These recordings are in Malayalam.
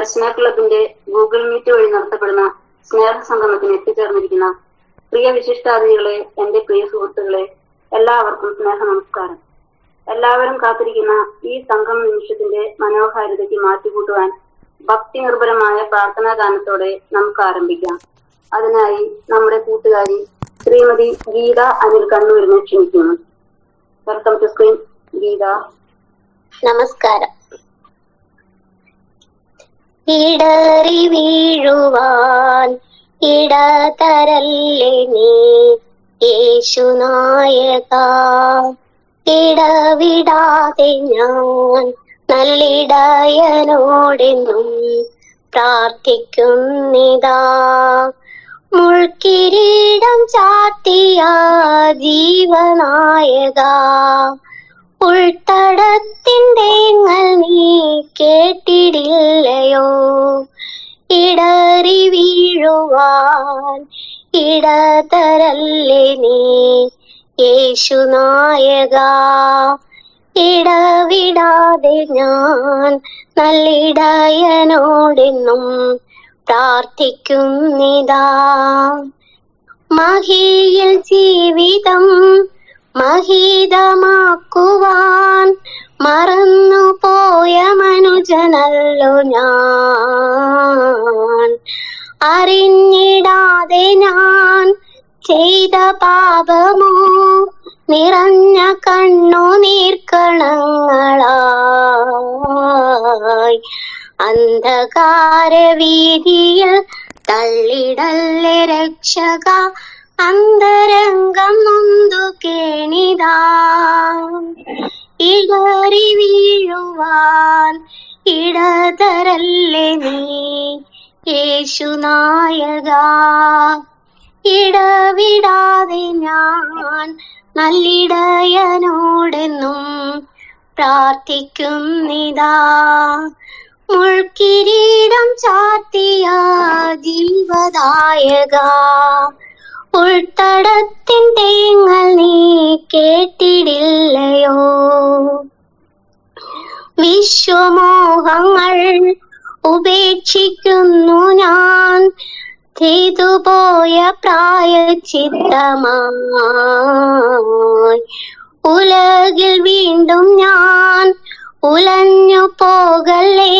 ദർശന ക്ലബിന്റെ ഗൂഗിൾ മീറ്റ് വഴി നടത്തപ്പെടുന്ന സ്നേഹസംഗമത്തിന് എത്തിച്ചേർന്നിരിക്കുന്ന പ്രിയ വിശിഷ്ടാതിഥികളെ, എന്റെ പ്രിയ സുഹൃത്തുക്കളെ, എല്ലാവർക്കും സ്നേഹ നമസ്കാരം. എല്ലാവരും കാത്തിരിക്കുന്ന ഈ സംഗമ നിമിഷത്തിന്റെ മനോഹാരിതയ്ക്ക് മാറ്റിക്കൂട്ടുവാൻ ഭക്തി നിർഭരമായ പ്രാർത്ഥനാ ഗാനത്തോടെ നമുക്ക് ആരംഭിക്കാം. അതിനായി നമ്മുടെ കൂട്ടുകാരി ശ്രീമതി ഗീത അനിൽ കണ്ണൂരിനെ ക്ഷണിക്കുന്നു. Welcome to screen Geetha. നമസ്കാരം. ഇടറി വീഴുവാൻ ഇടതരല്ലേ നീ യേശുനായക, ഇടവിടാതെ ഞാൻ നല്ലിടയനോടെന്നും പ്രാർത്ഥിക്കുന്നിതാ. മുൾക്കിരീടം ചാർത്തിയ ജീവനായക, ഉൾത്തടത്തിൻ്റെങ്ങൾ നീ കേട്ടിടില്ലയോ? ഇടറി വീഴുവാൻ ഇടതരല്ലേ നീ യേശുനായക, ഇടവിടാതെ ഞാൻ നല്ലിടയനോടെന്നും പ്രാർത്ഥിക്കുന്നിതാ. മഹിയിൽ ജീവിതം മഹീതമാക്കുവാൻ മറന്നുപോയ മനുജനല്ലോ ഞാൻ. അറിഞ്ഞിടാതെ ഞാൻ ചെയ്ത പാപമോ നിറഞ്ഞ കണ്ണുനീർക്കണങ്ങളായി അന്ധകാര വീതിയിൽ തള്ളിടല്ലേ രക്ഷക, അന്തരംഗം നൊന്തു കേണിതാ. ഇടറി വീഴുവാൻ ഇടതരല്ലേ നീ യേശുനായക, ഇടവിടാതെ ഞാൻ നല്ലിടയനോടെന്നും പ്രാർത്ഥിക്കുന്നിതാ. മുൾക്കിരീടം ചാർത്തിയ ജീവദായക, ഉൾത്തടത്തിൻ്റെങ്ങൾ നീ കേട്ടിടില്ലയോ? വിശ്വമോഹങ്ങൾ ഉപേക്ഷിക്കുന്നു ഞാൻ, ചെയ്തുപോയ പ്രായശ്ചിത്തമായി. ഉലകിൽ വീണ്ടും ഞാൻ ഉലഞ്ഞു പോകല്ലേ,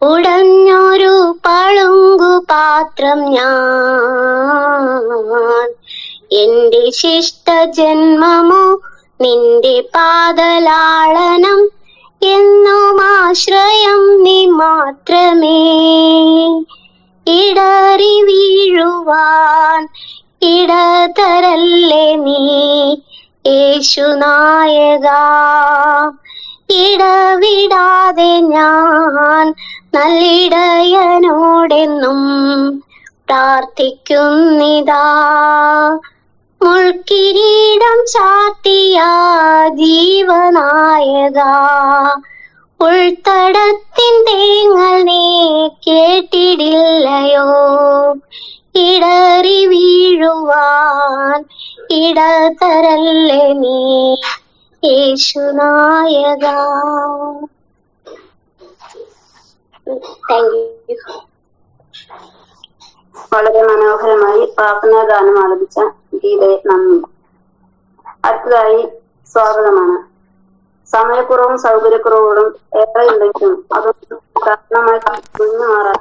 ഉടഞ്ഞൊരു പളുങ്കു പാത്രം ഞാൻ. എന്റെ ശിഷ്ട ജന്മമോ നിന്റെ പാദലാളനം, എന്നും ആശ്രയം നീ മാത്രമേ. ഇടറി വീഴുവാൻ ഇടതരല്ലേ നീ യേശുനായക, ഇടവിടാതെ ഞാൻ നല്ലിടയനോടെന്നും പ്രാർത്ഥിക്കുന്നിതാ. മുൾക്കിരീടം ചാർത്തിയ ജീവനായക, ഉൾത്തടത്തിൻ്റെങ്ങൾ നീ കേട്ടിടില്ലയോ? ഇടറി വീഴുവാൻ ഇടതരല്ലേ നീ യേശുനായക. Thank you. വളരെ മനോഹരമായി പ്രാർത്ഥനാ ഗാനം ആലപിച്ച ഗീതയെ നന്ദി. അടുത്തതായി സ്വാഗതമാണ്. സമയക്കുറവും സൗകര്യക്കുറവുകളും ഏറെ ഉണ്ടെങ്കിലും അതൊന്നും കാരണമാക്കി കുഞ്ഞു മാറാൻ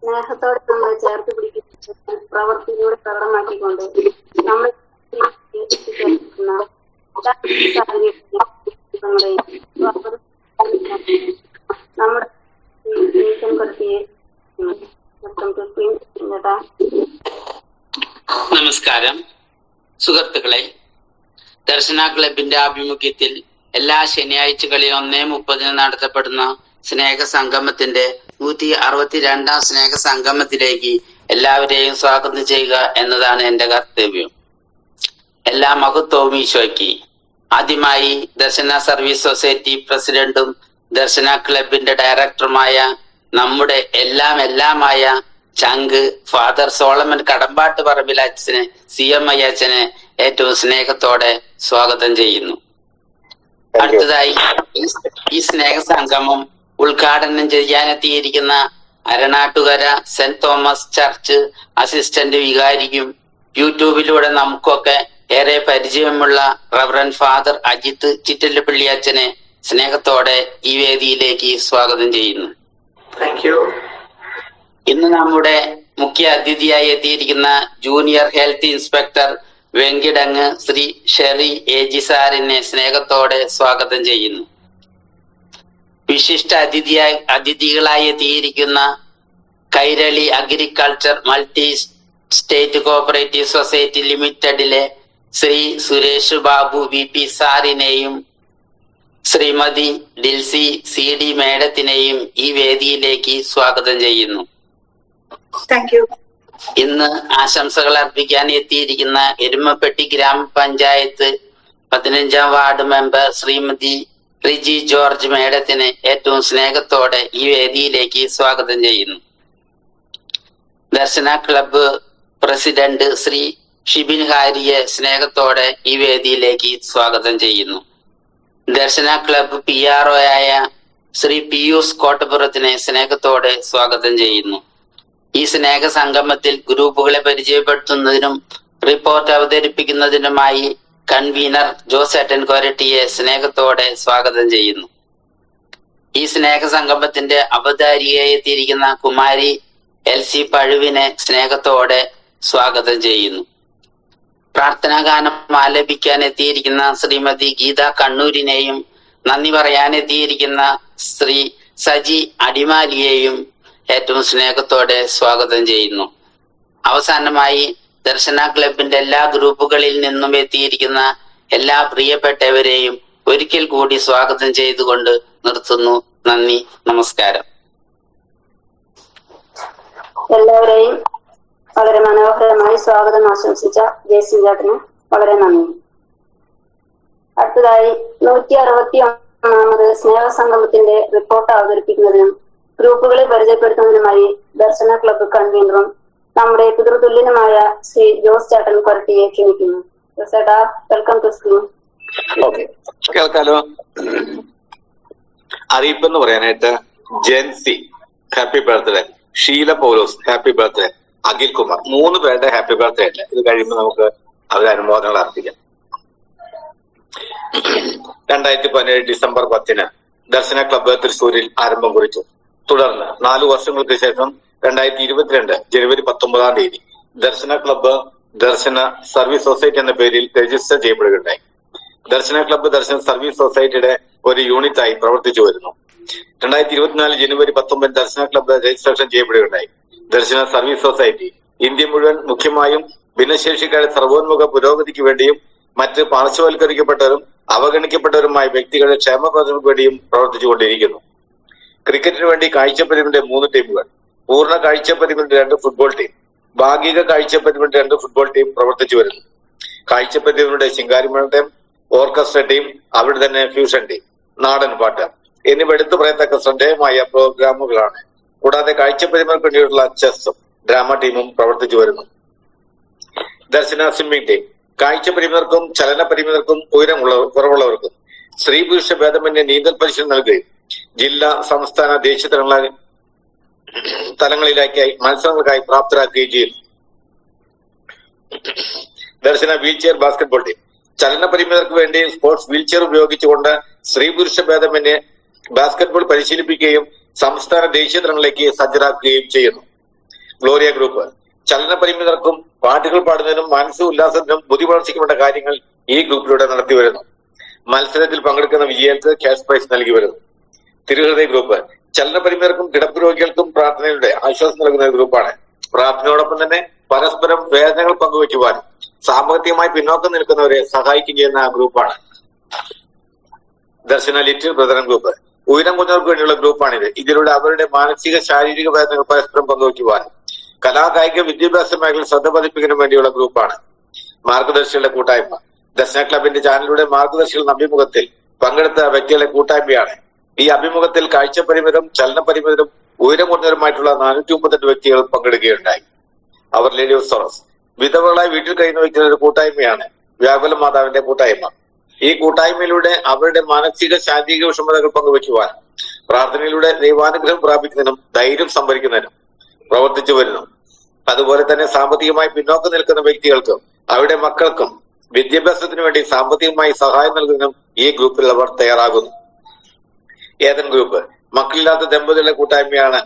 സ്നേഹത്തോടെ നമ്മളെ ചേർത്ത് പിടിക്കുന്ന പ്രവൃത്തിയിലൂടെ പ്രകടമാക്കിക്കൊണ്ട് നമ്മൾ നമ്മുടെ നമസ്കാരം സുഹൃത്തുക്കളെ. ദർശന ക്ലബിന്റെ ആഭിമുഖ്യത്തിൽ എല്ലാ ശനിയാഴ്ചകളിലും 1:30 നടത്തപ്പെടുന്ന സ്നേഹ സംഗമത്തിന്റെ 162ാം സ്നേഹ സംഗമത്തിലേക്ക് എല്ലാവരെയും സ്വാഗതം ചെയ്യുക എന്നതാണ് എന്റെ കർത്തവ്യം. എല്ലാ മഹത്വവും ഈശോയ്ക്ക്. ആദ്യമായി ദർശന സർവീസ് സൊസൈറ്റി പ്രസിഡന്റും ദർശന ക്ലബിന്റെ ഡയറക്ടറുമായ നമ്മുടെ എല്ലാമായ ചങ്ക് ഫാദർ സോളമൻ കടമ്പാട്ട് പറമ്പിൽ അച്ഛനെ, CMI അച്ഛനെ ഏറ്റവും സ്നേഹത്തോടെ സ്വാഗതം ചെയ്യുന്നു. അടുത്തതായി ഈ സ്നേഹ സംഗമം ഉദ്ഘാടനം ചെയ്യാനെത്തിയിരിക്കുന്ന Aranattukara saint Thomas church assistant വികാരിയും യൂട്യൂബിലൂടെ നമുക്കൊക്കെ ഏറെ പരിചയമുള്ള റവറൻ ഫാദർ അജിത്ത് ചിറ്റല്ലപ്പള്ളി അച്ഛനെ സ്നേഹത്തോടെ ഈ വേദിയിലേക്ക് സ്വാഗതം ചെയ്യുന്നു. Thank you. ഇന്ന് നമ്മുടെ മുഖ്യ അതിഥിയായി എത്തിയിരിക്കുന്ന junior health inspector Venkitangu Shri Sherry AG സാറിനെ സ്നേഹത്തോടെ സ്വാഗതം ചെയ്യുന്നു. വിശിഷ്ട അതിഥികളായി എത്തിയിരിക്കുന്ന Kairali agriculture multi state cooperative society ലിമിറ്റഡിലെ ശ്രീ സുരേഷ് ബാബു VP സാറിനെയും ശ്രീമതി ഡിൽസി CD മേഡത്തിനെയും ഈ വേദിയിലേക്ക് സ്വാഗതം ചെയ്യുന്നു. Thank you. ഇന്ന് ആശംസകൾ അർപ്പിക്കാൻ എത്തിയിരിക്കുന്ന എരുമപ്പെട്ടി ഗ്രാമപഞ്ചായത്ത് 15ാം ward member Shrimati Riji George മേഡത്തിനെ ഏറ്റവും സ്നേഹത്തോടെ ഈ വേദിയിലേക്ക് സ്വാഗതം ചെയ്യുന്നു. ദർശന ക്ലബ്ബ് പ്രസിഡന്റ് ശ്രീ ഷിബിൻ ഹാരിയെ സ്നേഹത്തോടെ ഈ വേദിയിലേക്ക് സ്വാഗതം ചെയ്യുന്നു. ദർശന ക്ലബ്ബ് PRO ആയ ശ്രീ പിയൂസ് കോട്ടപ്പുറത്തിനെ സ്നേഹത്തോടെ സ്വാഗതം ചെയ്യുന്നു. ഈ സ്നേഹ സംഗമത്തിൽ ഗ്രൂപ്പുകളെ പരിചയപ്പെടുത്തുന്നതിനും റിപ്പോർട്ട് അവതരിപ്പിക്കുന്നതിനുമായി കൺവീനർ ജോസേട്ടൻ കൊരട്ടിയെ സ്നേഹത്തോടെ സ്വാഗതം ചെയ്യുന്നു. ഈ സ്നേഹ സംഗമത്തിന്റെ അവതാരികയായി എത്തിയിരിക്കുന്ന കുമാരി LC പഴുവിനെ സ്നേഹത്തോടെ സ്വാഗതം ചെയ്യുന്നു. പ്രാർത്ഥനാ ഗാനം ആലപിക്കാൻ എത്തിയിരിക്കുന്ന ശ്രീമതി ഗീത കണ്ണൂരിനെയും നന്ദി പറയാൻ എത്തിയിരിക്കുന്ന ശ്രീ സജി അടിമാലിയെയും ഏറ്റവും സ്നേഹത്തോടെ സ്വാഗതം ചെയ്യുന്നു. അവസാനമായി ദർശന ക്ലബിന്റെ എല്ലാ ഗ്രൂപ്പുകളിൽ നിന്നും എത്തിയിരിക്കുന്ന എല്ലാ പ്രിയപ്പെട്ടവരെയും ഒരിക്കൽ കൂടി സ്വാഗതം ചെയ്തുകൊണ്ട് നിർത്തുന്നു. നന്ദി, നമസ്കാരം. എല്ലാവരെയും വളരെ മനോഹരമായി സ്വാഗതം ആശംസിച്ച ജയസിംഗ് ചേട്ടന് വളരെ നന്ദി. അടുത്തതായി 161ാമത് സ്നേഹസംഗമത്തിന്റെ റിപ്പോർട്ട് അവതരിപ്പിക്കുന്നതിനും ഗ്രൂപ്പുകളെ പരിചയപ്പെടുത്തുന്നതിനുമായി ദർശന ക്ലബ്ബ് കൺവീനറും നമ്മുടെ പിതൃതുല്യനുമായ ശ്രീ ജോസ് ചേട്ടൻ കൊരട്ടിയെ ക്ഷണിക്കുന്നു. ജോസ് ചേട്ടാ, വെൽക്കം ടു സ്ക്രീൻ. കേൾക്കാലോ. അറിയിപ്പെന്ന് പറയാനായിട്ട് ജെൻസി ഹാപ്പി ബർത്ത്ഡേ, ഷീല പൗലോസ് ഹാപ്പി ബർത്ത്ഡേ, അഖിൽ കുമാർ 3 പേരുടെ ഹാപ്പി ബർത്ത്ഡേ ഉണ്ട്. ഇത് കഴിയുമ്പോൾ നമുക്ക് അവരുടെ അനുമോദനങ്ങൾ അർപ്പിക്കാം. 2017 ഡിസംബർ 10 ദർശന ക്ലബ്ബ് തൃശ്ശൂരിൽ ആരംഭം കുറിച്ചു. തുടർന്ന് 4 വർഷങ്ങൾക്ക് ശേഷം 2022 ജനുവരി 19 ദർശന ക്ലബ്ബ് ദർശന സർവീസ് സൊസൈറ്റി എന്ന പേരിൽ രജിസ്റ്റർ ചെയ്യപ്പെടുകയുണ്ടായി. ദർശന ക്ലബ്ബ് ദർശന സർവീസ് സൊസൈറ്റിയുടെ ഒരു യൂണിറ്റായി പ്രവർത്തിച്ചു വരുന്നു. 2024 ജനുവരി 19 ദർശന ക്ലബ്ബ് രജിസ്ട്രേഷൻ ചെയ്യപ്പെടുകയുണ്ടായി. ദർശന സർവീസ് സൊസൈറ്റി ഇന്ത്യ മുഴുവൻ മുഖ്യമായും ഭിന്നശേഷിക്കാരുടെ സർവോന്മുഖ പുരോഗതിക്ക് വേണ്ടിയും മറ്റ് പാർശ്വവൽക്കരിക്കപ്പെട്ടവരും അവഗണിക്കപ്പെട്ടവരുമായ വ്യക്തികളുടെ ക്ഷേമപ്രദങ്ങൾക്ക് വേണ്ടിയും പ്രവർത്തിച്ചുകൊണ്ടിരിക്കുന്നു. ക്രിക്കറ്റിന് വേണ്ടി കാഴ്ചപ്പരിമിന്റെ 3 ടീമുകൾ, പൂർണ്ണ കാഴ്ചപ്പരിമിന്റെ 2 ഫുട്ബോൾ ടീം, ഭാഗിക കാഴ്ചപ്പരിമിന്റെ 2 ഫുട്ബോൾ ടീം പ്രവർത്തിച്ചു വരുന്നു. കാഴ്ചപ്പരിമിന്റെ ശിങ്കാരിമേള ടീം, ഓർക്കസ്ട്ര ടീം, അവിടെ തന്നെ ഫ്യൂഷൻ ടീം, നാടൻ പാട്ട് എന്നിവ എടുത്തു പറയത്തക്ക ശ്രദ്ധേയമായ പ്രോഗ്രാമുകളാണ്. കൂടാതെ കാഴ്ചപ്പരിമികൾക്ക് വേണ്ടിയുള്ള ചെസ്സും ഡ്രാമ ടീമും പ്രവർത്തിച്ചു വരുന്നു. ദർശന സ്വിമ്മിംഗ് ടീം കാഴ്ചപരിമിതർക്കും ചലന പരിമിതർക്കും കുറവുള്ളവർക്കും സ്ത്രീ പുരുഷ ഭേദമന്യേ നീന്തൽ പരിശീലനം നൽകുകയും ജില്ലാ സംസ്ഥാന ദേശീയ തലങ്ങളിലേക്കായി മത്സരങ്ങൾക്കായി പ്രാപ്തരാക്കുകയും ചെയ്യുന്നു. ദർശന വീൽചെയർ ബാസ്കറ്റ്ബോൾ ടീം ചലന പരിമിതർക്ക് വേണ്ടി സ്പോർട്സ് വീൽചെയർ ഉപയോഗിച്ചുകൊണ്ട് സ്ത്രീ പുരുഷ ഭേദമന്യേ ബാസ്കറ്റ്ബോൾ പരിശീലിപ്പിക്കുകയും സംസ്ഥാന ദേശീയ തലങ്ങളിലേക്ക് സജ്ജരാക്കുകയും ചെയ്യുന്നു. ഗ്ലോറിയ ഗ്രൂപ്പ് ചലന പരിമിതർക്കും പാട്ടുകൾ പാടുന്നതിനും മാനസിക ഉല്ലാസത്തിനും ബുദ്ധി വളർച്ചയ്ക്കുമുള്ള കാര്യങ്ങൾ ഈ ഗ്രൂപ്പിലൂടെ നടത്തി വരുന്നു. മത്സരത്തിൽ പങ്കെടുക്കുന്ന വിജയികൾക്ക് ക്യാഷ് പ്രൈസ് നൽകി വരുന്നു. തിരുഹൃദയ ഗ്രൂപ്പ് ചലന പരിമിതർക്കും കിടപ്പ് രോഗികൾക്കും പ്രാർത്ഥനയുടെ ആശ്വാസം നൽകുന്ന ഗ്രൂപ്പാണ്. പ്രാർത്ഥനയോടൊപ്പം തന്നെ പരസ്പരം വേദനകൾ പങ്കുവയ്ക്കുവാനും സാമ്പത്തികമായി പിന്നോക്കം നിൽക്കുന്നവരെ സഹായിക്കുകയും ചെയ്യുന്ന ഗ്രൂപ്പാണ്. ദർശന ലിറ്റിൽ ബ്രദറൻ ഗ്രൂപ്പ് ഉയരം കുഞ്ഞവർക്ക് വേണ്ടിയുള്ള ഗ്രൂപ്പാണിത്. ഇതിലൂടെ അവരുടെ മാനസിക ശാരീരിക വേദനകൾ പരസ്പരം പങ്കുവയ്ക്കുവാനും കലാകായിക വിദ്യാഭ്യാസ മേഖലയിൽ ശ്രദ്ധ പതിപ്പിക്കുന്നതിന് വേണ്ടിയുള്ള ഗ്രൂപ്പാണ്. മാർഗദർശികളുടെ കൂട്ടായ്മ ദർശന ക്ലബിന്റെ ചാനലിലൂടെ മാർഗദർശികളുടെ അഭിമുഖത്തിൽ പങ്കെടുത്ത വ്യക്തികളുടെ കൂട്ടായ്മയാണ്. ഈ അഭിമുഖത്തിൽ കാഴ്ചപരിമിതരും ചലന പരിമിതരും ഉയരം കുറഞ്ഞവരുമായിട്ടുള്ള 438 വ്യക്തികൾ പങ്കെടുക്കുകയുണ്ടായി. അവർ ലേഡി ഓഫ് സോറസ് വിധവകളായി വീട്ടിൽ കഴിയുന്ന വ്യക്തികളുടെ കൂട്ടായ്മയാണ് വ്യാകുല മാതാവിന്റെ കൂട്ടായ്മ. ഈ കൂട്ടായ്മയിലൂടെ അവരുടെ മാനസിക ശാരീരിക വിഷമതകൾ പങ്കുവയ്ക്കുവാൻ പ്രാർത്ഥനയിലൂടെ ദൈവാനുഗ്രഹം പ്രാപിക്കുന്നതിനും ധൈര്യം സംഭരിക്കുന്നതിനും പ്രവർത്തിച്ചു വരുന്നു. അതുപോലെ തന്നെ സാമ്പത്തികമായി പിന്നോക്കം നിൽക്കുന്ന വ്യക്തികൾക്കും അവരുടെ മക്കൾക്കും വിദ്യാഭ്യാസത്തിന് വേണ്ടി സാമ്പത്തികമായി സഹായം നൽകുന്നതിനും ഈ ഗ്രൂപ്പിലുള്ളവർ തയ്യാറാകുന്നു. ഏതൻ ഗ്രൂപ്പ് മക്കളില്ലാത്ത ദമ്പതികളുടെ കൂട്ടായ്മയാണ്.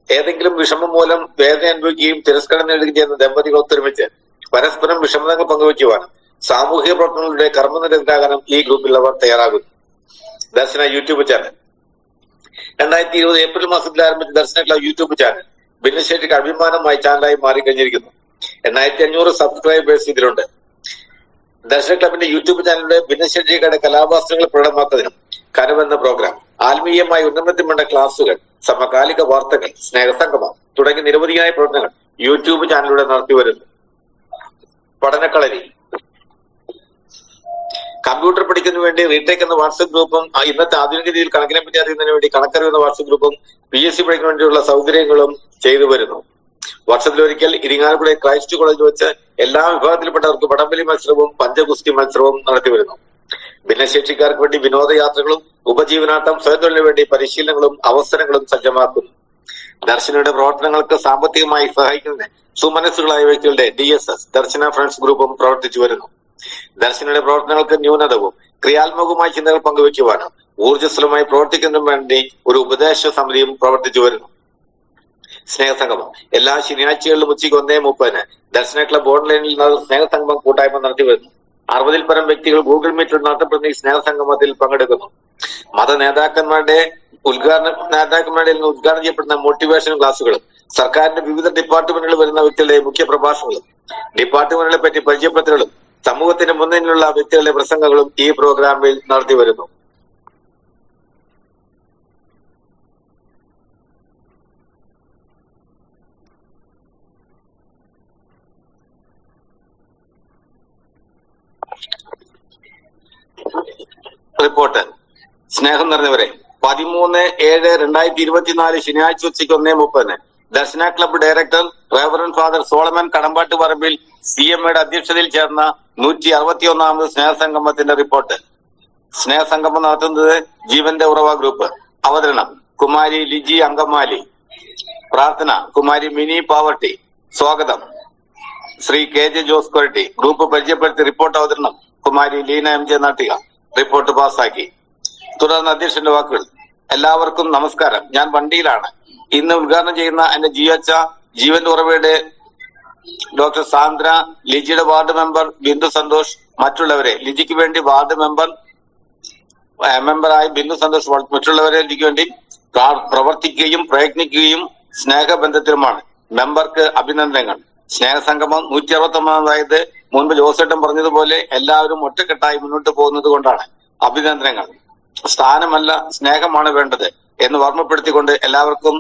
ഏതെങ്കിലും വിഷമം മൂലം വേദന അനുഭവിക്കുകയും തിരസ്കരണം നേടുകയും ചെയ്യുന്ന ദമ്പതികൾ ഒത്തൊരുമിച്ച് പരസ്പരം വിഷമതകൾ പങ്കുവയ്ക്കുവാനും സാമൂഹിക പ്രവർത്തനങ്ങളുടെ കർമ്മനിരതരാകാനും ഈ ഗ്രൂപ്പിലുള്ളവർ തയ്യാറാകുന്നു. ദർശന യൂട്യൂബ് ചാനൽ 2020 ഏപ്രിൽ മാസത്തിൽ ആരംഭിച്ച ദർശന ക്ലബ് യൂട്യൂബ് ചാനൽ ഭിന്നശേഷിക്ക് അഭിമാനമായി ചാനലായി മാറിക്കഴിഞ്ഞിരിക്കുന്നു. 8500 സബ്സ്ക്രൈബേഴ്സ് ഇതിലുണ്ട്. ദർശന ക്ലബിന്റെ യൂട്യൂബ് ചാനലിലൂടെ ഭിന്നശേഷിക്കാരുടെ കലാവാസനകൾ പ്രകടമാക്കുന്നതിനും കനവെന്ന പ്രോഗ്രാം, ആത്മീയമായി ഉന്നമനത്തിന് വേണ്ട ക്ലാസുകൾ, സമകാലിക വാർത്തകൾ, സ്നേഹസംഗമം തുടങ്ങിയ നിരവധിയായ പ്രവർത്തനങ്ങൾ യൂട്യൂബ് ചാനലിലൂടെ നടത്തിവരുന്നു. പഠനക്കളരി കമ്പ്യൂട്ടർ പഠിക്കുന്നതിന് വേണ്ടി റീടേക്ക് എന്ന വാട്സ്ആപ്പ് ഗ്രൂപ്പും ഇന്നത്തെ ആധുനിക രീതിയിൽ കണക്കിനെ പറ്റി അറിയുന്നതിന് വേണ്ടി കണക്കറിയുന്ന വാട്സ്ആപ്പ് ഗ്രൂപ്പും PSC പഠിക്കുന്നതിന് വേണ്ടിയുള്ള സൗകര്യങ്ങളും ചെയ്തു വരുന്നു. വർഷത്തിലൊരിക്കൽ ഇരിങ്ങാലക്കുട ക്രൈസ്റ്റ് കോളേജിൽ വെച്ച് എല്ലാ വിഭാഗത്തിൽപ്പെട്ടവർക്ക് വടംവലി മത്സരവും പഞ്ചഗുസ്തി മത്സരവും നടത്തി വരുന്നു. ഭിന്നശേഷിക്കാർക്ക് വേണ്ടി വിനോദയാത്രകളും ഉപജീവനാർത്ഥം സ്വയംതൊഴിലിനു വേണ്ടി പരിശീലനങ്ങളും അവസരങ്ങളും സജ്ജമാക്കുന്നു. ദർശനയുടെ പ്രവർത്തനങ്ങൾക്ക് സാമ്പത്തികമായി സഹായിക്കുന്നതിന് സുമനസ്സുകളായ വ്യക്തികളുടെ DSS ദർശന ഫ്രണ്ട്സ് ഗ്രൂപ്പും പ്രവർത്തിച്ചു വരുന്നു. ദർശനയുടെ പ്രവർത്തനങ്ങൾക്ക് ന്യൂനതവും ക്രിയാത്മകവുമായ ചിന്തകൾ പങ്കുവയ്ക്കുവാനും ഊർജ്ജസ്വലമായി പ്രവർത്തിക്കുന്നതിനും വേണ്ടി ഒരു ഉപദേശ സമിതിയും പ്രവർത്തിച്ചു വരുന്നു. സ്നേഹസംഗമം എല്ലാ ശനിയാഴ്ചകളിലും ഉച്ചയ്ക്ക് 1:30 ദർശന ക്ലബ് ഓൺലൈനിൽ സ്നേഹസംഗമം കൂട്ടായ്മ നടത്തി വരുന്നു. 60-ൽ പരം വ്യക്തികൾ ഗൂഗിൾ മീറ്റിൽ നടത്തപ്പെടുന്ന ഈ സ്നേഹസംഗമത്തിൽ പങ്കെടുക്കുന്നു. മത നേതാക്കന്മാരുടെ നിന്ന് ഉദ്ഘാടനം ചെയ്യപ്പെടുന്ന മോട്ടിവേഷൻ ക്ലാസുകളും സർക്കാരിന്റെ വിവിധ ഡിപ്പാർട്ട്മെന്റുകളിൽ വരുന്ന വ്യക്തികളുടെ മുഖ്യ പ്രഭാഷണങ്ങളും ഡിപ്പാർട്ട്മെന്റുകളെ പറ്റി പരിചയപ്പെടുത്തലുകളും സമൂഹത്തിന് മുന്നിലുള്ള വ്യക്തികളുടെ പ്രസംഗങ്ങളും ഈ പ്രോഗ്രാമിൽ നടത്തി വരുന്നു. റിപ്പോർട്ട്. സ്നേഹം നിറഞ്ഞവരെ, 13/7/2024 ശനിയാഴ്ച ഉച്ചയ്ക്ക് 1:30 Darshana club director reverend father Solomon Kadambattuparambil CMAയുടെ അധ്യക്ഷതയിൽ ചേർന്ന 161ാമത് സ്നേഹസംഗമത്തിന്റെ റിപ്പോർട്ട്. സ്നേഹസംഗമം നടത്തുന്നത് ജീവന്റെ ഉറവ ഗ്രൂപ്പ്. അവതരണം കുമാരി ലിജി അങ്കമാലി. പ്രാർത്ഥന കുമാരി മിനി പാവർട്ടി. സ്വാഗതം ശ്രീ KJ ജോസ് കൊരട്ടി. ഗ്രൂപ്പ് പരിചയപ്പെടുത്തി റിപ്പോർട്ട് അവതരണം കുമാരി ലീന MJ നാട്ടിക. റിപ്പോർട്ട് പാസാക്കി. തുടർന്ന് അധ്യക്ഷന്റെ വാക്കുകൾ. എല്ലാവർക്കും നമസ്കാരം. ഞാൻ വണ്ടിയിലാണ്. ഇന്ന് ഉദ്ഘാടനം ചെയ്യുന്ന എന്റെ GH ജീവന്റെ ഉറവയുടെ ഡോക്ടർ സാന്ദ്ര, ലിജിയുടെ വാർഡ് മെമ്പർ ബിന്ദു സന്തോഷ്, മറ്റുള്ളവരെ ലിജിക്ക് വേണ്ടി വാർഡ് മെമ്പറായി ബിന്ദു സന്തോഷ് മറ്റുള്ളവരെ ലിജിക്ക് വേണ്ടി പ്രവർത്തിക്കുകയും പ്രയത്നിക്കുകയും സ്നേഹബന്ധത്തിലുമാണ്. മെമ്പർക്ക് അഭിനന്ദനങ്ങൾ. സ്നേഹസംഗമം 169ായത് മുൻപ് ജോസേട്ടൻ പറഞ്ഞതുപോലെ എല്ലാവരും ഒറ്റക്കെട്ടായി മുന്നോട്ട് പോകുന്നത് കൊണ്ടാണ്. അഭിനന്ദനങ്ങൾ. സ്ഥാനമല്ല സ്നേഹമാണ് വേണ്ടത് എന്ന് ഓർമ്മപ്പെടുത്തിക്കൊണ്ട് എല്ലാവർക്കും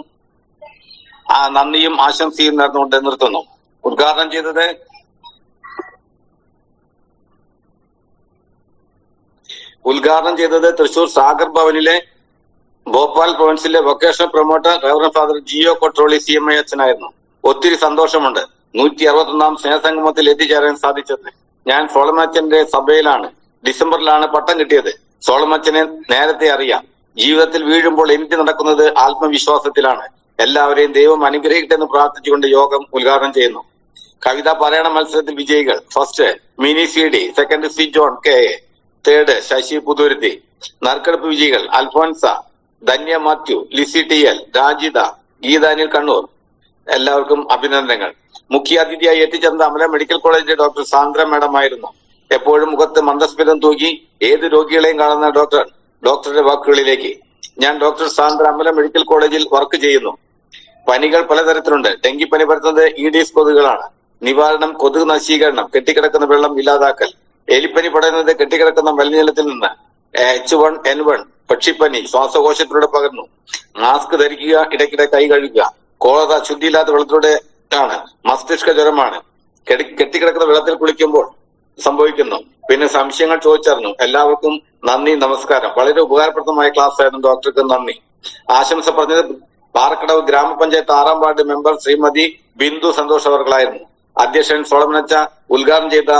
നന്ദിയും ആശംസയും നേർന്നുകൊണ്ട് നിർത്തുന്നു. ഉദ്ഘാടനം ചെയ്തത് തൃശൂർ സാഗർ ഭവനിലെ ഭോപ്പാൽ പ്രൊവിൻസിലെ vocational promoter reverend father Jio Kotroli CMA അച്ഛനായിരുന്നു. ഒത്തിരി സന്തോഷമുണ്ട് 161ാം സ്നേഹസംഗമത്തിൽ എത്തിച്ചേരാൻ സാധിച്ചത്. ഞാൻ സോളമച്ചന്റെ സഭയിലാണ്. ഡിസംബറിലാണ് പട്ടം കിട്ടിയത്. സോളമച്ചനെ നേരത്തെ അറിയാം. ജീവിതത്തിൽ വീഴുമ്പോൾ എനിക്ക് നടക്കുന്നത് ആത്മവിശ്വാസത്തിലാണ്. എല്ലാവരെയും ദൈവം അനുഗ്രഹിക്കട്ടെ എന്ന് പ്രാർത്ഥിച്ചുകൊണ്ട് യോഗം ഉദ്ഘാടനം ചെയ്യുന്നു. കവിതാ പാരായണ മത്സരത്തിൽ വിജയികൾ: first Mini CD, second C John KA, third Sasi Puthuruthy. നറുക്കെടുപ്പ് വിജയികൾ: അൽഫോൻസ, ധന്യ മാത്യു, ലിസി TL, രാജിത, ഗീതാനിൽ കണ്ണൂർ. എല്ലാവർക്കും അഭിനന്ദനങ്ങൾ. മുഖ്യാതിഥിയായി എത്തിച്ചേർന്ന അമല മെഡിക്കൽ കോളേജിലെ ഡോക്ടർ സാന്ദ്ര മാഡം ആയിരുന്നു. എപ്പോഴും മുഖത്ത് മന്ദസ്മിതം തൂക്കി ഏത് രോഗികളെയും കാണുന്ന ഡോക്ടറുടെ വാക്കുകളിലേക്ക്. ഞാൻ ഡോക്ടർ സാന്ദ്ര അമല മെഡിക്കൽ കോളേജിൽ വർക്ക് ചെയ്യുന്നു. പനികൾ പലതരത്തിലുണ്ട്. ഡെങ്കിപ്പനി പരത്തുന്നത് ഈഡീസ് കൊതുകുകളാണ്. നിവാരണം കൊതുക് നശീകരണം, കെട്ടിക്കിടക്കുന്ന വെള്ളം ഇല്ലാതാക്കൽ. എലിപ്പനി പടരുന്നത് കെട്ടിക്കിടക്കുന്ന മലിനജലത്തിൽ നിന്ന്. H1N1 പക്ഷിപ്പനി ശ്വാസകോശത്തിലൂടെ പകരുന്നു. മാസ്ക് ധരിക്കുക, ഇടയ്ക്കിടെ കൈ കഴുകുക. കോളറ ശുദ്ധിയില്ലാത്ത വെള്ളത്തിലൂടെ ആണ്. മസ്തിഷ്ക ജ്വരമാണ് കെട്ടിക്കിടക്കുന്ന വെള്ളത്തിൽ കുളിക്കുമ്പോൾ സംഭവിക്കുന്നു. പിന്നെ സംശയങ്ങൾ ചോദിച്ചറിഞ്ഞു. എല്ലാവർക്കും നന്ദി, നമസ്കാരം. വളരെ ഉപകാരപ്രദമായ ക്ലാസ് ആയിരുന്നു. ഡോക്ടർക്ക് നന്ദി. ആശംസ പറഞ്ഞത് പാറക്കടവ് ഗ്രാമപഞ്ചായത്ത് 6ാം വാർഡ് മെമ്പർ ശ്രീമതി ബിന്ദു സന്തോഷ് അവർകളായിരുന്നു. അധ്യക്ഷൻ സോളമനച്ച, ഉദ്ഘാടനം ചെയ്ത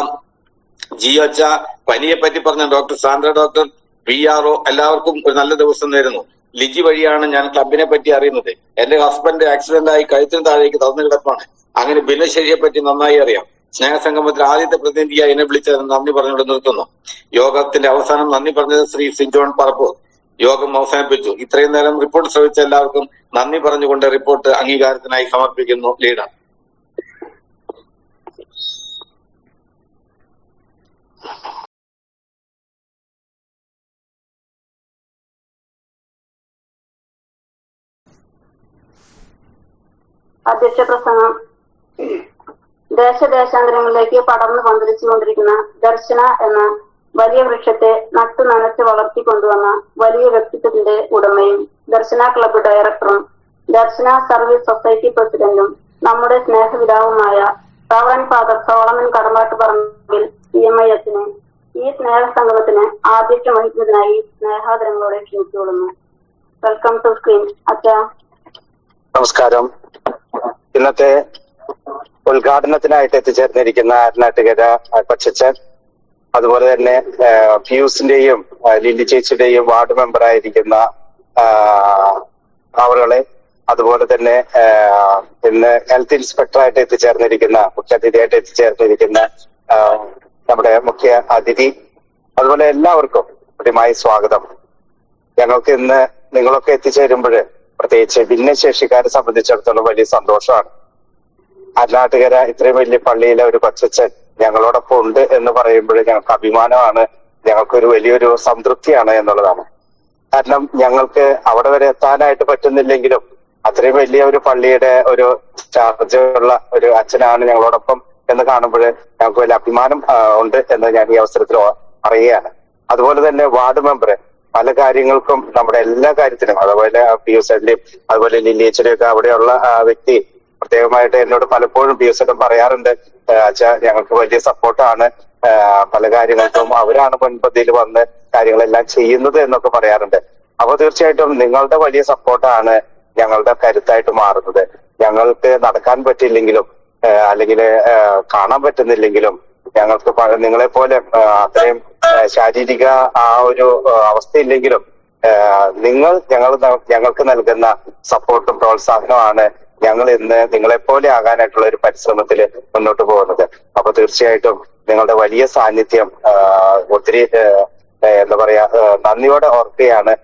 GH പനിയെ പറ്റി പറഞ്ഞ ഡോക്ടർ സാന്ദ്ര, ഡോക്ടർ PRO എല്ലാവർക്കും ഒരു നല്ല ദിവസം നേരുന്നു. ലിജി വഴിയാണ് ഞാൻ ക്ലബിനെ പറ്റി അറിയുന്നത്. എന്റെ ഹസ്ബൻഡ് ആക്സിഡന്റ് ആയി കഴുത്തിന് താഴേക്ക് തന്നു കിടപ്പാണ്. അങ്ങനെ ഭിന്നശേഷിയെ പറ്റി നന്നായി അറിയാം. സ്നേഹസംഗമത്തിൽ ആദ്യത്തെ പ്രതിനിധിയായി എന്നെ വിളിച്ചതിന് നന്ദി പറഞ്ഞുകൊണ്ട് നിർത്തുന്നു. യോഗത്തിന്റെ അവസാനം നന്ദി പറഞ്ഞത് ശ്രീ സിജോൺ പറപ്പൂർ. യോഗം അവസാനിപ്പിച്ചു. ഇത്രയും നേരം റിപ്പോർട്ട് ശ്രമിച്ച എല്ലാവർക്കും നന്ദി പറഞ്ഞുകൊണ്ട് റിപ്പോർട്ട് അംഗീകാരത്തിനായി സമർപ്പിക്കുന്നു. ലീഡർ. അധ്യക്ഷ പ്രസംഗം. ദേശദേശാന്തരങ്ങളിലേക്ക് പടർന്നു പന്തലിച്ചുകൊണ്ടിരിക്കുന്ന ദർശന എന്ന വലിയ വൃക്ഷത്തെ നട്ടു നനച്ച് വളർത്തിക്കൊണ്ടുവന്ന വലിയ വ്യക്തിത്വത്തിന്റെ ഉടമയും ദർശന ക്ലബ്ബ് ഡയറക്ടറും ദർശന സർവീസ് സൊസൈറ്റി പ്രസിഡന്റും നമ്മുടെ സ്നേഹപിതാവുമായ reverend father Solomon Kadambattuparambil CMI അച്ഛനെ ഈ സ്നേഹസംഗമത്തിന് ആതിഥ്യം വഹിക്കുന്നതിനായി സ്നേഹാദരങ്ങളോടെ ക്ഷണിച്ചുകൊള്ളുന്നു. Welcome to screen. അച്ഛാ നമസ്കാരം. ഇന്നത്തെ ഉദ്ഘാടനത്തിനായിട്ട് എത്തിച്ചേർന്നിരിക്കുന്ന ആരനാട്ടുകര കൊച്ചച്ചൻ, അതുപോലെ തന്നെ പിയൂസിന്റെയും ലില്ലി ചേച്ചിയുടെയും വാർഡ് മെമ്പറായിരിക്കുന്ന അവരുകളെ, അതുപോലെ തന്നെ ഇന്ന് ഹെൽത്ത് ഇൻസ്പെക്ടറായിട്ട് എത്തിച്ചേർന്നിരിക്കുന്ന മുഖ്യാതിഥിയായിട്ട് എത്തിച്ചേർന്നിരിക്കുന്ന നമ്മുടെ മുഖ്യ അതിഥി, അതുപോലെ എല്ലാവർക്കും കൃത്യമായി സ്വാഗതം. ഞങ്ങൾക്ക് ഇന്ന് നിങ്ങളൊക്കെ എത്തിച്ചേരുമ്പോൾ പ്രത്യേകിച്ച് ഭിന്നശേഷിക്കാരെ സംബന്ധിച്ചിടത്തോളം വലിയ സന്തോഷമാണ്. ആരനാട്ടുകര ഇത്രയും വലിയ പള്ളിയിലെ ഒരു കൊച്ചച്ചൻ ഞങ്ങളോടൊപ്പം ഉണ്ട് എന്ന് പറയുമ്പോൾ ഞങ്ങൾക്ക് അഭിമാനമാണ്, ഞങ്ങൾക്കൊരു വലിയൊരു സംതൃപ്തിയാണ് എന്നുള്ളതാണ്. കാരണം ഞങ്ങൾക്ക് അവിടെ വരെ എത്താനായിട്ട് പറ്റുന്നില്ലെങ്കിലും അത്രയും വലിയ ഒരു പള്ളിയുടെ ഒരു ചാർജ് ഉള്ള ഒരു അച്ഛനാണ് ഞങ്ങളോടൊപ്പം എന്ന് കാണുമ്പോൾ ഞങ്ങൾക്ക് വലിയ അഭിമാനം ഉണ്ട് എന്ന് ഞാൻ ഈ അവസരത്തിൽ അറിയുകയാണ്. അതുപോലെ തന്നെ വാർഡ് മെമ്പർ പല കാര്യങ്ങൾക്കും നമ്മുടെ എല്ലാ കാര്യത്തിനും, അതുപോലെ പിയൂസേട്ടന്റെയും അതുപോലെ ലില്ലിയച്ചയുടെയും ഒക്കെ അവിടെയുള്ള വ്യക്തി പ്രത്യേകമായിട്ട് എന്നോട് പലപ്പോഴും പിയൂസേട്ടൻ പറയാറുണ്ട്, അച്ഛാ ഞങ്ങൾക്ക് വലിയ സപ്പോർട്ടാണ്, പല കാര്യങ്ങൾക്കും അവരാണ് മുൻപന്തിയിൽ വന്ന് കാര്യങ്ങളെല്ലാം ചെയ്യുന്നത് എന്നൊക്കെ പറയാറുണ്ട്. അപ്പൊ തീർച്ചയായിട്ടും നിങ്ങളുടെ വലിയ സപ്പോർട്ടാണ് ഞങ്ങളുടെ കരുത്തായിട്ട് മാറുന്നത്. ഞങ്ങൾക്ക് നടക്കാൻ പറ്റില്ലെങ്കിലും അല്ലെങ്കിൽ കാണാൻ പറ്റുന്നില്ലെങ്കിലും ഞങ്ങൾക്ക് നിങ്ങളെ പോലെ അത്രയും ശാരീരിക ആ ഒരു അവസ്ഥയില്ലെങ്കിലും നിങ്ങൾ ഞങ്ങൾക്ക് നൽകുന്ന സപ്പോർട്ടും പ്രോത്സാഹനമാണ് ഞങ്ങൾ ഇന്ന് നിങ്ങളെപ്പോലെ ആകാനായിട്ടുള്ള ഒരു പരിശ്രമത്തിൽ മുന്നോട്ട് പോകുന്നത്. അപ്പൊ തീർച്ചയായിട്ടും നിങ്ങളുടെ വലിയ സാന്നിധ്യം ഒത്തിരി എന്താ പറയാ നന്ദിയോടെ ഓർക്കുകയാണ്,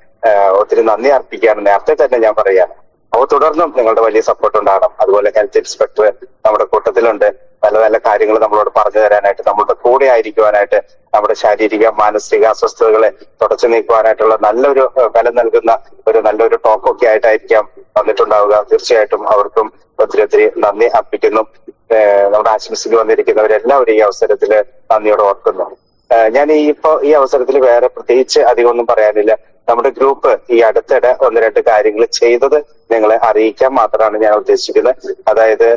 ഒത്തിരി നന്ദി അർപ്പിക്കുകയാണ് നേരത്തെ തന്നെ ഞാൻ പറയാണ്. അപ്പോൾ തുടർന്നും നിങ്ങളുടെ വലിയ സപ്പോർട്ട് ഉണ്ടാകണം. അതുപോലെ ഹെൽത്ത് ഇൻസ്പെക്ടർ നമ്മുടെ കൂട്ടത്തിലുണ്ട്, പല നല്ല കാര്യങ്ങൾ നമ്മളോട് പറഞ്ഞു തരാനായിട്ട്, നമ്മളുടെ കൂടെ ആയിരിക്കുവാനായിട്ട്, നമ്മുടെ ശാരീരിക മാനസിക അസ്വസ്ഥതകളെ തുടച്ചു നീക്കുവാനായിട്ടുള്ള നല്ലൊരു ബലം നൽകുന്ന ഒരു നല്ലൊരു ടോക്കൊക്കെ ആയിട്ടായിരിക്കാം വന്നിട്ടുണ്ടാവുക. തീർച്ചയായിട്ടും അവർക്കും ഒത്തിരി നന്ദി അർപ്പിക്കുന്നു. നമ്മുടെ ആശംസയ്ക്ക് വന്നിരിക്കുന്നവരെല്ലാവരും ഈ അവസരത്തിൽ നന്ദിയോടെ ഓർക്കുന്നു. ഞാൻ ഈ അവസരത്തിൽ വേറെ പ്രത്യേകിച്ച് അധികം ഒന്നും പറയാനില്ല. നമ്മുടെ ഗ്രൂപ്പ് ഈ അടുത്തിടെ 1-2 കാര്യങ്ങൾ ചെയ്തത് നിങ്ങളെ അറിയിക്കാൻ മാത്രമാണ് ഞാൻ ഉദ്ദേശിക്കുന്നത്. അതായത്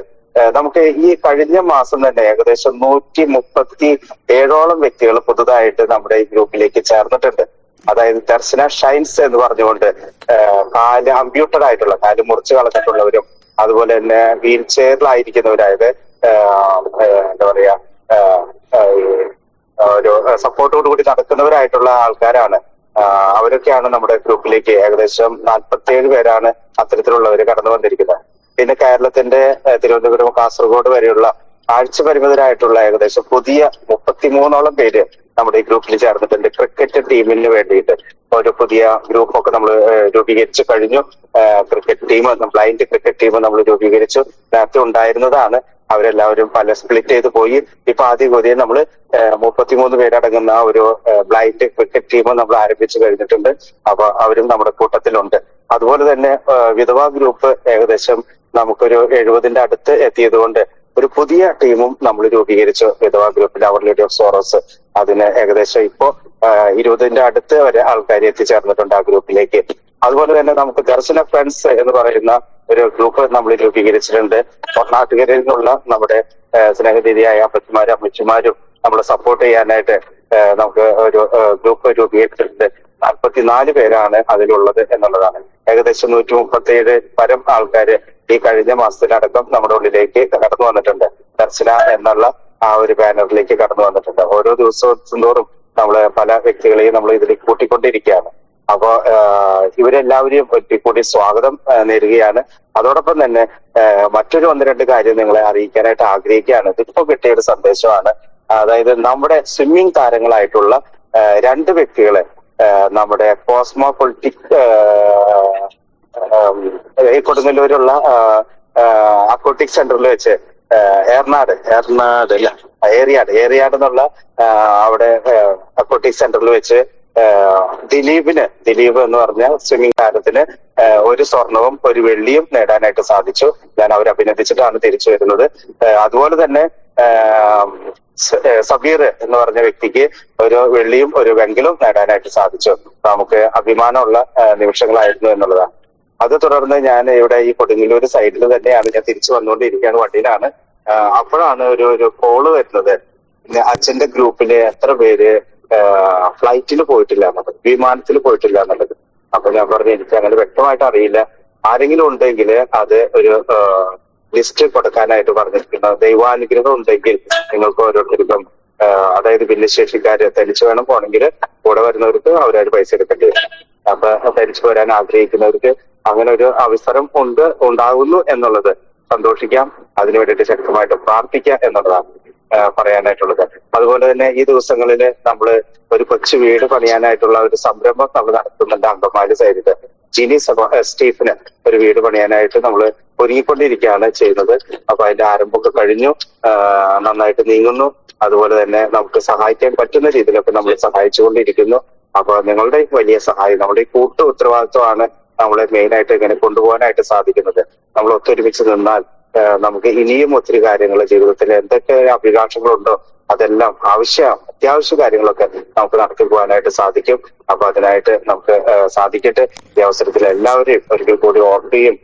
നമുക്ക് ഈ കഴിഞ്ഞ മാസം തന്നെ ഏകദേശം 137ഓളം വ്യക്തികൾ പുതുതായിട്ട് നമ്മുടെ ഈ ഗ്രൂപ്പിലേക്ക് ചേർന്നിട്ടുണ്ട്. അതായത് ദർശന ഷൈൻസ് എന്ന് പറഞ്ഞുകൊണ്ട് കാല് അമ്പ്യൂട്ടഡ് ആയിട്ടുള്ള, കാല് മുറിച്ച് കളഞ്ഞിട്ടുള്ളവരും അതുപോലെ തന്നെ വീൽ ചെയറിലായിരിക്കുന്നവരായത് എന്താ പറയാ ഒരു സപ്പോർട്ടോട് കൂടി നടക്കുന്നവരായിട്ടുള്ള ആൾക്കാരാണ്. അവരൊക്കെയാണ് നമ്മുടെ ഗ്രൂപ്പിലേക്ക് ഏകദേശം 47 പേരാണ് അത്തരത്തിലുള്ളവർ കടന്നു വന്നിരിക്കുന്നത്. പിന്നെ കേരളത്തിന്റെ തിരുവനന്തപുരം കാസർഗോഡ് വരെയുള്ള കാഴ്ച പരിമിതരായിട്ടുള്ള ഏകദേശം പുതിയ 33ഓളം പേര് നമ്മുടെ ഈ ഗ്രൂപ്പിൽ ചേർന്നിട്ടുണ്ട്. ക്രിക്കറ്റ് ടീമിന് വേണ്ടിയിട്ട് ഒരു പുതിയ ഗ്രൂപ്പൊക്കെ നമ്മൾ രൂപീകരിച്ചു കഴിഞ്ഞു. Cricket team, blind cricket team നമ്മൾ രൂപീകരിച്ചു. നേരത്തെ ഉണ്ടായിരുന്നതാണ്, അവരെല്ലാവരും പല സ്പ്ലിറ്റ് ചെയ്ത് പോയി. ഇപ്പൊ ആദ്യ പുതിയ നമ്മൾ 33 പേരടങ്ങുന്ന ഒരു ബ്ലൈൻഡ് ക്രിക്കറ്റ് ടീം നമ്മൾ ആരംഭിച്ചു കഴിഞ്ഞിട്ടുണ്ട്. അപ്പൊ അവരും നമ്മുടെ കൂട്ടത്തിലുണ്ട്. അതുപോലെ തന്നെ വിധവാ ഗ്രൂപ്പ് ഏകദേശം നമുക്കൊരു 70ന്റെ അടുത്ത് എത്തിയത് കൊണ്ട് ഒരു പുതിയ ടീമും നമ്മൾ രൂപീകരിച്ചു, വിധവാ ഗ്രൂപ്പിൽ അവർ ലേഡി ഓഫ് സോറോസ്. അതിന് ഏകദേശം ഇപ്പോ 20ന്റെ അടുത്ത് വരെ ആൾക്കാർ എത്തിച്ചേർന്നിട്ടുണ്ട് ആ ഗ്രൂപ്പിലേക്ക്. അതുപോലെ തന്നെ നമുക്ക് ദർശന ഫ്രണ്ട്സ് എന്ന് പറയുന്ന ഒരു ഗ്രൂപ്പ് നമ്മൾ രൂപീകരിച്ചിട്ടുണ്ട്. നാട്ടുകാരിൽ നിന്നുള്ള നമ്മുടെ സ്നേഹനിധിയായ അപ്പച്ചമാരും അമ്മച്ചിമാരും നമ്മളെ സപ്പോർട്ട് ചെയ്യാനായിട്ട് നമുക്ക് ഒരു ഗ്രൂപ്പ് രൂപീകരിച്ചിട്ടുണ്ട്. 44 പേരാണ് അതിലുള്ളത് എന്നുള്ളതാണ്. ഏകദേശം 137 പരം ആൾക്കാര് ഈ കഴിഞ്ഞ മാസത്തിലടക്കം നമ്മുടെ ഉള്ളിലേക്ക് കടന്നു വന്നിട്ടുണ്ട്. ദർശന എന്നുള്ള ആ ഒരു ബാനറിലേക്ക് കടന്നു വന്നിട്ടുണ്ട്. ഓരോ ദിവസവും തോറും നമ്മള് പല വ്യക്തികളെയും നമ്മൾ ഇതിലേക്ക് കൂട്ടിക്കൊണ്ടിരിക്കുകയാണ്. അപ്പോ ഇവരെല്ലാവരെയും ഒരിക്കൽ കൂടി സ്വാഗതം നേരുകയാണ്. അതോടൊപ്പം തന്നെ മറ്റൊരു 1-2 കാര്യം നിങ്ങളെ അറിയിക്കാനായിട്ട് ആഗ്രഹിക്കുകയാണ്. ഇതിപ്പോ കിട്ടിയ ഒരു സന്ദേശമാണ്. അതായത് നമ്മുടെ സ്വിമ്മിംഗ് താരങ്ങളായിട്ടുള്ള 2 വ്യക്തികളെ നമ്മുടെ കോസ്മോപൊളിറ്റിക് കൊടുങ്ങല്ലൂരുള്ള അക്വാട്ടിക് സെന്ററിൽ വെച്ച് ഏറിയാട് എന്നുള്ള അവിടെ അക്വാട്ടിക് സെന്ററിൽ വെച്ച് ദിലീപ് എന്ന് പറഞ്ഞ സ്വിമ്മിംഗ് താരത്തിന് 1 സ്വർണവും 1 വെള്ളിയും നേടാനായിട്ട് സാധിച്ചു. ഞാൻ അവരെ അഭിനന്ദിച്ചിട്ടാണ് തിരിച്ചു വരുന്നത്. അതുപോലെ തന്നെ സബീർ എന്ന് പറഞ്ഞ വ്യക്തിക്ക് 1 വെള്ളിയും 1 വെങ്കലവും നേടാനായിട്ട് സാധിച്ചു. നമുക്ക് അഭിമാനമുള്ള നിമിഷങ്ങളായിരുന്നു എന്നുള്ളതാണ്. അത് തുടർന്ന് ഞാൻ ഇവിടെ ഈ കൊടുങ്ങല്ലൂര് സൈഡിൽ തന്നെയാണ് ഞാൻ തിരിച്ചു വന്നുകൊണ്ടിരിക്കുകയാണ്, വണ്ടിയിലാണ്. അപ്പോഴാണ് ഒരു കോള് വരുന്നത്. അച്ഛന്റെ ഗ്രൂപ്പില് എത്ര പേര് ഫ്ലൈറ്റിൽ പോയിട്ടില്ല എന്നുള്ളത്, വിമാനത്തിൽ പോയിട്ടില്ല എന്നുള്ളത്. അപ്പൊ ഞാൻ പറഞ്ഞു എനിക്ക് അങ്ങനെ വ്യക്തമായിട്ട് അറിയില്ല, ആരെങ്കിലും ഉണ്ടെങ്കിൽ അത് ഒരു ലിസ്റ്റ് കൊടുക്കാനായിട്ട് പറഞ്ഞിരിക്കുന്നത്. ദൈവാനുഗ്രഹം ഉണ്ടെങ്കിൽ നിങ്ങൾക്ക് ഓരോരുത്തർക്കും അതായത് ഭിന്നശേഷിക്കാര് തനിച്ച് വേണം പോണെങ്കിൽ കൂടെ വരുന്നവർക്ക് അവരായിട്ട് പൈസ എടുക്കേണ്ടി വരും. അപ്പൊ തനിച്ച് വരാൻ ആഗ്രഹിക്കുന്നവർക്ക് അങ്ങനെ ഒരു അവസരം ഉണ്ടാകുന്നു എന്നുള്ളത് സന്തോഷിക്കാം. അതിനു വേണ്ടിയിട്ട് ശക്തമായിട്ട് പ്രാർത്ഥിക്കാം എന്നുള്ളതാണ് പറയാനായിട്ടുള്ളത്. അതുപോലെ തന്നെ ഈ ദിവസങ്ങളിൽ നമ്മൾ ഒരു കൊച്ചു വീട് പണിയാനായിട്ടുള്ള ഒരു സംരംഭം നമ്മൾ നടത്തുന്നുണ്ട്. അങ്കമാലി സൈഡില് ജിനി സ്റ്റീഫന് ഒരു വീട് പണിയാനായിട്ട് നമ്മൾ ഒരുങ്ങിക്കൊണ്ടിരിക്കുകയാണ് ചെയ്യുന്നത്. അപ്പൊ അതിന്റെ ആരംഭമൊക്കെ കഴിഞ്ഞു, നന്നായിട്ട് നീങ്ങുന്നു. അതുപോലെ തന്നെ നമുക്ക് സഹായിക്കാൻ പറ്റുന്ന രീതിയിലൊക്കെ നമ്മൾ സഹായിച്ചുകൊണ്ടിരിക്കുന്നു. അപ്പൊ നിങ്ങളുടെ വലിയ സഹായം, നമ്മുടെ ഈ കൂട്ടു ഉത്തരവാദിത്വമാണ് നമ്മളെ മെയിനായിട്ട് ഇങ്ങനെ കൊണ്ടുപോകാനായിട്ട് സാധിക്കുന്നത്. നമ്മൾ ഒത്തൊരുമിച്ച് നിന്നാൽ നമുക്ക് ഇനിയും ഒത്തിരി കാര്യങ്ങൾ ജീവിതത്തിൽ എന്തൊക്കെ അഭിലാഷങ്ങളുണ്ടോ അതെല്ലാം അത്യാവശ്യ കാര്യങ്ങളൊക്കെ നമുക്ക് നടത്തി പോകാനായിട്ട് സാധിക്കും. അപ്പൊ അതിനായിട്ട് നമുക്ക് സാധിക്കട്ടെ. ഈ അവസരത്തിൽ എല്ലാവരെയും ഒരിക്കൽ കൂടി ഓർക്കുകയും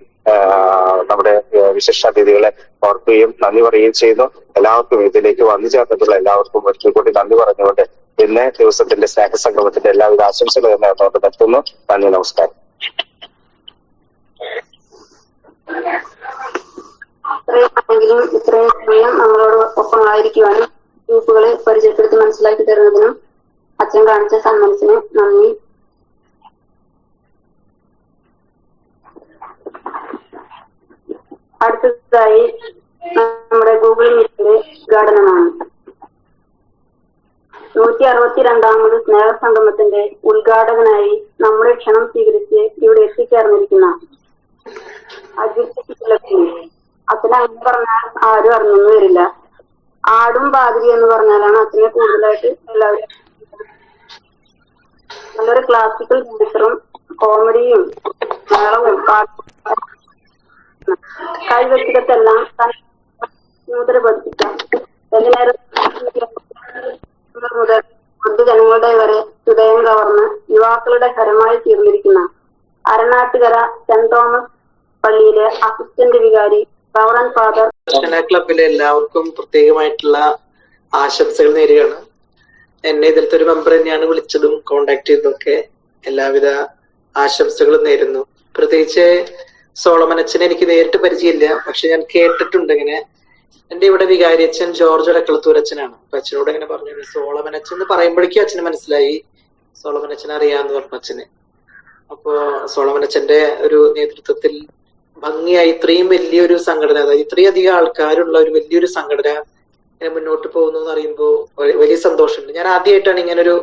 നമ്മുടെ വിശിഷ്ടാതിഥികളെ ഓർക്കുകയും നന്ദി പറയുകയും ചെയ്യുന്നു. എല്ലാവർക്കും ഇതിലേക്ക് വന്നു ചേർന്നിട്ടുള്ള എല്ലാവർക്കും ഒരിക്കൽ കൂടി നന്ദി പറഞ്ഞുകൊണ്ട് ഇന്ന് ദിവസത്തിന്റെ സ്നേഹസംഗമത്തിന്റെ എല്ലാവിധ ആശംസകളും നേർന്നുകൊണ്ട് നിർത്തുന്നു. നന്ദി, നമസ്കാരം. ഇത്രയാണെങ്കിലും ഇത്രയും സമയം നമ്മളോട് ഒപ്പമായിരിക്കുവാനും ഗ്രൂപ്പുകളെ പരിചയപ്പെടുത്തി മനസ്സിലാക്കി തരുന്നതിനും അച്ഛൻ കാണിച്ച സന്മനസ്സിന് നന്ദി. അടുത്തതായി നമ്മുടെ ഗൂഗിൾ മീറ്റിന്റെ ഉദ്ഘാടനമാണ്. 162ാമത് സ്നേഹസംഗമത്തിന്റെ ഉദ്ഘാടകനായി നമ്മുടെ ക്ഷണം സ്വീകരിച്ച് ഇവിടെ എത്തിച്ചേർന്നിരിക്കുന്ന അച്ഛനെ അങ്ങനെ പറഞ്ഞാൽ ആരും അറിഞ്ഞൊന്നും വരില്ല. ആടും പാതിരി എന്ന് പറഞ്ഞാലാണ് അച്ഛനെ കൂടുതലായിട്ട് എല്ലാവരും. നല്ലൊരു ക്ലാസിക്കൽ ഡാൻസറും കോമഡിയും മേളവും പാട്ടും കൈവെച്ചിടത്തെല്ലാം നൂതന പഠിപ്പിച്ച മുതൽ പൊതുജനങ്ങളുടെ വരെ ഹൃദയം കവർന്ന് യുവാക്കളുടെ ഹരമായി തീർന്നിരിക്കുന്ന അരനാട്ടുകര സെന്റ് തോമസ് പള്ളിയിലെ അസിസ്റ്റന്റ് വികാരി റവറൻ ഫാദർ. ക്ലബിലെ എല്ലാവർക്കും പ്രത്യേകമായിട്ടുള്ള ആശംസകൾ നേരുകയാണ്. എന്നെ ഇതിലത്തെ ഒരു മെമ്പർ തന്നെയാണ് വിളിച്ചതും കോണ്ടാക്ട് ചെയ്തതൊക്കെ. എല്ലാവിധ ആശംസകളും നേരുന്നു. പ്രത്യേകിച്ച് സോളമനച്ചനെ എനിക്ക് നേരിട്ട് പരിചയമില്ല, പക്ഷെ ഞാൻ കേട്ടിട്ടുണ്ട്. ഇങ്ങനെ എന്റെ ഇവിടെ വികാരി അച്ഛൻ ജോർജ് അടക്കളത്തൂർ അച്ഛനാണ്. അപ്പൊ അച്ഛനോട് ഇങ്ങനെ പറഞ്ഞു സോളമനച്ചൻ എന്ന് പറയുമ്പോഴേക്കും അച്ഛന് മനസ്സിലായി സോളമനച്ചനെ അറിയാന്ന് പറഞ്ഞു അച്ഛന്. അപ്പോ സോളമനച്ചന്റെ ഒരു നേതൃത്വത്തിൽ ഭംഗിയായി ഇത്രയും വലിയൊരു സംഘടന, അതായത് ഇത്രയും അധികം ആൾക്കാരുള്ള ഒരു വലിയൊരു സംഘടന മുന്നോട്ട് പോകുന്നു എന്ന് അറിയുമ്പോൾ വലിയ സന്തോഷമുണ്ട്. ഞാൻ ആദ്യമായിട്ടാണ് ഇങ്ങനൊരു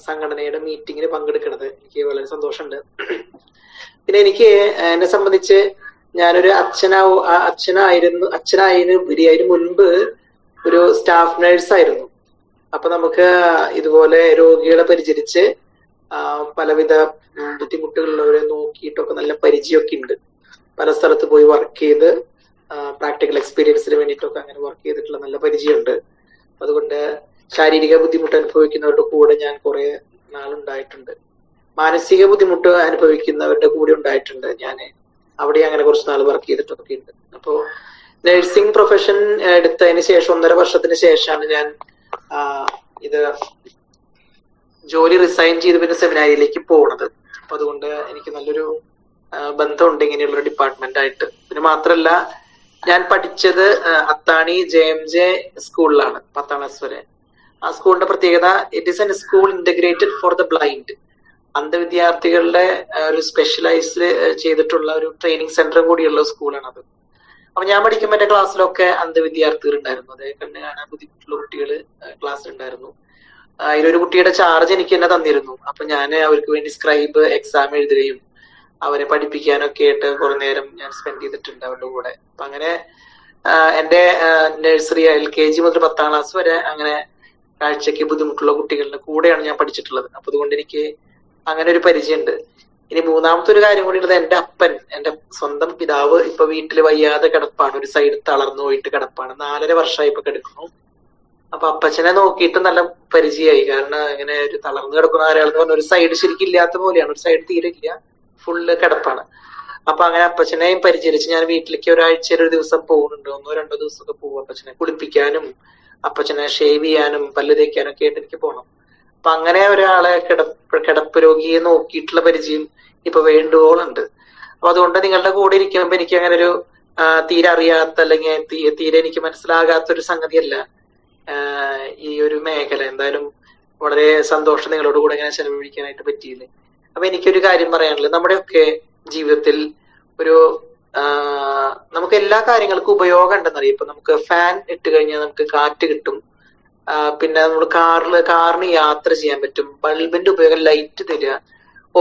സംഘടനയുടെ മീറ്റിങ്ങിന് പങ്കെടുക്കുന്നത്. എനിക്ക് വളരെ സന്തോഷമുണ്ട്. പിന്നെ എനിക്ക് എന്നെ സംബന്ധിച്ച് ഞാനൊരു അച്ഛനായതിന് മുൻപ് ഒരു സ്റ്റാഫ് നഴ്സായിരുന്നു. അപ്പൊ നമുക്ക് ഇതുപോലെ രോഗികളെ പരിചരിച്ച് പലവിധ ബുദ്ധിമുട്ടുകളുള്ളവരെ നോക്കിയിട്ടൊക്കെ നല്ല പരിചയമൊക്കെ ഉണ്ട്. പല സ്ഥലത്ത് പോയി വർക്ക് ചെയ്ത് പ്രാക്ടിക്കൽ എക്സ്പീരിയൻസിന് വേണ്ടിയിട്ടൊക്കെ അങ്ങനെ വർക്ക് ചെയ്തിട്ടുള്ള നല്ല പരിചയമുണ്ട്. അതുകൊണ്ട് ശാരീരിക ബുദ്ധിമുട്ട് അനുഭവിക്കുന്നവരുടെ കൂടെ ഞാൻ കുറെ നാളുണ്ടായിട്ടുണ്ട്. മാനസിക ബുദ്ധിമുട്ട് അനുഭവിക്കുന്നവരുടെ കൂടെ ഉണ്ടായിട്ടുണ്ട്. ഞാൻ അവിടെ അങ്ങനെ കുറച്ച് നാൾ വർക്ക് ചെയ്തിട്ടൊക്കെ ഉണ്ട്. അപ്പോ നഴ്സിംഗ് പ്രൊഫഷൻ എടുത്തതിന് ശേഷം 1.5 വർഷത്തിന് ശേഷമാണ് ഞാൻ ഇത് ജോലി റിസൈൻ ചെയ്ത് പിന്നെ സെമിനാരിയിലേക്ക് പോകുന്നത്. അപ്പൊ അതുകൊണ്ട് എനിക്ക് നല്ലൊരു ബന്ധമുണ്ട് ഇങ്ങനെയുള്ള ഡിപ്പാർട്ട്മെന്റ് ആയിട്ട്. പിന്നെ മാത്രല്ല ഞാൻ പഠിച്ചത് അത്താണി JMJ സ്കൂളിലാണ് 10ാം ക്ലാസ് വരെ. ആ സ്കൂളിന്റെ പ്രത്യേകത, it is an school integrated for the blind. അന്ധവിദ്യാർത്ഥികളുടെ ഒരു സ്പെഷ്യലൈസ് ചെയ്തിട്ടുള്ള ഒരു ട്രെയിനിങ് സെന്ററും കൂടിയുള്ള സ്കൂളാണ് അത്. അപ്പൊ ഞാൻ പഠിക്കുമ്പോൾ എന്റെ ക്ലാസ്സിലൊക്കെ അന്ധവിദ്യാർത്ഥികൾ ഉണ്ടായിരുന്നു. അതായത് കണ്ണ് കാണാൻ ബുദ്ധിമുട്ടുള്ള കുട്ടികള് ക്ലാസ്സിൽ ഉണ്ടായിരുന്നു. അതിലൊരു കുട്ടിയുടെ ചാർജ് എനിക്ക് തന്നെ തന്നിരുന്നു. അപ്പൊ ഞാൻ അവർക്ക് വേണ്ടി സ്ക്രൈബ് എക്സാം എഴുതുകയും അവരെ പഠിപ്പിക്കാനൊക്കെ ആയിട്ട് കുറെ നേരം ഞാൻ സ്പെൻഡ് ചെയ്തിട്ടുണ്ട് അവരുടെ കൂടെ. അപ്പൊ അങ്ങനെ എന്റെ നഴ്സറി LKG മുതൽ 10ാം ക്ലാസ് വരെ അങ്ങനെ കാഴ്ചക്ക് ബുദ്ധിമുട്ടുള്ള കുട്ടികളുടെ കൂടെയാണ് ഞാൻ പഠിച്ചിട്ടുള്ളത്. അപ്പൊ അതുകൊണ്ട് എനിക്ക് അങ്ങനെ ഒരു പരിചയമുണ്ട്. ഇനി മൂന്നാമത്തെ ഒരു കാര്യം കൂടി ഉള്ളത്, എന്റെ അപ്പൻ, എന്റെ സ്വന്തം പിതാവ് ഇപ്പൊ വീട്ടിൽ വയ്യാതെ കിടപ്പാണ്. ഒരു സൈഡ് തളർന്നു പോയിട്ട് കിടപ്പാണ്. 4.5 വർഷമായി ഇപ്പൊ കിടക്കുന്നു. അപ്പൊ അപ്പച്ചനെ നോക്കിയിട്ട് നല്ല പരിചയമായി. കാരണം ഇങ്ങനെ ഒരു തളർന്നു കിടക്കുന്ന ആരാളെന്ന് പറഞ്ഞ ഒരു സൈഡ് ശരിക്കും ഇല്ലാത്ത പോലെയാണ്. ഒരു സൈഡ് തീരെ ഇല്ല, ഫുള്ള് കിടപ്പാണ്. അപ്പൊ അങ്ങനെ അപ്പച്ചനെയും പരിചരിച്ച് ഞാൻ വീട്ടിലേക്ക് ഒരാഴ്ചയിൽ ഒരു ദിവസം പോകുന്നുണ്ട്. 1-2 ദിവസമൊക്കെ പോകും. അപ്പച്ചനെ കുളിപ്പിക്കാനും അപ്പച്ചനെ ഷേവ് ചെയ്യാനും പല്ല് തേക്കാനും ഒക്കെ ആയിട്ട് എനിക്ക് പോകണം. അപ്പൊ അങ്ങനെ ഒരാളെ കിടപ്പ് രോഗിയെ നോക്കിയിട്ടുള്ള പരിചയം ഇപ്പൊ വേണ്ടുവോളുണ്ട്. അപ്പൊ അതുകൊണ്ട് നിങ്ങളുടെ കൂടെ ഇരിക്കുമ്പോ എനിക്ക് അങ്ങനെ ഒരു തീരെ അറിയാത്ത അല്ലെങ്കിൽ തീരെ എനിക്ക് മനസ്സിലാകാത്ത ഒരു സംഗതിയല്ല ഈ ഒരു മേഖല. എന്തായാലും വളരെ സന്തോഷം നിങ്ങളോട് കൂടെ ഇങ്ങനെ ചെലവഴിക്കാനായിട്ട് പറ്റിയില്ലേ. അപ്പൊ എനിക്കൊരു കാര്യം പറയാനുള്ളത്, നമ്മുടെയൊക്കെ ജീവിതത്തിൽ ഒരു നമുക്ക് എല്ലാ കാര്യങ്ങൾക്കും ഉപയോഗം ഉണ്ടെന്നറിയാം. ഇപ്പൊ നമുക്ക് ഫാൻ ഇട്ട് കഴിഞ്ഞാൽ നമുക്ക് കാറ്റ് കിട്ടും. പിന്നെ നമ്മൾ കാറിന് യാത്ര ചെയ്യാൻ പറ്റും. ബൾബിന്റെ ഉപയോഗം, ലൈറ്റ് തരിക.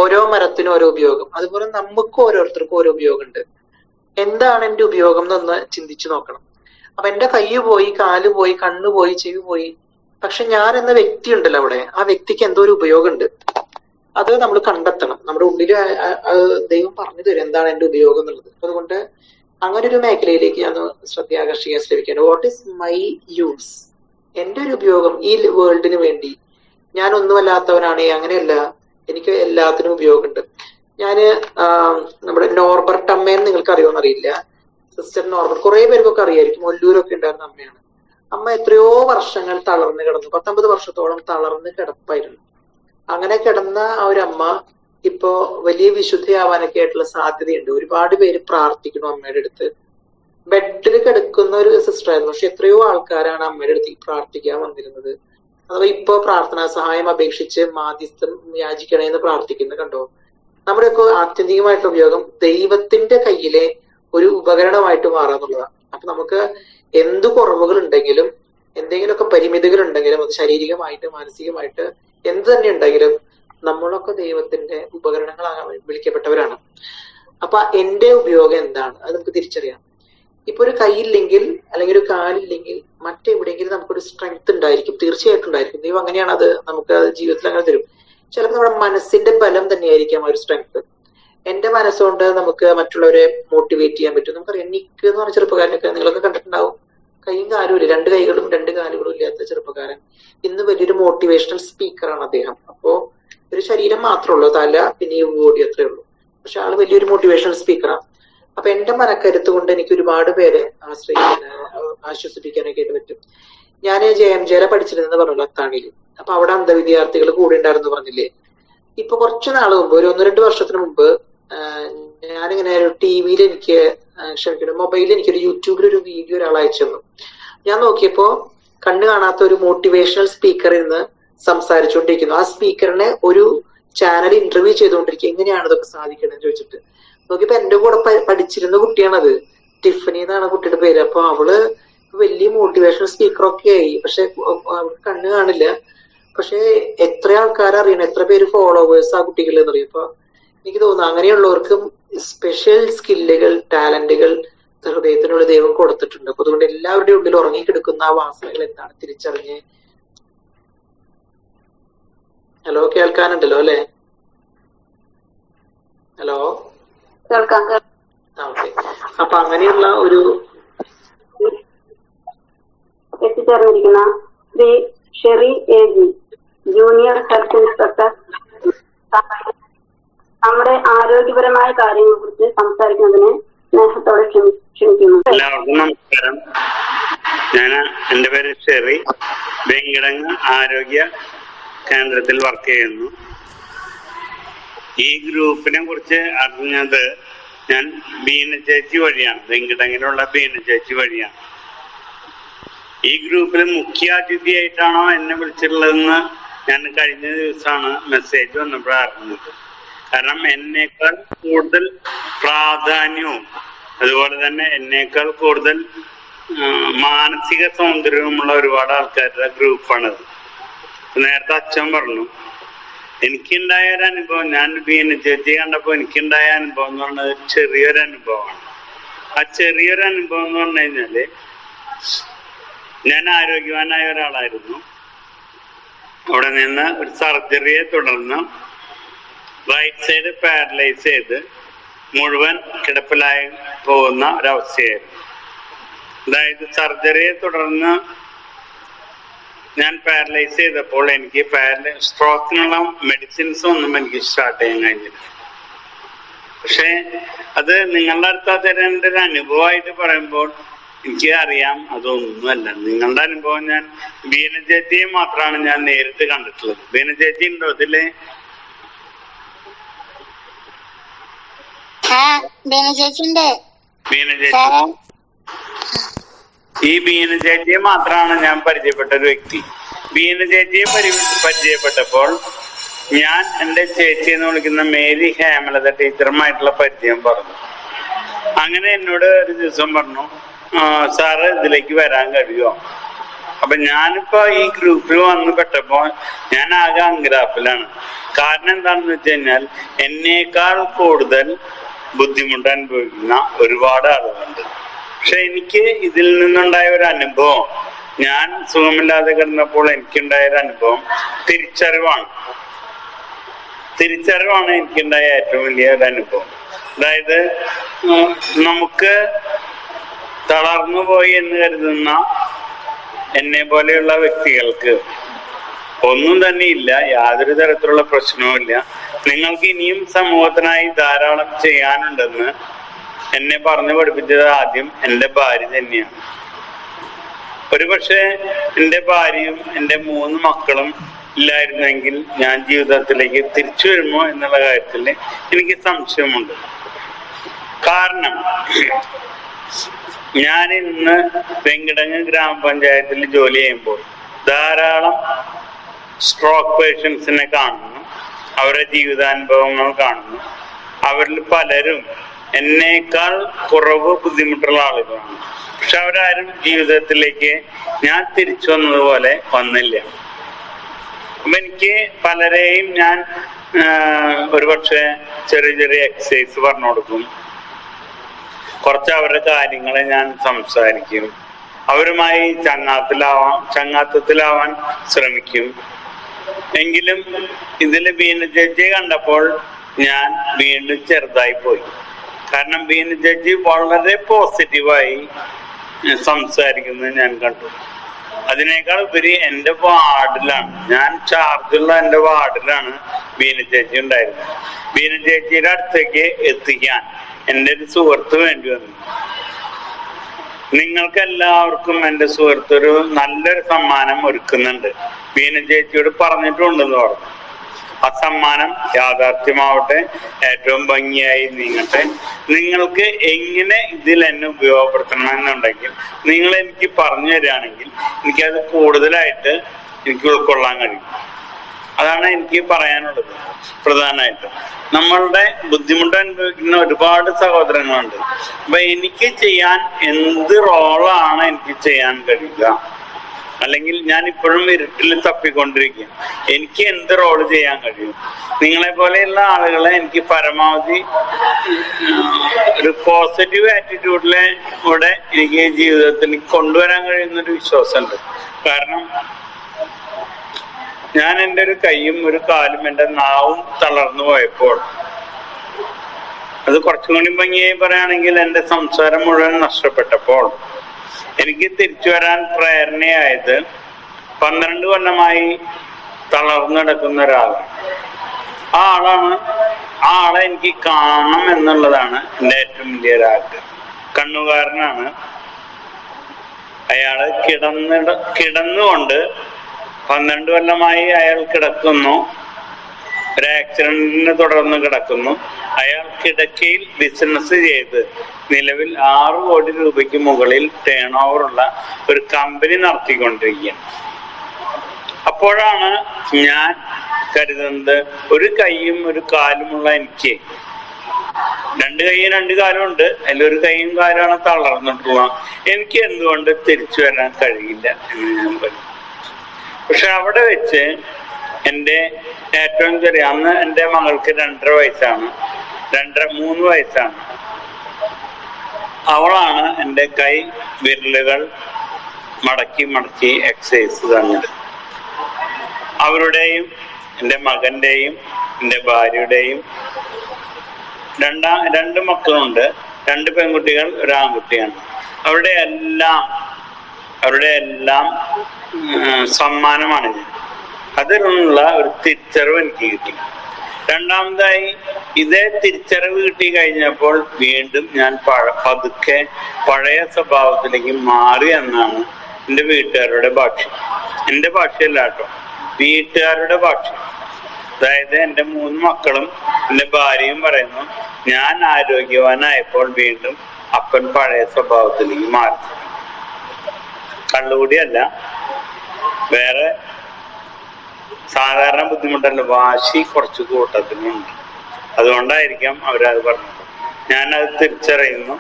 ഓരോ മരത്തിനും ഓരോ ഉപയോഗം. അതുപോലെ നമുക്ക് ഓരോരുത്തർക്കും ഓരോ ഉപയോഗമുണ്ട്. എന്താണ് എന്റെ ഉപയോഗം എന്നൊന്ന് ചിന്തിച്ചു നോക്കണം. അപ്പൊ എന്റെ കൈ പോയി, കാല് പോയി, കണ്ണ് പോയി, ചെവി പോയി, പക്ഷെ ഞാൻ എന്ന വ്യക്തി ഉണ്ടല്ലോ അവിടെ, ആ വ്യക്തിക്ക് എന്തോ ഒരു ഉപയോഗമുണ്ട്. അത് നമ്മൾ കണ്ടെത്തണം. നമ്മുടെ ഉള്ളില് ദൈവം പറഞ്ഞു തരും എന്താണ് എന്റെ ഉപയോഗം എന്നുള്ളത്. അതുകൊണ്ട് അങ്ങനെ ഒരു മേഖലയിലേക്ക് ഞാൻ ശ്രദ്ധയാകർഷിക്കാൻ ശ്രമിക്കുകയാണ്. What is my use? എന്റെ ഒരു ഉപയോഗം ഈ വേൾഡിന് വേണ്ടി. ഞാൻ ഒന്നുമല്ലാത്തവനാണ്, അങ്ങനെയല്ല. എനിക്ക് എല്ലാത്തിനും ഉപയോഗമുണ്ട്. ഞാന് നമ്മുടെ നോർബർട്ട് അമ്മയെന്ന് നിങ്ങൾക്ക് അറിയുമെന്ന് അറിയില്ല. സിസ്റ്റർ നോർബർട്ട്, കുറെ പേർക്കൊക്കെ അറിയായിരിക്കും. ഒല്ലൂരൊക്കെ ഉണ്ടായിരുന്ന അമ്മയാണ്. അമ്മ എത്രയോ വർഷങ്ങൾ തളർന്ന് കിടന്നു. 19 വർഷത്തോളം തളർന്ന് കിടപ്പായിരുന്നു. അങ്ങനെ കിടന്ന ആ ഒരു അമ്മ ഇപ്പോ വലിയ വിശുദ്ധയാവാനൊക്കെ ആയിട്ടുള്ള സാധ്യതയുണ്ട്. ഒരുപാട് പേര് പ്രാർത്ഥിക്കുന്നു അമ്മയുടെ അടുത്ത്. ബെഡിൽ കിടക്കുന്ന ഒരു സിസ്റ്റർ ആയിരുന്നു. പക്ഷെ എത്രയോ ആൾക്കാരാണ് അമ്മയുടെ അടുത്ത് പ്രാർത്ഥിക്കാൻ വന്നിരുന്നത്. അഥവാ ഇപ്പോ പ്രാർത്ഥനാ സഹായം അപേക്ഷിച്ച് മാധ്യസ്ഥം യാചിക്കണേന്ന് പ്രാർത്ഥിക്കുന്നത് കണ്ടോ. നമ്മുടെയൊക്കെ ആത്യന്തികമായിട്ടുള്ള ഉപയോഗം ദൈവത്തിന്റെ കയ്യിലെ ഒരു ഉപകരണമായിട്ട് മാറാന്നുള്ളതാണ്. അപ്പൊ നമുക്ക് എന്ത് കുറവുകൾ ഉണ്ടെങ്കിലും, എന്തെങ്കിലുമൊക്കെ പരിമിതികൾ ഉണ്ടെങ്കിലും, അത് ശാരീരികമായിട്ട് മാനസികമായിട്ട് എന്ത് തന്നെ ഉണ്ടെങ്കിലും നമ്മളൊക്കെ ദൈവത്തിന്റെ ഉപകരണങ്ങളാകാൻ വിളിക്കപ്പെട്ടവരാണ്. അപ്പൊ എന്റെ ഉപയോഗം എന്താണ് അത് നമുക്ക് തിരിച്ചറിയാം. ഇപ്പൊ ഒരു കൈയില്ലെങ്കിൽ അല്ലെങ്കിൽ ഒരു കാലില്ലെങ്കിൽ മറ്റെവിടെയെങ്കിലും നമുക്കൊരു സ്ട്രെങ്ത് ഉണ്ടായിരിക്കും, തീർച്ചയായിട്ടും ഉണ്ടായിരിക്കും. ദൈവം അങ്ങനെയാണ് അത് നമുക്ക് ജീവിതത്തിൽ അങ്ങനെ തരും. ചിലപ്പോൾ നമ്മുടെ മനസ്സിന്റെ ബലം തന്നെയായിരിക്കാം ആ ഒരു സ്ട്രെങ്ത്. എന്റെ മനസ്സുകൊണ്ട് നമുക്ക് മറ്റുള്ളവരെ മോട്ടിവേറ്റ് ചെയ്യാൻ പറ്റും. നമുക്കറിയാം, നിക്ക് എന്ന് പറഞ്ഞ ചെറുപ്പക്കാരനൊക്കെ നിങ്ങളൊക്കെ കണ്ടിട്ടുണ്ടാവും. കൈയും കാലും ഇല്ല, 2 കൈകളും 2 കാലുകളും ഇല്ലാത്ത ചെറുപ്പക്കാരൻ ഇന്ന് വലിയൊരു മോട്ടിവേഷണൽ സ്പീക്കറാണ് അദ്ദേഹം. അപ്പോ ഒരു ശരീരം മാത്രമേ ഉള്ളൂ, തല പിന്നെ ഈ ബോഡി അത്രേ ഉള്ളൂ. പക്ഷെ ആള് വലിയൊരു മോട്ടിവേഷണൽ സ്പീക്കറാണ്. അപ്പൊ എന്റെ മനക്കരുത്ത് കൊണ്ട് എനിക്ക് ഒരുപാട് പേരെ ആശ്വസിപ്പിക്കാനൊക്കെ ആയിട്ട് പറ്റും. ഞാൻ JMJ പഠിച്ചിരുന്നെന്ന് പറഞ്ഞല്ലോ, അത്താണിയിൽ. അപ്പൊ അവിടെ അന്ധവിദ്യാർത്ഥികൾ കൂടെ ഉണ്ടായിരുന്നു പറഞ്ഞില്ലേ. ഇപ്പൊ കുറച്ചു നാള് മുമ്പ്, ഒരു 1-2 വർഷത്തിന് മുമ്പ് ഞാനിങ്ങനെ ഒരു TV-യിൽ എനിക്ക് ക്ഷമിക്കണം, മൊബൈലിൽ എനിക്കൊരു യൂട്യൂബിൽ ഒരു വീഡിയോ ഒരാൾ അയച്ചു തന്നു. ഞാൻ നോക്കിയപ്പോ കണ്ണ് കാണാത്ത ഒരു മോട്ടിവേഷണൽ സ്പീക്കർ ഇന്ന് സംസാരിച്ചുകൊണ്ടിരിക്കുന്നു. ആ സ്പീക്കറിനെ ഒരു ചാനൽ ഇന്റർവ്യൂ ചെയ്തുകൊണ്ടിരിക്കുക. എങ്ങനെയാണ് ഇതൊക്കെ സാധിക്കണമെന്ന് ചോദിച്ചിട്ട് നോക്കിയപ്പോ എന്റെ കൂടെ പഠിച്ചിരുന്ന കുട്ടിയാണത്. ടിഫനി എന്നാണ് കുട്ടിയുടെ പേര്. അപ്പൊ അവള് വലിയ മോട്ടിവേഷണൽ സ്പീക്കറൊക്കെ ആയി. പക്ഷെ അവൾക്ക് കണ്ണ് കാണില്ല. പക്ഷെ എത്ര ആൾക്കാർ അറിയണം, എത്ര പേര് ഫോളോവേഴ്സ് ആ കുട്ടികൾ എന്നറിയും. അപ്പൊ എനിക്ക് തോന്നുന്നു അങ്ങനെയുള്ളവർക്കും സ്പെഷ്യൽ സ്കില്ലുകൾ, ടാലന്റുകൾ ഹൃദയത്തിനുള്ള ദൈവം കൊടുത്തിട്ടുണ്ട്. അപ്പൊ അതുകൊണ്ട് എല്ലാവരുടെയും ഉള്ളിൽ ഉറങ്ങിക്കിടക്കുന്ന ആ വാസനകൾ എന്താണ് തിരിച്ചറിഞ്ഞ്. ഹലോ, കേൾക്കാനുണ്ടല്ലോ അല്ലെ? ഹലോ, കേൾക്കാം. ഓക്കെ. അപ്പൊ അങ്ങനെയുള്ള ഒരു എത്തിച്ചേർന്നിരിക്കുന്ന Shri Sherry AG, junior health inspector, നമ്മുടെ ആരോഗ്യപരമായ കാര്യങ്ങളെ കുറിച്ച് സംസാരിക്കുന്നതിന് സ്നേഹത്തോടെ ക്ഷണിക്കുന്നു. എല്ലാവർക്കും നമസ്കാരം. എന്റെ പേര് ഷെറി, വെങ്കിടങ്ങ് ആരോഗ്യ കേന്ദ്രത്തിൽ വർക്ക് ചെയ്യുന്നു. ഈ ഗ്രൂപ്പിനെ കുറിച്ച് അറിഞ്ഞത് ഞാൻ ബീന ചേച്ചി വഴിയാണ്, വെങ്കിടങ്ങിലുള്ള ബീന ചേച്ചി വഴിയാണ്. ഈ ഗ്രൂപ്പിൽ മുഖ്യാതിഥിയായിട്ടാണോ എന്നെ വിളിച്ചിട്ടുള്ളതെന്ന് ഞാൻ കഴിഞ്ഞ ദിവസമാണ് മെസ്സേജ് വന്നപ്പോൾ അറിഞ്ഞത്. കാരണം എന്നേക്കാൾ കൂടുതൽ പ്രാധാന്യവും അതുപോലെ തന്നെ എന്നേക്കാൾ കൂടുതൽ മാനസിക സൗന്ദര്യവുമുള്ള ഒരുപാട് ആൾക്കാരുടെ ഗ്രൂപ്പാണത്. നേരത്തെ അച്ഛൻ പറഞ്ഞു, എനിക്കുണ്ടായ ഒരു അനുഭവം, ഞാൻ ബീന ചേച്ചി കണ്ടപ്പോൾ എനിക്കുണ്ടായ അനുഭവം എന്ന് പറഞ്ഞത് ചെറിയൊരു അനുഭവമാണ്. ആ ചെറിയൊരു അനുഭവം എന്ന് പറഞ്ഞു കഴിഞ്ഞാല്, ഞാൻ ആരോഗ്യവാനായ ഒരാളായിരുന്നു. അവിടെ നിന്ന് ഒരു സർജറിയെ തുടർന്ന് റൈറ്റ് സൈഡ് പാരലൈസ് ചെയ്ത് മുഴുവൻ കിടപ്പിലായി പോകുന്ന ഒരവസ്ഥയായിരുന്നു. അതായത് സർജറിയെ തുടർന്ന് ഞാൻ പാരലൈസ് ചെയ്തപ്പോൾ എനിക്ക് സ്ട്രോക്കിനുള്ള മെഡിസിൻസ് ഒന്നും എനിക്ക് സ്റ്റാർട്ട് ചെയ്യാൻ കഴിഞ്ഞില്ല. പക്ഷെ അത് നിങ്ങളുടെ അടുത്ത് തരേണ്ട ഒരു അനുഭവമായിട്ട് പറയുമ്പോൾ എനിക്ക് അറിയാം അതൊന്നുമല്ല. നിങ്ങളുടെ അനുഭവം ഞാൻ ബീന ചേച്ചിയെ മാത്രമാണ് ഞാൻ നേരിട്ട് കണ്ടിട്ടുള്ളത്. ബീന ചേച്ചി ഉണ്ടോ ഇതില്? ബീന ചേച്ചി, ഈ ബീന ചേച്ചിയെ മാത്രമാണ് ഞാൻ പരിചയപ്പെട്ട ഒരു വ്യക്തി. ബീന ചേച്ചിയെ പരിചയപ്പെട്ടപ്പോൾ ഞാൻ എൻ്റെ ചേച്ചി എന്ന് വിളിക്കുന്ന മേരി ഹേമലത ടീച്ചറുമായിട്ടുള്ള പരിചയം പറഞ്ഞു. അങ്ങനെ എന്നോട് ഒരു ദിവസം പറഞ്ഞു, സാറ് ഇതിലേക്ക് വരാൻ കഴിയുമോ? അപ്പൊ ഞാനിപ്പോ ഈ ഗ്രൂപ്പിൽ വന്ന് പെട്ടപ്പോ ഞാൻ ആകെ അങ്കരാപ്പിലാണ്. കാരണം എന്താണെന്ന് വെച്ച് കഴിഞ്ഞാൽ എന്നേക്കാൾ കൂടുതൽ ബുദ്ധിമുട്ട് അനുഭവിക്കുന്ന ഒരുപാട് ആളുകളുണ്ട്. പക്ഷെ എനിക്ക് ഇതിൽ നിന്നുണ്ടായ ഒരു അനുഭവം, ഞാൻ സുഖമില്ലാതെ കിടന്നപ്പോൾ എനിക്കുണ്ടായ ഒരു അനുഭവം തിരിച്ചറിവാണ് എനിക്കുണ്ടായ ഏറ്റവും വലിയ ഒരു അനുഭവം. അതായത് നമുക്ക് തളർന്നു പോയി എന്ന് കരുതുന്ന എന്നെ പോലെയുള്ള വ്യക്തികൾക്ക് ഒന്നും തന്നെ ഇല്ല, യാതൊരു തരത്തിലുള്ള പ്രശ്നവും ഇല്ല. നിങ്ങൾക്ക് ഇനിയും സമൂഹത്തിനായി ധാരാളം ചെയ്യാനുണ്ടെന്ന് എന്നെ പറഞ്ഞു പഠിപ്പിച്ചത് ആദ്യം എൻ്റെ ഭാര്യ തന്നെയാണ്. ഒരുപക്ഷെ എൻ്റെ ഭാര്യയും എൻ്റെ 3 മക്കളും ഇല്ലായിരുന്നെങ്കിൽ ഞാൻ ജീവിതത്തിലേക്ക് തിരിച്ചു വരുമോ എന്നുള്ള കാര്യത്തിൽ എനിക്ക് സംശയമുണ്ട്. കാരണം ഞാൻ ഇന്ന് വെങ്കിടങ്ങ് ഗ്രാമപഞ്ചായത്തിൽ ജോലി ചെയ്യുമ്പോൾ ധാരാളം സ്ട്രോക്ക് പേഷ്യൻസിനെ കാണുന്നു, അവരുടെ ജീവിതാനുഭവങ്ങൾ കാണുന്നു. അവരിൽ പലരും എന്നേക്കാൾ കുറവ് ബുദ്ധിമുട്ടുള്ള ആളുകളാണ്. പക്ഷെ അവരാരും ജീവിതത്തിലേക്ക് ഞാൻ തിരിച്ചു വന്നതുപോലെ വന്നില്ല. അപ്പൊ എനിക്ക് പലരെയും ഞാൻ ഒരുപക്ഷെ ചെറിയ ചെറിയ എക്സസൈസ് പറഞ്ഞു കൊടുക്കും, കുറച്ച് അവരുടെ കാര്യങ്ങളെ ഞാൻ സംസാരിക്കും, അവരുമായി ചങ്ങാത്തത്തിലാവാൻ ശ്രമിക്കും. എങ്കിലും ഇതില് ബീന ചേച്ചിയെ കണ്ടപ്പോൾ ഞാൻ വീണ്ടും ചെറുതായി പോയി. കാരണം ബീന ചേച്ചി വളരെ പോസിറ്റീവായി സംസാരിക്കുന്നത് ഞാൻ കണ്ടു. അതിനേക്കാൾ ഉപരി എൻ്റെ വാർഡിലാണ്, ഞാൻ ചാർജുള്ള എൻ്റെ വാർഡിലാണ് ബീന ചേച്ചി ഉണ്ടായിരുന്നത്. ബീന ചേച്ചിയുടെ അടുത്തേക്ക് എത്തിക്കാൻ എൻ്റെ ഒരു സുഹൃത്ത് വേണ്ടി വന്നു. നിങ്ങൾക്ക് എല്ലാവർക്കും എൻ്റെ സുഹൃത്ത് ഒരു നല്ലൊരു സമ്മാനം ഒരുക്കുന്നുണ്ട്, ബീന ചേച്ചിയോട് പറഞ്ഞിട്ടുണ്ടെന്ന് പറഞ്ഞു. ആ സമ്മാനം യാഥാർത്ഥ്യമാവട്ടെ, ഏറ്റവും ഭംഗിയായി നീങ്ങട്ടെ. നിങ്ങൾക്ക് എങ്ങനെ ഇതിൽ എന്നെ ഉപയോഗപ്പെടുത്തണമെന്നുണ്ടെങ്കിൽ നിങ്ങൾ എനിക്ക് പറഞ്ഞു തരികയാണെങ്കിൽ എനിക്കത് കൂടുതലായിട്ട് എനിക്ക് ഉൾക്കൊള്ളാൻ കഴിയും. അതാണ് എനിക്ക് പറയാനുള്ളത്. പ്രധാനമായിട്ടും നമ്മളുടെ ബുദ്ധിമുട്ട് അനുഭവിക്കുന്ന ഒരുപാട് സഹോദരങ്ങളുണ്ട്. അപ്പൊ എനിക്ക് ചെയ്യാൻ എന്ത് റോളാണ് എനിക്ക് ചെയ്യാൻ കഴിയുക? അല്ലെങ്കിൽ ഞാൻ ഇപ്പോഴും ഇരുട്ടിൽ തപ്പിക്കൊണ്ടിരിക്കുക, എനിക്ക് എന്ത് റോള് ചെയ്യാൻ കഴിയും? നിങ്ങളെ പോലെയുള്ള ആളുകളെ എനിക്ക് പരമാവധി ഒരു പോസിറ്റീവ് ആറ്റിറ്റ്യൂഡിലൂടെ എനിക്ക് ജീവിതത്തിൽ കൊണ്ടുവരാൻ കഴിയുന്നൊരു വിശ്വാസമുണ്ട്. കാരണം ഞാൻ എൻ്റെ ഒരു കൈയും ഒരു കാലും എൻ്റെ നാവും തളർന്നു പോയപ്പോൾ, അത് കുറച്ചും കൂടി ഭംഗിയായി പറയുകയാണെങ്കിൽ എൻ്റെ സംസാരം മുഴുവൻ നഷ്ടപ്പെട്ടപ്പോൾ എനിക്ക് തിരിച്ചു വരാൻ പ്രേരണയായത് 12 കൊല്ലമായി തളർന്നു കിടക്കുന്ന ഒരാളാണ്. ആ ആളെ എനിക്ക് കാണണം എന്നുള്ളതാണ് എൻ്റെ ഏറ്റവും വലിയൊരു ആഗ്രഹം. കണ്ണുകാരനാണ് അയാള്. കിടന്നുകൊണ്ട് 12 കൊല്ലമായി അയാൾ കിടക്കുന്നു. ഒരു ആക്സിഡന്റിനെ തുടർന്ന് കിടക്കുന്നു. അയാൾ കിടക്കയിൽ ബിസിനസ് ചെയ്ത് നിലവിൽ 6 കോടി രൂപയ്ക്ക് മുകളിൽ ടേൺ ഓവറുള്ള ഒരു കമ്പനി നടത്തിക്കൊണ്ടിരിക്കുകയാണ്. അപ്പോഴാണ് ഞാൻ കരുതുന്നത്, ഒരു കൈയും ഒരു കാലുമുള്ള എനിക്ക്, 2 കൈയും 2 കാലും ഉണ്ട്, അതിലൊരു കൈയും കാലുമാണ് തളർന്നിട്ടുള്ള എനിക്ക് എന്തുകൊണ്ട് തിരിച്ചു വരാൻ കഴിയില്ല എന്ന് ഞാൻ പറഞ്ഞു. പക്ഷെ അവിടെ വെച്ച് എൻ്റെ ഏറ്റവും ചെറിയ, അന്ന് എൻ്റെ മകൾക്ക് 2.5 വയസ്സാണ്, 3 വയസ്സാണ്. അവളാണ് എൻ്റെ കൈ വിരലുകൾ മടക്കി മടക്കി എക്സസൈസ് തന്നത്. അവരുടെയും എൻ്റെ മകന്റെയും എൻ്റെ ഭാര്യയുടെയും 2 മക്കളുണ്ട്. 2 പെൺകുട്ടികൾ, 1 ആൺകുട്ടിയാണ്. അവരുടെ എല്ലാം സമ്മാനമാണ് ഞാൻ. അതിനുള്ള ഒരു തിരിച്ചറിവ് എനിക്ക് കിട്ടി. രണ്ടാമതായി ഇതേ തിരിച്ചറിവ് കിട്ടി കഴിഞ്ഞപ്പോൾ വീണ്ടും ഞാൻ പതുക്കെ പഴയ സ്വഭാവത്തിലേക്ക് മാറി എന്നാണ് എൻ്റെ വീട്ടുകാരുടെ ഭാഷ്യം. എൻ്റെ ഭാഷയല്ല കേട്ടോ, വീട്ടുകാരുടെ ഭാഷ്യം. അതായത് എൻ്റെ 3 മക്കളും എൻ്റെ ഭാര്യയും പറയുന്നു, ഞാൻ ആരോഗ്യവാനായപ്പോൾ വീണ്ടും അപ്പൻ പഴയ സ്വഭാവത്തിലേക്ക് മാറി. കള്ളുകൂടിയല്ല, വേറെ സാധാരണ ബുദ്ധിമുട്ടല്ല, വാശി കുറച്ച് കൂട്ടത്തിനുണ്ട്. അതുകൊണ്ടായിരിക്കാം അവരത് പറഞ്ഞത്. ഞാനത് തിരിച്ചറിയുന്നു,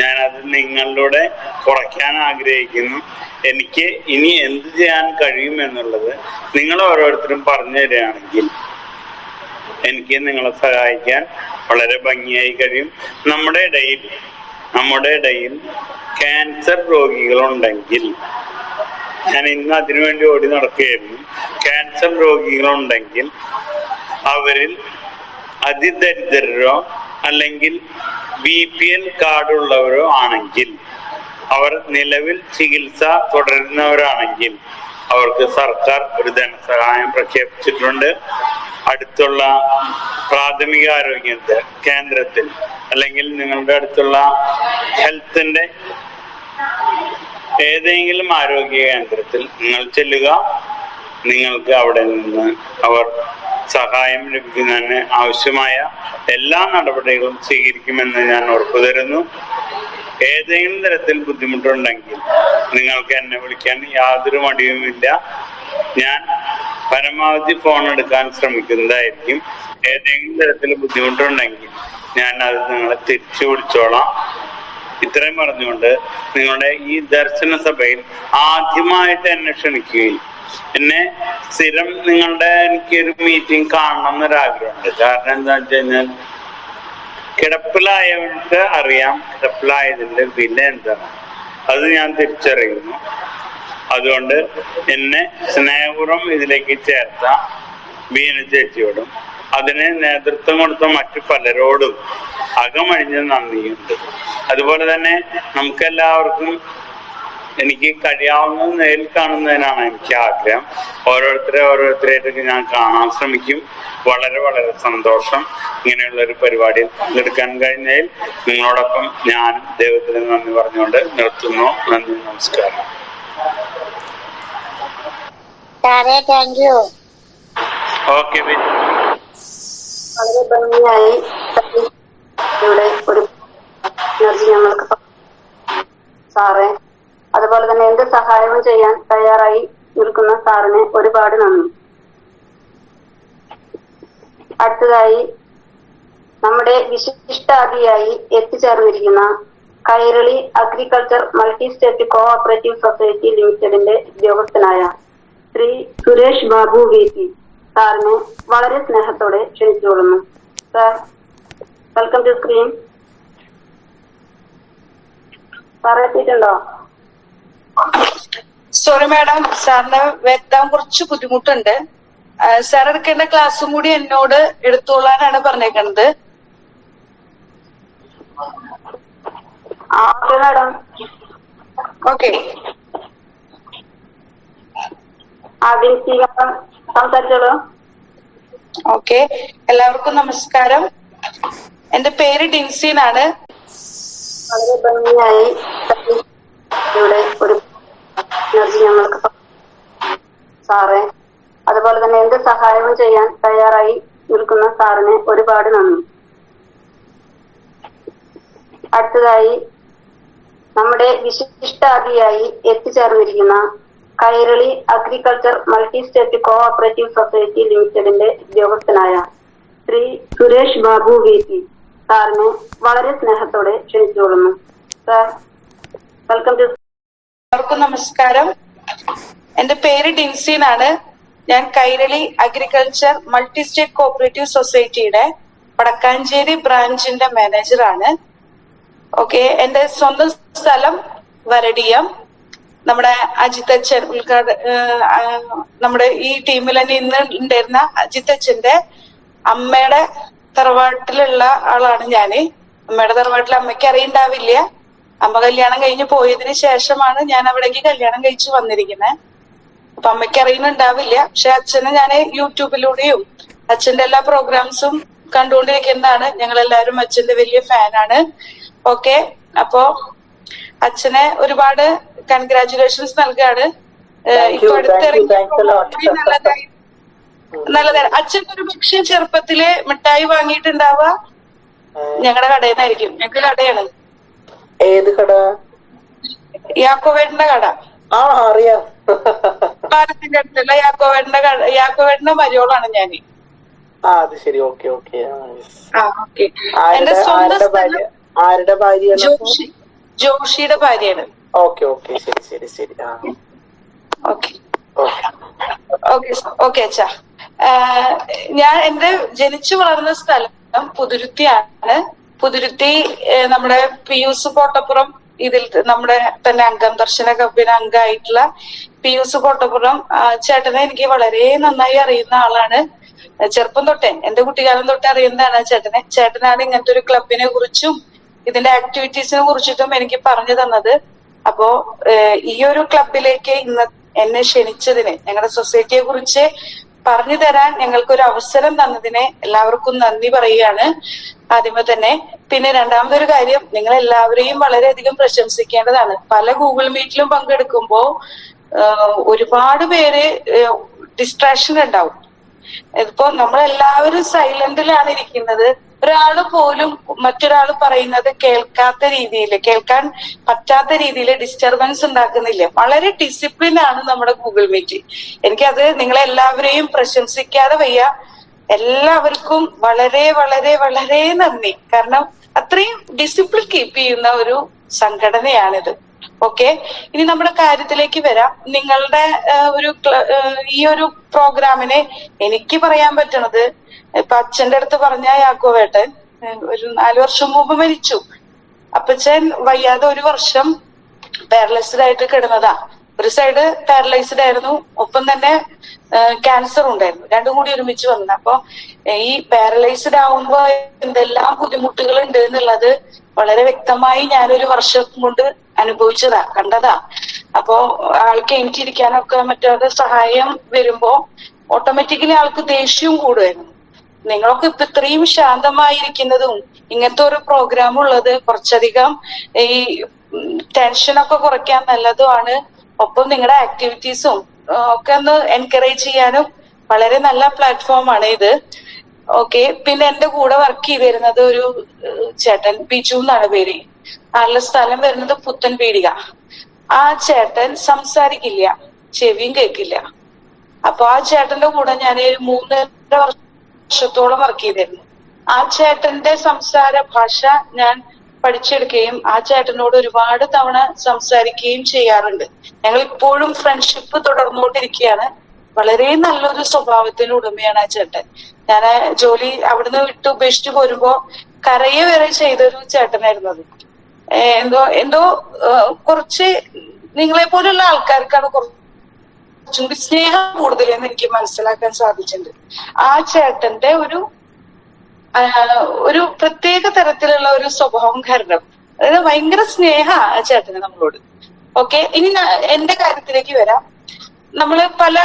ഞാനത് നിങ്ങളിലൂടെ കുറയ്ക്കാൻ ആഗ്രഹിക്കുന്നു. എനിക്ക് ഇനി എന്ത് ചെയ്യാൻ കഴിയും എന്നുള്ളത് നിങ്ങൾ ഓരോരുത്തരും പറഞ്ഞു തരികയാണെങ്കിൽ എനിക്ക് നിങ്ങളെ സഹായിക്കാൻ വളരെ ഭംഗിയായി കഴിയും. നമ്മുടെ ഇടയിൽ ക്യാൻസർ രോഗികളുണ്ടെങ്കിൽ, ഞാൻ ഇന്ന് അതിനുവേണ്ടി ഓടി നടക്കുകയായിരുന്നു. ക്യാൻസർ രോഗികളുണ്ടെങ്കിൽ അവരിൽ അതിദരിദ്രരോ അല്ലെങ്കിൽ BPL കാർഡുള്ളവരോ ആണെങ്കിൽ, അവർ നിലവിൽ ചികിത്സ തുടരുന്നവരാണെങ്കിൽ അവർക്ക് സർക്കാർ ഒരു ധനസഹായം പ്രഖ്യാപിച്ചിട്ടുണ്ട്. അടുത്തുള്ള പ്രാഥമിക ആരോഗ്യ കേന്ദ്രത്തിൽ അല്ലെങ്കിൽ നിങ്ങളുടെ അടുത്തുള്ള ഹെൽത്തിന്റെ ഏതെങ്കിലും ആരോഗ്യ കേന്ദ്രത്തിൽ നിങ്ങൾ ചെല്ലുക. നിങ്ങൾക്ക് അവിടെ നിന്ന് അവർ സഹായം ലഭിക്കുന്നതിന് ആവശ്യമായ എല്ലാ നടപടികളും സ്വീകരിക്കുമെന്ന് ഞാൻ ഉറപ്പു തരുന്നു. ഏതെങ്കിലും തരത്തിൽ ബുദ്ധിമുട്ടുണ്ടെങ്കിൽ നിങ്ങൾക്ക് എന്നെ വിളിക്കാൻ യാതൊരു മടിയുമില്ല. ഞാൻ പരമാവധി ഫോൺ എടുക്കാൻ ശ്രമിക്കുന്നതായിരിക്കും. ഏതെങ്കിലും തരത്തിൽ ബുദ്ധിമുട്ടുണ്ടെങ്കിൽ ഞാൻ അത് നിങ്ങളെ തിരിച്ചു വിളിച്ചോളാം. ഇത്രയും പറഞ്ഞുകൊണ്ട് നിങ്ങളുടെ ഈ ദർശന സഭയിൽ ആദ്യമായിട്ട് എന്നെ ക്ഷണിക്കുകയും എന്നെ സ്ഥിരം എനിക്കൊരു മീറ്റിംഗ് കാണണം എന്നൊരാഗ്രഹമുണ്ട്. കാരണം എന്താ വെച്ച് കഴിഞ്ഞാൽ കിടപ്പിലായവർക്ക് അറിയാം കിടപ്പിലായതിന്റെ വില എന്താണ്, അത് ഞാൻ തിരിച്ചറിയുന്നു. അതുകൊണ്ട് എന്നെ സ്നേഹപൂർവ്വം ഇതിലേക്ക് ചേർത്ത ബീന ചേച്ചിയോടും അതിന് നേതൃത്വം കൊടുത്ത മറ്റു പലരോടും അകമഴിഞ്ഞ നന്ദിയുണ്ട്. അതുപോലെ തന്നെ നമുക്കെല്ലാവർക്കും എനിക്ക് കഴിയാവുന്നത് നേരിൽ കാണുന്നതിനാണ് എനിക്ക് ആഗ്രഹം. ഓരോരുത്തരായിട്ട് ഞാൻ കാണാൻ ശ്രമിക്കും. വളരെ വളരെ സന്തോഷം ഇങ്ങനെയുള്ള ഒരു പരിപാടിയിൽ പങ്കെടുക്കാൻ കഴിഞ്ഞതിൽ. നിങ്ങളോടൊപ്പം ഞാനും ദൈവത്തിന് നന്ദി പറഞ്ഞുകൊണ്ട് നിർത്തുന്നു. നന്ദി, നമസ്കാരം. ഓക്കെ, വളരെ ഭംഗിയായി ഇവിടെ ഒരു എനർജി ഞങ്ങൾക്ക് സാറേ, അതുപോലെ തന്നെ എന്ത് സഹായവും ചെയ്യാൻ തയ്യാറായി നിൽക്കുന്ന സാറിന് ഒരുപാട് നന്ദി. അടുത്തതായി നമ്മുടെ വിശിഷ്ടാതിഥിയായി എത്തിച്ചേർന്നിരിക്കുന്ന Kairali agriculture multi state cooperative society ലിമിറ്റഡിന്റെ ഉദ്യോഗസ്ഥനായ ശ്രീ സുരേഷ് ബാബു VP സാറിനെ വളരെ സ്നേഹത്തോടെ ക്ഷണിച്ചുകൊള്ളുന്നു. Sir, welcome to screen. Sir എത്തിയിട്ടുണ്ടോ? സോറി മാഡം, സാറിന് വരുത്താൻ കുറച്ച് ബുദ്ധിമുട്ടുണ്ട്. സാർ എടുക്കേണ്ട ക്ലാസ്സും കൂടി എന്നോട് എടുത്തോളാനാണ് പറഞ്ഞേക്കുന്നത്. Madam, okay. സംസാരിച്ചോളൂ. ഓക്കെ, എല്ലാവർക്കും നമസ്കാരം. എന്റെ പേര് ഡിൻസി എന്നാണ്. വളരെ ഭംഗിയായി ഇവിടെ ഒരു എനർജി ഞങ്ങൾക്ക് സാറേ, അതുപോലെ തന്നെ എന്ത് സഹായവും ചെയ്യാൻ തയ്യാറായി നിൽക്കുന്ന സാറിന് ഒരുപാട് നന്ദി. അടുത്തതായി നമ്മുടെ വിശിഷ്ടാതിഥിയായി എത്തിച്ചേർന്നിരിക്കുന്ന Kairali agriculture multi state cooperative society ലിമിറ്റഡിന്റെ ഉദ്യോഗസ്ഥനായ ശ്രീ സുരേഷ് ബാബു VP സാറിനെ വളരെ സ്നേഹത്തോടെ ക്ഷണിച്ചുകൊള്ളുന്നു. Sir, welcome to. എല്ലാവർക്കും നമസ്കാരം. എന്റെ പേര് ഡിൻസി എന്നാണ്. ഞാൻ Kairali agriculture multi state cooperative സൊസൈറ്റിയുടെ വടക്കാഞ്ചേരി ബ്രാഞ്ചിന്റെ മാനേജറാണ്. ഓക്കെ, എന്റെ സ്വന്തം സ്ഥലം വരടിയം. നമ്മുടെ അജിത്തച്ഛൻ നമ്മുടെ ഈ ടീമിൽ തന്നെ ഇന്ന് ഉണ്ടായിരുന്ന അജിത്തച്ഛന്റെ അമ്മയുടെ തറവാട്ടിലുള്ള ആളാണ് ഞാന്. അമ്മയുടെ തറവാട്ടിൽ അമ്മയ്ക്ക് അറിയണ്ടാവില്ല. അമ്മ കല്യാണം കഴിഞ്ഞ് പോയതിന് ശേഷമാണ് ഞാൻ അവിടേക്ക് കല്യാണം കഴിച്ചു വന്നിരിക്കുന്നത്. അപ്പൊ അമ്മയ്ക്ക് അറിയുന്നുണ്ടാവില്ല. പക്ഷെ അച്ഛനെ ഞാൻ യൂട്യൂബിലൂടെയും അച്ഛന്റെ എല്ലാ പ്രോഗ്രാംസും കണ്ടുകൊണ്ടിരിക്കുന്നതാണ്. ഞങ്ങൾ എല്ലാവരും അച്ഛന്റെ വലിയ ഫാനാണ്. ഓക്കെ, അപ്പോ അച്ഛനെ ഒരുപാട് കൺഗ്രാറ്റുലേഷൻസ് നൽകാണ്. ഇപ്പൊ നല്ലതാണ്. അച്ഛൻ ഒരു പക്ഷേ ചെറുപ്പത്തില് മിഠായി വാങ്ങിയിട്ടുണ്ടാവുക ഞങ്ങളുടെ കടയിൽ നിന്നായിരിക്കും. ഞങ്ങൾക്ക് കടയാണ്. ഏത് കട? യാക്കോവേട്ടന്റെ കട. അറിയാം. പാലത്തിന്റെ അടുത്തുള്ള യാക്കോവേട്ടന്റെ കട. യാക്കോവേട്ടന്റെ മരിയോളാണ് ഞാന്. അത് ശരി. Okay okay. എന്റെ സ്വന്തം സ്ഥലം ആരുടെ ഭാര്യ? ജോഷിയുടെ ഭാര്യയാണ്. ഓക്കെ ഓക്കെ, ശരി ശരി ശരി. ഓക്കെ ഓക്കെ അച്ഛാ. ഞാൻ എന്റെ ജനിച്ചു വളർന്ന സ്ഥലം പുതുരുത്തിയാണ്. പുതുരുത്തി നമ്മുടെ പിയൂസ് കോട്ടപ്പുറം ഇതിൽ നമ്മുടെ തന്നെ അംഗം, ദർശന ക്ലബിന് അംഗമായിട്ടുള്ള പിയൂസ് കോട്ടപ്പുറം ചേട്ടനെ എനിക്ക് വളരെ നന്നായി അറിയുന്ന ആളാണ്. ചെറുപ്പം തൊട്ടേ, എന്റെ കുട്ടിക്കാലം തൊട്ടേ അറിയുന്നതാണ് ചേട്ടനെ. ചേട്ടനാണ് ഇങ്ങനത്തെ ഒരു ക്ലബിനെ കുറിച്ചും ഇതിന്റെ ആക്ടിവിറ്റീസിനെ കുറിച്ചിട്ടും എനിക്ക് പറഞ്ഞു തന്നത്. അപ്പോ ഈ ഒരു ക്ലബിലേക്ക് ഇന്ന് എന്നെ ക്ഷണിച്ചതിന്, ഞങ്ങളുടെ സൊസൈറ്റിയെ കുറിച്ച് പറഞ്ഞു തരാൻ ഞങ്ങൾക്കൊരു അവസരം തന്നതിന് എല്ലാവർക്കും നന്ദി പറയുകയാണ് ആദ്യമേ തന്നെ. പിന്നെ രണ്ടാമതൊരു കാര്യം, നിങ്ങൾ എല്ലാവരെയും വളരെയധികം പ്രശംസിക്കേണ്ടതാണ്. പല ഗൂഗിൾ മീറ്റിലും പങ്കെടുക്കുമ്പോ ഒരുപാട് പേര് ഡിസ്ട്രാക്ഷൻ ഉണ്ടാവും. ഇതിപ്പോ നമ്മളെല്ലാവരും സൈലന്റിലാണ് ഇരിക്കുന്നത്. ഒരാള് പോലും മറ്റൊരാൾ പറയുന്നത് കേൾക്കാത്ത രീതിയിൽ, കേൾക്കാൻ പറ്റാത്ത രീതിയിൽ ഡിസ്റ്റർബൻസ് ഉണ്ടാക്കുന്നില്ല. വളരെ ഡിസിപ്ലിൻ ആണ് നമ്മുടെ ഗൂഗിൾ മീറ്റ്. എനിക്കത് നിങ്ങളെല്ലാവരെയും പ്രശംസിക്കാതെ വയ്യ. എല്ലാവർക്കും വളരെ വളരെ വളരെ നന്ദി. കാരണം അത്രയും ഡിസിപ്ലിൻ കീപ്പ് ചെയ്യുന്ന ഒരു സംഘടനയാണിത്. ഓക്കെ, ഇനി നമ്മുടെ കാര്യത്തിലേക്ക് വരാം. നിങ്ങളുടെ ഈ ഒരു പ്രോഗ്രാമിനെ എനിക്ക് പറയാൻ പറ്റണത്, ഇപ്പൊ അച്ഛന്റെ അടുത്ത് പറഞ്ഞ യാക്കോവേട്ടൻ ഒരു 4 വർഷം മുമ്പ് മരിച്ചു. അപ്പച്ചൻ വയ്യാതെ 1 വർഷം പാരലൈസ്ഡ് ആയിട്ട് കിടന്നതാ. ഒരു സൈഡ് പാരലൈസ്ഡ് ആയിരുന്നു, ഒപ്പം തന്നെ ക്യാൻസർ ഉണ്ടായിരുന്നു. രണ്ടും കൂടി ഒരുമിച്ച് വന്നത്. അപ്പൊ ഈ പാരലൈസ്ഡ് ആവുമ്പോ എന്തെല്ലാം ബുദ്ധിമുട്ടുകൾ ഉണ്ട് എന്നുള്ളത് വളരെ വ്യക്തമായി ഞാനൊരു വർഷം കൊണ്ട് അനുഭവിച്ചതാ, കണ്ടതാ. അപ്പോ ആൾക്ക് എനിക്കിരിക്കാനൊക്കെ മറ്റൊരു സഹായം വരുമ്പോ ഓട്ടോമാറ്റിക്കലി ആൾക്ക് ദേഷ്യവും കൂടുമായിരുന്നു. നിങ്ങളൊക്കെ ഇപ്പൊ ഇത്രയും ശാന്തമായിരിക്കുന്നതും ഇങ്ങനത്തെ ഒരു പ്രോഗ്രാം ഉള്ളത് കുറച്ചധികം ഈ ടെൻഷനൊക്കെ കുറയ്ക്കാൻ നല്ലതുമാണ്. ഒപ്പം നിങ്ങളുടെ ആക്ടിവിറ്റീസും ഒക്കെ ഒന്ന് എൻകറേജ് ചെയ്യാനും വളരെ നല്ല പ്ലാറ്റ്ഫോമാണ് ഇത്. ഓക്കെ, പിന്നെ എന്റെ കൂടെ വർക്ക് ചെയ്തിരുന്നത് ഒരു ചേട്ടൻ, ബിജു എന്നാണ് പേര്. ആളുടെ സ്ഥലം വരുന്നത് പുത്തൻ പീടിക. ആ ചേട്ടൻ സംസാരിക്കില്ല, ചെവിയും കേൾക്കില്ല. അപ്പൊ ആ ചേട്ടന്റെ കൂടെ ഞാൻ 3.5 വർഷത്തോളം വർക്ക് ചെയ്തിരുന്നു. ആ ചേട്ടന്റെ സംസാര ഭാഷ ഞാൻ പഠിച്ചെടുക്കുകയും ആ ചേട്ടനോട് ഒരുപാട് തവണ സംസാരിക്കുകയും ചെയ്യാറുണ്ട്. ഞങ്ങൾ ഇപ്പോഴും ഫ്രണ്ട്ഷിപ്പ് തുടർന്നുകൊണ്ടിരിക്കുകയാണ്. വളരെ നല്ലൊരു സ്വഭാവത്തിന് ഉടമയാണ് ആ ചേട്ടൻ. ഞാൻ ജോലി അവിടുന്ന് വിട്ട് ഉപേക്ഷിച്ചു പോരുമ്പോ കരയെ വരെ ചെയ്തൊരു ചേട്ടനായിരുന്നു അത്. എന്തോ കുറച്ച് നിങ്ങളെ പോലുള്ള ആൾക്കാർക്കാണ് കുറച്ചും കൂടി സ്നേഹം കൂടുതലെന്ന് എനിക്ക് മനസ്സിലാക്കാൻ സാധിച്ചിട്ടുണ്ട്. ആ ചേട്ടന്റെ ഒരു പ്രത്യേക തരത്തിലുള്ള ഒരു സ്വഭാവം കാരണം, അതായത് ഭയങ്കര സ്നേഹ ആ ചേട്ടന് നമ്മളോട്. ഓക്കെ, ഇനി എന്റെ കാര്യത്തിലേക്ക് വരാം. നമ്മൾ പല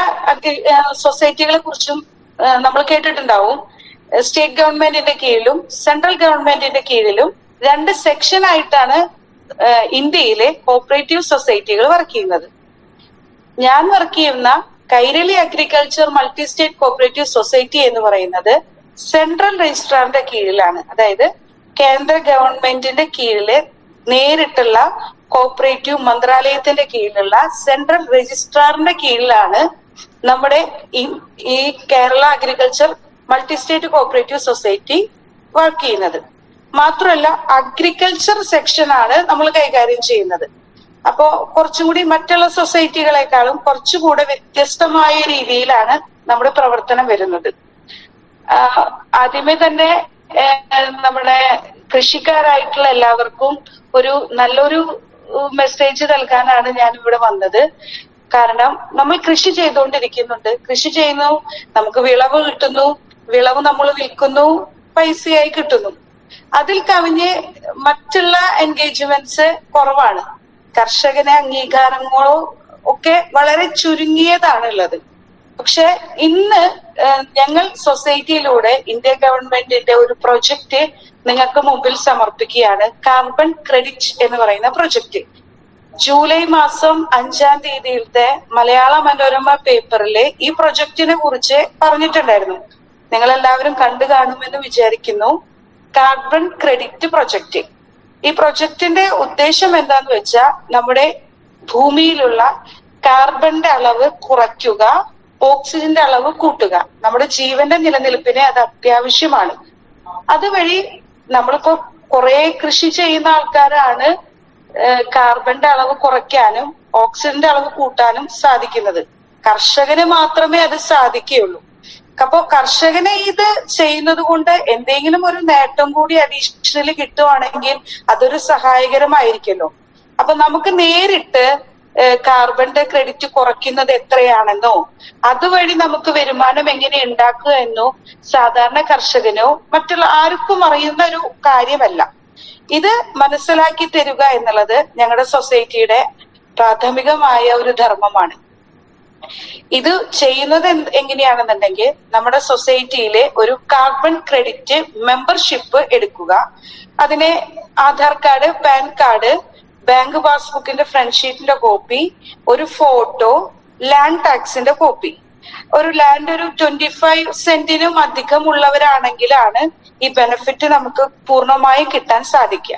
സൊസൈറ്റികളെ കുറിച്ചും നമ്മൾ കേട്ടിട്ടുണ്ടാവും. സ്റ്റേറ്റ് ഗവൺമെന്റിന്റെ കീഴിലും സെൻട്രൽ ഗവൺമെന്റിന്റെ കീഴിലും 2 സെക്ഷൻ ആയിട്ടാണ് ഇന്ത്യയിലെ കോഓപ്പറേറ്റീവ് സൊസൈറ്റികൾ വർക്ക് ചെയ്യുന്നത്. ഞാൻ വർക്ക് ചെയ്യുന്ന Kairali agriculture multi state cooperative society എന്ന് പറയുന്നത് സെൻട്രൽ രജിസ്ട്രാറിന്റെ കീഴിലാണ്. അതായത് കേന്ദ്ര ഗവൺമെന്റിന്റെ കീഴില് നേരിട്ടുള്ള കോപ്പറേറ്റീവ് മന്ത്രാലയത്തിന്റെ കീഴിലുള്ള സെൻട്രൽ രജിസ്ട്രാറിന്റെ കീഴിലാണ് നമ്മുടെ ഈ Kerala agriculture multi state cooperative society work ചെയ്യുന്നത്. മാത്രമല്ല അഗ്രികൾച്ചർ സെക്ഷൻ ആണ് നമ്മൾ കൈകാര്യം ചെയ്യുന്നത്. അപ്പോ കുറച്ചും കൂടി മറ്റുള്ള സൊസൈറ്റികളെക്കാളും കുറച്ചുകൂടെ വ്യത്യസ്തമായ രീതിയിലാണ് നമ്മുടെ പ്രവർത്തനം വരുന്നത്. ആദ്യമേ തന്നെ നമ്മുടെ കൃഷിക്കാരായിട്ടുള്ള എല്ലാവർക്കും ഒരു നല്ലൊരു മെസ്സേജ് നൽകാനാണ് ഞാൻ ഇവിടെ വന്നത്. കാരണം നമ്മൾ കൃഷി ചെയ്തുകൊണ്ടിരിക്കുന്നുണ്ട്, കൃഷി ചെയ്യുന്നു, നമുക്ക് വിളവ് കിട്ടുന്നു, വിളവ് നമ്മൾ വിൽക്കുന്നു, പൈസയായി കിട്ടുന്നു. അതിൽ കവിഞ്ഞ് മറ്റുള്ള എൻഗേജ്മെന്റ്സ് കുറവാണ്. കർഷകനെ അംഗീകാരങ്ങളോ ഒക്കെ വളരെ ചുരുങ്ങിയതാണുള്ളത്. പക്ഷെ ഇന്ന് ഞങ്ങൾ സൊസൈറ്റിയിലൂടെ ഇന്ത്യ ഗവൺമെന്റിന്റെ ഒരു പ്രൊജക്ട് നിങ്ങൾക്ക് മുമ്പിൽ സമർപ്പിക്കുകയാണ്. കാർബൺ ക്രെഡിറ്റ് എന്ന് പറയുന്ന പ്രൊജക്ട്. ജൂലൈ മാസം 5-ാം തീയതിയിലത്തെ മലയാള മനോരമ പേപ്പറിലെ ഈ പ്രൊജക്ടിനെ കുറിച്ച് പറഞ്ഞിട്ടുണ്ടായിരുന്നു. നിങ്ങൾ എല്ലാവരും കണ്ടു കാണുമെന്ന് വിചാരിക്കുന്നു. Carbon credit project. ഈ പ്രൊജക്ടിന്റെ ഉദ്ദേശം എന്താന്ന് വെച്ചാൽ നമ്മുടെ ഭൂമിയിലുള്ള കാർബണിന്റെ അളവ് കുറയ്ക്കുക, ഓക്സിജന്റെ അളവ് കൂട്ടുക. നമ്മുടെ ജീവന്റെ നിലനിൽപ്പിന് അത് അത്യാവശ്യമാണ്. അതുവഴി നമ്മളിപ്പോ കുറെ കൃഷി ചെയ്യുന്ന ആൾക്കാരാണ് കാർബണിന്റെ അളവ് കുറയ്ക്കാനും ഓക്സിജന്റെ അളവ് കൂട്ടാനും സാധിക്കുന്നത്. കർഷകന് മാത്രമേ അത് സാധിക്കുകയുള്ളൂ. അപ്പോ കർഷകനെ ഇത് ചെയ്യുന്നത് കൊണ്ട് എന്തെങ്കിലും ഒരു നേട്ടം കൂടി അഡീഷണലി കിട്ടുവാണെങ്കിൽ അതൊരു സഹായകരമായിരിക്കുമല്ലോ. അപ്പൊ നമുക്ക് നേരിട്ട് കാർബണിന്റെ ക്രെഡിറ്റ് കുറയ്ക്കുന്നത് എത്രയാണെന്നോ അതുവഴി നമുക്ക് വരുമാനം എങ്ങനെ ഉണ്ടാക്കുക എന്നോ സാധാരണ കർഷകനോ മറ്റുള്ള ആർക്കും അറിയുന്ന ഒരു കാര്യമല്ല. ഇത് മനസ്സിലാക്കി തരിക എന്നുള്ളത് ഞങ്ങളുടെ സൊസൈറ്റിയുടെ പ്രാഥമികമായ ഒരു ധർമ്മമാണ്. ഇത് ചെയ്യുന്നത് എങ്ങനെയാണെന്നുണ്ടെങ്കിൽ നമ്മുടെ സൊസൈറ്റിയിലെ ഒരു കാർബൺ ക്രെഡിറ്റ് മെമ്പർഷിപ്പ് എടുക്കുക. അതിന് Aadhaar card, PAN card, bank പാസ്ബുക്കിന്റെ ഫ്രണ്ട് ഷീറ്റിന്റെ കോപ്പി, ഒരു ഫോട്ടോ, ലാൻഡ് ടാക്സിന്റെ കോപ്പി. ഒരു ലാൻഡ് ഒരു 25 സെന്റിനും അധികം ഉള്ളവരാണെങ്കിലാണ് ഈ ബെനിഫിറ്റ് നമുക്ക് പൂർണ്ണമായും കിട്ടാൻ സാധിക്കുക.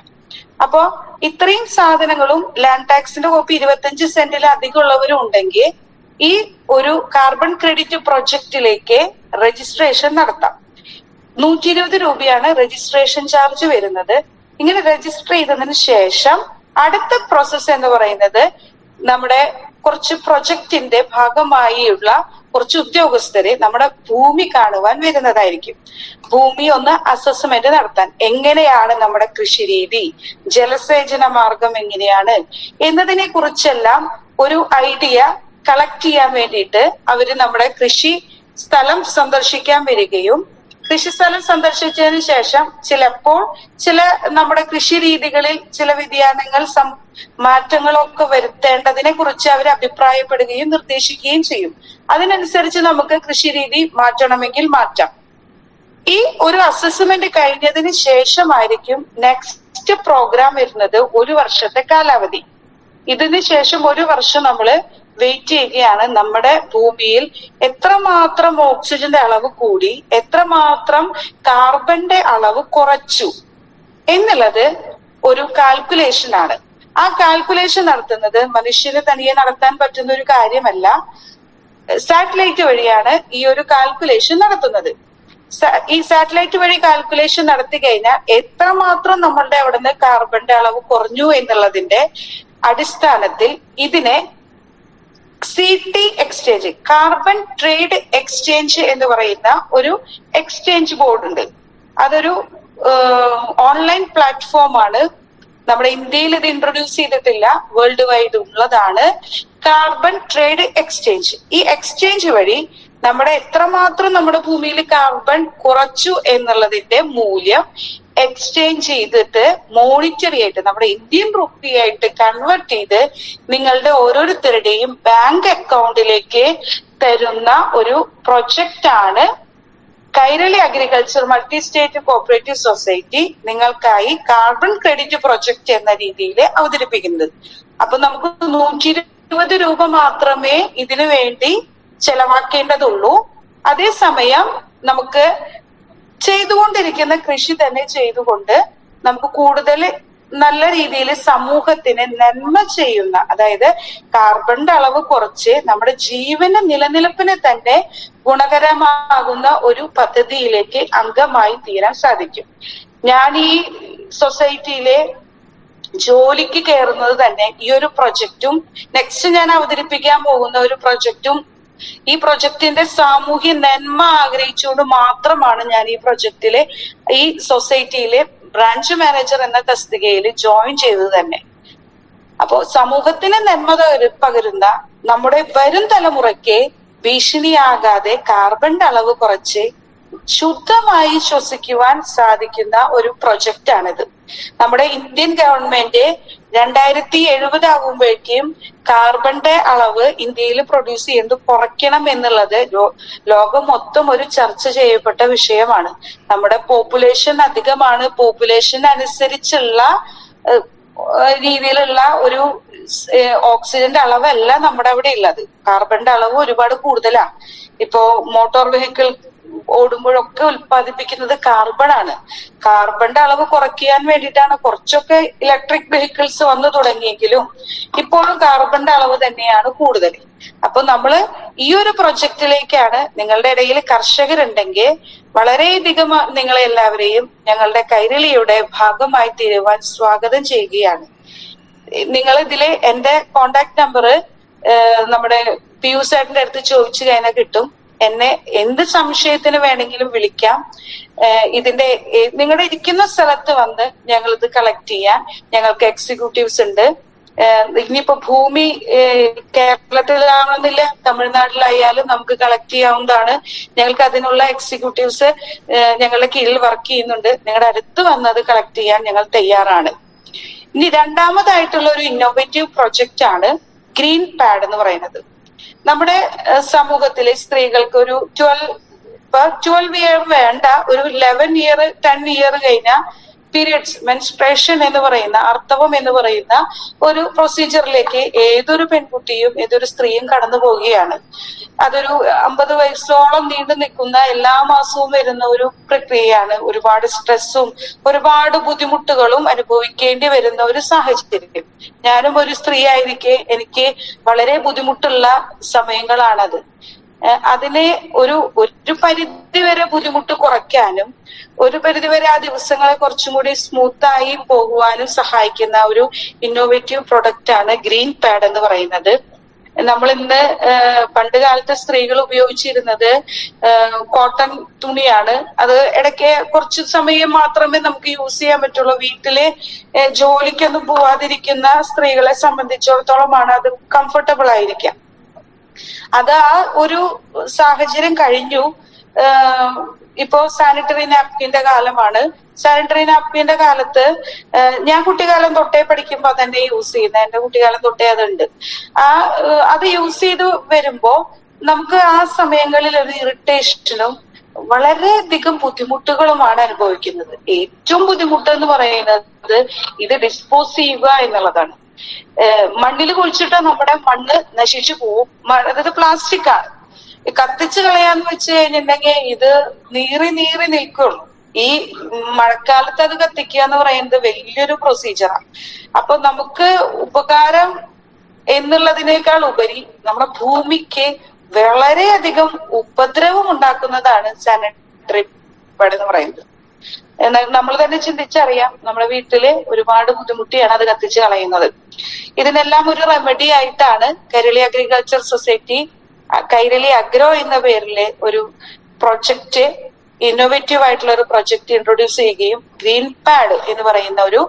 അപ്പോ ഇത്രയും സാധനങ്ങളും ലാൻഡ് ടാക്സിന്റെ കോപ്പി 25 സെന്റിൽ അധികം ഉള്ളവരും ഉണ്ടെങ്കിൽ ഈ ഒരു കാർബൺ ക്രെഡിറ്റ് പ്രൊജക്റ്റിലേക്ക് രജിസ്ട്രേഷൻ നടത്താം. 120 രൂപയാണ് രജിസ്ട്രേഷൻ ചാർജ് വരുന്നത്. ഇങ്ങനെ രജിസ്റ്റർ ചെയ്തതിന് ശേഷം അടുത്ത പ്രോസസ്സ് എന്ന് പറയുന്നത് നമ്മുടെ കുറച്ച് പ്രൊജക്റ്റിന്റെ ഭാഗമായുള്ള കുറച്ച് ഉദ്യോഗസ്ഥരെ നമ്മുടെ ഭൂമി കാണുവാൻ വരുന്നതായിരിക്കും. ഭൂമി ഒന്ന് അസസ്മെന്റ് നടത്താൻ, എങ്ങനെയാണ് നമ്മുടെ കൃഷി രീതി, ജലസേചന മാർഗം എങ്ങനെയാണ് എന്നതിനെ കുറിച്ചെല്ലാം ഒരു ഐഡിയ കളക്ട് ചെയ്യാൻ വേണ്ടിയിട്ട് അവര് നമ്മുടെ കൃഷി സ്ഥലം സന്ദർശിക്കാൻ വരികയും കൃഷിസ്ഥലം സന്ദർശിച്ചതിന് ശേഷം ചിലപ്പോൾ ചില നമ്മുടെ കൃഷി രീതികളിൽ ചില വ്യതിയാനങ്ങൾ മാറ്റങ്ങളൊക്കെ വരുത്തേണ്ടതിനെ കുറിച്ച് അവർ അഭിപ്രായപ്പെടുകയും നിർദ്ദേശിക്കുകയും ചെയ്യും. അതിനനുസരിച്ച് നമുക്ക് കൃഷി രീതി മാറ്റണമെങ്കിൽ മാറ്റാം. ഈ ഒരു അസസ്മെന്റ് കഴിഞ്ഞതിന് ശേഷമായിരിക്കും നെക്സ്റ്റ് പ്രോഗ്രാം വരുന്നത്. 1 വർഷത്തെ കാലാവധി. ഇതിന് ശേഷം 1 വർഷം നമ്മള് വെയിറ്റ് ചെയ്യുകയാണ്. നമ്മുടെ ഭൂമിയിൽ എത്രമാത്രം ഓക്സിജന്റെ അളവ് കൂടി, എത്രമാത്രം കാർബണിന്റെ അളവ് കുറച്ചു എന്നുള്ളത് ഒരു കാൽക്കുലേഷൻ ആണ്. ആ കാൽക്കുലേഷൻ നടത്തുന്നത് മനുഷ്യന് തനിയെ നടത്താൻ പറ്റുന്ന ഒരു കാര്യമല്ല. സാറ്റലൈറ്റ് വഴിയാണ് ഈ ഒരു കാൽക്കുലേഷൻ നടത്തുന്നത്. ഈ സാറ്റലൈറ്റ് വഴി കാൽക്കുലേഷൻ നടത്തി കഴിഞ്ഞാൽ എത്രമാത്രം നമ്മളുടെ അവിടുന്ന് കാർബണിന്റെ അളവ് കുറഞ്ഞു എന്നുള്ളതിന്റെ അടിസ്ഥാനത്തിൽ ഇതിനെ CT exchange, carbon trade exchange എന്ന് പറയുന്ന ഒരു എക്സ്ചേഞ്ച് ബോർഡ് ഉണ്ട്. അതൊരു ഓൺലൈൻ പ്ലാറ്റ്ഫോം ആണ്. നമ്മുടെ ഇന്ത്യയിൽ ഇത് ഇൻട്രൊഡ്യൂസ് ചെയ്തിട്ടില്ല, വേൾഡ് വൈഡ് ഉള്ളതാണ് കാർബൺ ട്രേഡ് എക്സ്ചേഞ്ച്. ഈ എക്സ്ചേഞ്ച് വഴി നമ്മുടെ എത്രമാത്രം നമ്മുടെ ഭൂമിയിൽ കാർബൺ കുറച്ചു എന്നുള്ളതിന്റെ മൂല്യം എക്സ്ചേഞ്ച് ചെയ്തിട്ട് മോണിറ്ററി ആയിട്ട് നമ്മുടെ ഇന്ത്യൻ റുപ്പി ആയിട്ട് കൺവേർട്ട് ചെയ്ത് നിങ്ങളുടെ ഓരോരുത്തരുടെയും ബാങ്ക് അക്കൗണ്ടിലേക്ക് തരുന്ന ഒരു പ്രൊജക്റ്റ് ആണ് Kairali agriculture multi state cooperative society നിങ്ങൾക്കായി കാർബൺ ക്രെഡിറ്റ് പ്രൊജക്ട് എന്ന രീതിയിൽ അവതരിപ്പിക്കുന്നത്. അപ്പൊ നമുക്ക് 120 രൂപ മാത്രമേ ഇതിനു വേണ്ടി ചെലവാക്കേണ്ടതുള്ളൂ. അതേസമയം നമുക്ക് ചെയ്തുകൊണ്ടിരിക്കുന്ന കൃഷി തന്നെ ചെയ്തുകൊണ്ട് നമുക്ക് കൂടുതൽ നല്ല രീതിയിൽ സമൂഹത്തിന് നന്മ ചെയ്യുന്ന, അതായത് കാർബണിന്റെ അളവ് കുറച്ച് നമ്മുടെ ജീവന നിലനിൽപ്പിന് തന്നെ ഗുണകരമാകുന്ന ഒരു പദ്ധതിയിലേക്ക് അംഗമായി തീരാൻ സാധിക്കും. ഞാൻ ഈ സൊസൈറ്റിയിലെ ജോലിക്ക് കയറുന്നത് തന്നെ ഈ ഒരു പ്രൊജക്റ്റും നെക്സ്റ്റ് ഞാൻ അവതരിപ്പിക്കാൻ പോകുന്ന ഒരു പ്രൊജക്റ്റും ഈ പ്രൊജക്ടിന്റെ സാമൂഹ്യ നന്മ ആഗ്രഹിച്ചുകൊണ്ട് മാത്രമാണ് ഞാൻ ഈ പ്രൊജക്റ്റിലെ ഈ സൊസൈറ്റിയിലെ ബ്രാഞ്ച് മാനേജർ എന്ന തസ്തികയിൽ ജോയിൻ ചെയ്തത് തന്നെ. അപ്പോ സമൂഹത്തിന് നന്മ പകരുന്ന നമ്മുടെ വരും തലമുറയ്ക്ക് ഭീഷണിയാകാതെ കാർബണിന്റെ അളവ് കുറച്ച് ശുദ്ധമായി ശ്വസിക്കുവാൻ സാധിക്കുന്ന ഒരു പ്രൊജക്റ്റ് ആണിത്. നമ്മുടെ ഇന്ത്യൻ ഗവൺമെന്റ് 2070 ആകുമ്പോഴേക്കും കാർബണിന്റെ അളവ് ഇന്ത്യയിൽ പ്രൊഡ്യൂസ് ചെയ്യുന്നത് കുറയ്ക്കണം എന്നുള്ളത് ലോകം മൊത്തം ഒരു ചർച്ച ചെയ്യപ്പെട്ട വിഷയമാണ്. നമ്മുടെ പോപ്പുലേഷൻ അധികമാണ്. പോപ്പുലേഷൻ അനുസരിച്ചുള്ള രീതിയിലുള്ള ഒരു ഓക്സിജന്റെ അളവല്ല നമ്മുടെ അവിടെ ഉള്ളത്. കാർബണിന്റെ അളവ് ഒരുപാട് കൂടുതലാണ്. ഇപ്പോ മോട്ടോർ വെഹിക്കിൾ ഓടുമ്പോഴൊക്കെ ഉൽപ്പാദിപ്പിക്കുന്നത് കാർബൺ ആണ്. കാർബണിന്റെ അളവ് കുറയ്ക്കാൻ വേണ്ടിയിട്ടാണ് കുറച്ചൊക്കെ ഇലക്ട്രിക് വെഹിക്കിൾസ് വന്നു തുടങ്ങിയെങ്കിലും ഇപ്പോഴും കാർബണിന്റെ അളവ് തന്നെയാണ് കൂടുതൽ. അപ്പൊ നമ്മള് ഈ ഒരു പ്രൊജക്റ്റിലേക്കാണ്, നിങ്ങളുടെ ഇടയിൽ കർഷകരുണ്ടെങ്കിൽ വളരെയധികം നിങ്ങളെ എല്ലാവരെയും ഞങ്ങളുടെ കൈരളിയുടെ ഭാഗമായി തീരുവാൻ സ്വാഗതം ചെയ്യുകയാണ്. നിങ്ങൾ ഇതില് എന്റെ കോണ്ടാക്ട് നമ്പർ നമ്മുടെ പിയൂസ് ചേട്ടന്റെ അടുത്ത് ചോദിച്ചു കഴിഞ്ഞാൽ കിട്ടും. എന്നെ എന്ത് സംശയത്തിന് വേണമെങ്കിലും വിളിക്കാം. ഇതിന്റെ നിങ്ങളുടെ ഇരിക്കുന്ന സ്ഥലത്ത് വന്ന് ഞങ്ങൾ ഇത് കളക്ട് ചെയ്യാൻ ഞങ്ങൾക്ക് എക്സിക്യൂട്ടീവ്സ് ഉണ്ട്. ഇനിയിപ്പോ ഭൂമി കേരളത്തിലാണെന്നില്ല, തമിഴ്നാട്ടിലായാലും നമുക്ക് കളക്ട് ചെയ്യാവുന്നതാണ്. ഞങ്ങൾക്ക് അതിനുള്ള എക്സിക്യൂട്ടീവ്സ് ഞങ്ങളുടെ കീഴിൽ വർക്ക് ചെയ്യുന്നുണ്ട്. നിങ്ങളുടെ അടുത്ത് വന്നത് കളക്ട് ചെയ്യാൻ ഞങ്ങൾ തയ്യാറാണ്. ഇനി രണ്ടാമതായിട്ടുള്ള ഒരു ഇന്നോവേറ്റീവ് പ്രൊജക്റ്റ് ആണ് ഗ്രീൻ പാഡ് എന്ന് പറയുന്നത്. നമ്മുടെ സമൂഹത്തിലെ സ്ത്രീകൾക്ക് ഒരു 12 ഇയർ വേണ്ട, ഒരു 11 ഇയർ 10 ഇയർ കഴിഞ്ഞ പീരിയഡ്സ്, മെൻസ്ട്രേഷൻ എന്ന് പറയുന്ന, ആർത്തവം എന്ന് പറയുന്ന ഒരു പ്രൊസീജിയറിലേക്ക് ഏതൊരു പെൺകുട്ടിയും ഏതൊരു സ്ത്രീയും കടന്നു പോവുകയാണ്. അതൊരു 50 വയസ്സോളം നീണ്ടു നിൽക്കുന്ന, എല്ലാ മാസവും വരുന്ന ഒരു പ്രക്രിയയാണ്. ഒരുപാട് സ്ട്രെസ്സും ഒരുപാട് ബുദ്ധിമുട്ടുകളും അനുഭവിക്കേണ്ടി വരുന്ന ഒരു സാഹചര്യം. ഞാനും ഒരു സ്ത്രീ ആയിരിക്കെ എനിക്ക് വളരെ ബുദ്ധിമുട്ടുള്ള സമയങ്ങളാണത്. അതിനെ ഒരു പരിധിവരെ ബുദ്ധിമുട്ട് കുറയ്ക്കാനും ഒരു പരിധിവരെ ആ ദിവസങ്ങളെ കുറച്ചും കൂടി സ്മൂത്തായി പോകുവാനും സഹായിക്കുന്ന ഒരു ഇന്നോവേറ്റീവ് പ്രൊഡക്റ്റ് ആണ് ഗ്രീൻ പാഡ് എന്ന് പറയുന്നത്. നമ്മൾ ഇന്ന് പണ്ട് കാലത്ത് സ്ത്രീകൾ ഉപയോഗിച്ചിരുന്നത് കോട്ടൺ തുണിയാണ്. അത് ഇടയ്ക്ക് കുറച്ച് സമയം മാത്രമേ നമുക്ക് യൂസ് ചെയ്യാൻ പറ്റുള്ളൂ. വീട്ടിലെ ജോലിക്കൊന്നും പോവാതിരിക്കുന്ന സ്ത്രീകളെ സംബന്ധിച്ചിടത്തോളമാണ് അത് കംഫർട്ടബിൾ ആയിരിക്കാം. അത് ആ ഒരു സാഹചര്യം കഴിഞ്ഞു. ഇപ്പോ സാനിറ്ററി നാപ്കിന്റെ കാലമാണ്. സാനിറ്ററി നാപ്കിന്റെ കാലത്ത് ഞാൻ കുട്ടിക്കാലം തൊട്ടേ പഠിക്കുമ്പോ തന്നെ യൂസ് ചെയ്യുന്ന, എന്റെ കുട്ടിക്കാലം തൊട്ടേ അതുണ്ട്. അത് യൂസ് ചെയ്ത് വരുമ്പോ നമുക്ക് ആ സമയങ്ങളിൽ ഒരു ഇറിറ്റേഷനും വളരെയധികം ബുദ്ധിമുട്ടുകളുമാണ് അനുഭവിക്കുന്നത്. ഏറ്റവും ബുദ്ധിമുട്ട് എന്ന് പറയുന്നത് ഇത് ഡിസ്പോസ് ചെയ്യുക എന്നുള്ളതാണ്. മണ്ണിൽ കുഴിച്ചിട്ട് നമ്മുടെ മണ്ണ് നശിച്ചു പോവും. അതായത് പ്ലാസ്റ്റിക് ആണ്. കത്തിച്ചു കളയാന്ന് വെച്ച് കഴിഞ്ഞിട്ടുണ്ടെങ്കിൽ ഇത് നീറി നിൽക്കുള്ളൂ. ഈ മഴക്കാലത്ത് അത് കത്തിക്കുക എന്ന് പറയുന്നത് വലിയൊരു പ്രൊസീജിയറാണ്. അപ്പൊ നമുക്ക് ഉപകാരം എന്നുള്ളതിനേക്കാൾ ഉപരി നമ്മുടെ ഭൂമിക്ക് വളരെയധികം ഉപദ്രവം ഉണ്ടാക്കുന്നതാണ് സാനിറ്ററി പാഡ് എന്ന് പറയുന്നത്. നമ്മൾ തന്നെ ചിന്തിച്ചറിയാം, നമ്മുടെ വീട്ടില് ഒരുപാട് ബുദ്ധിമുട്ടിയാണ് അത് കത്തിച്ച് കളയുന്നത്. ഇതിനെല്ലാം ഒരു റെമഡി ആയിട്ടാണ് Kairali agriculture society Kairali agro എന്ന പേരില് ഒരു പ്രൊജക്ട്, ഇന്നോവേറ്റീവ് ആയിട്ടുള്ള ഒരു പ്രൊജക്ട് ഇൻട്രൊഡ്യൂസ് ചെയ്യുകയും ഗ്രീൻ പാഡ് എന്ന് പറയുന്ന ഒരു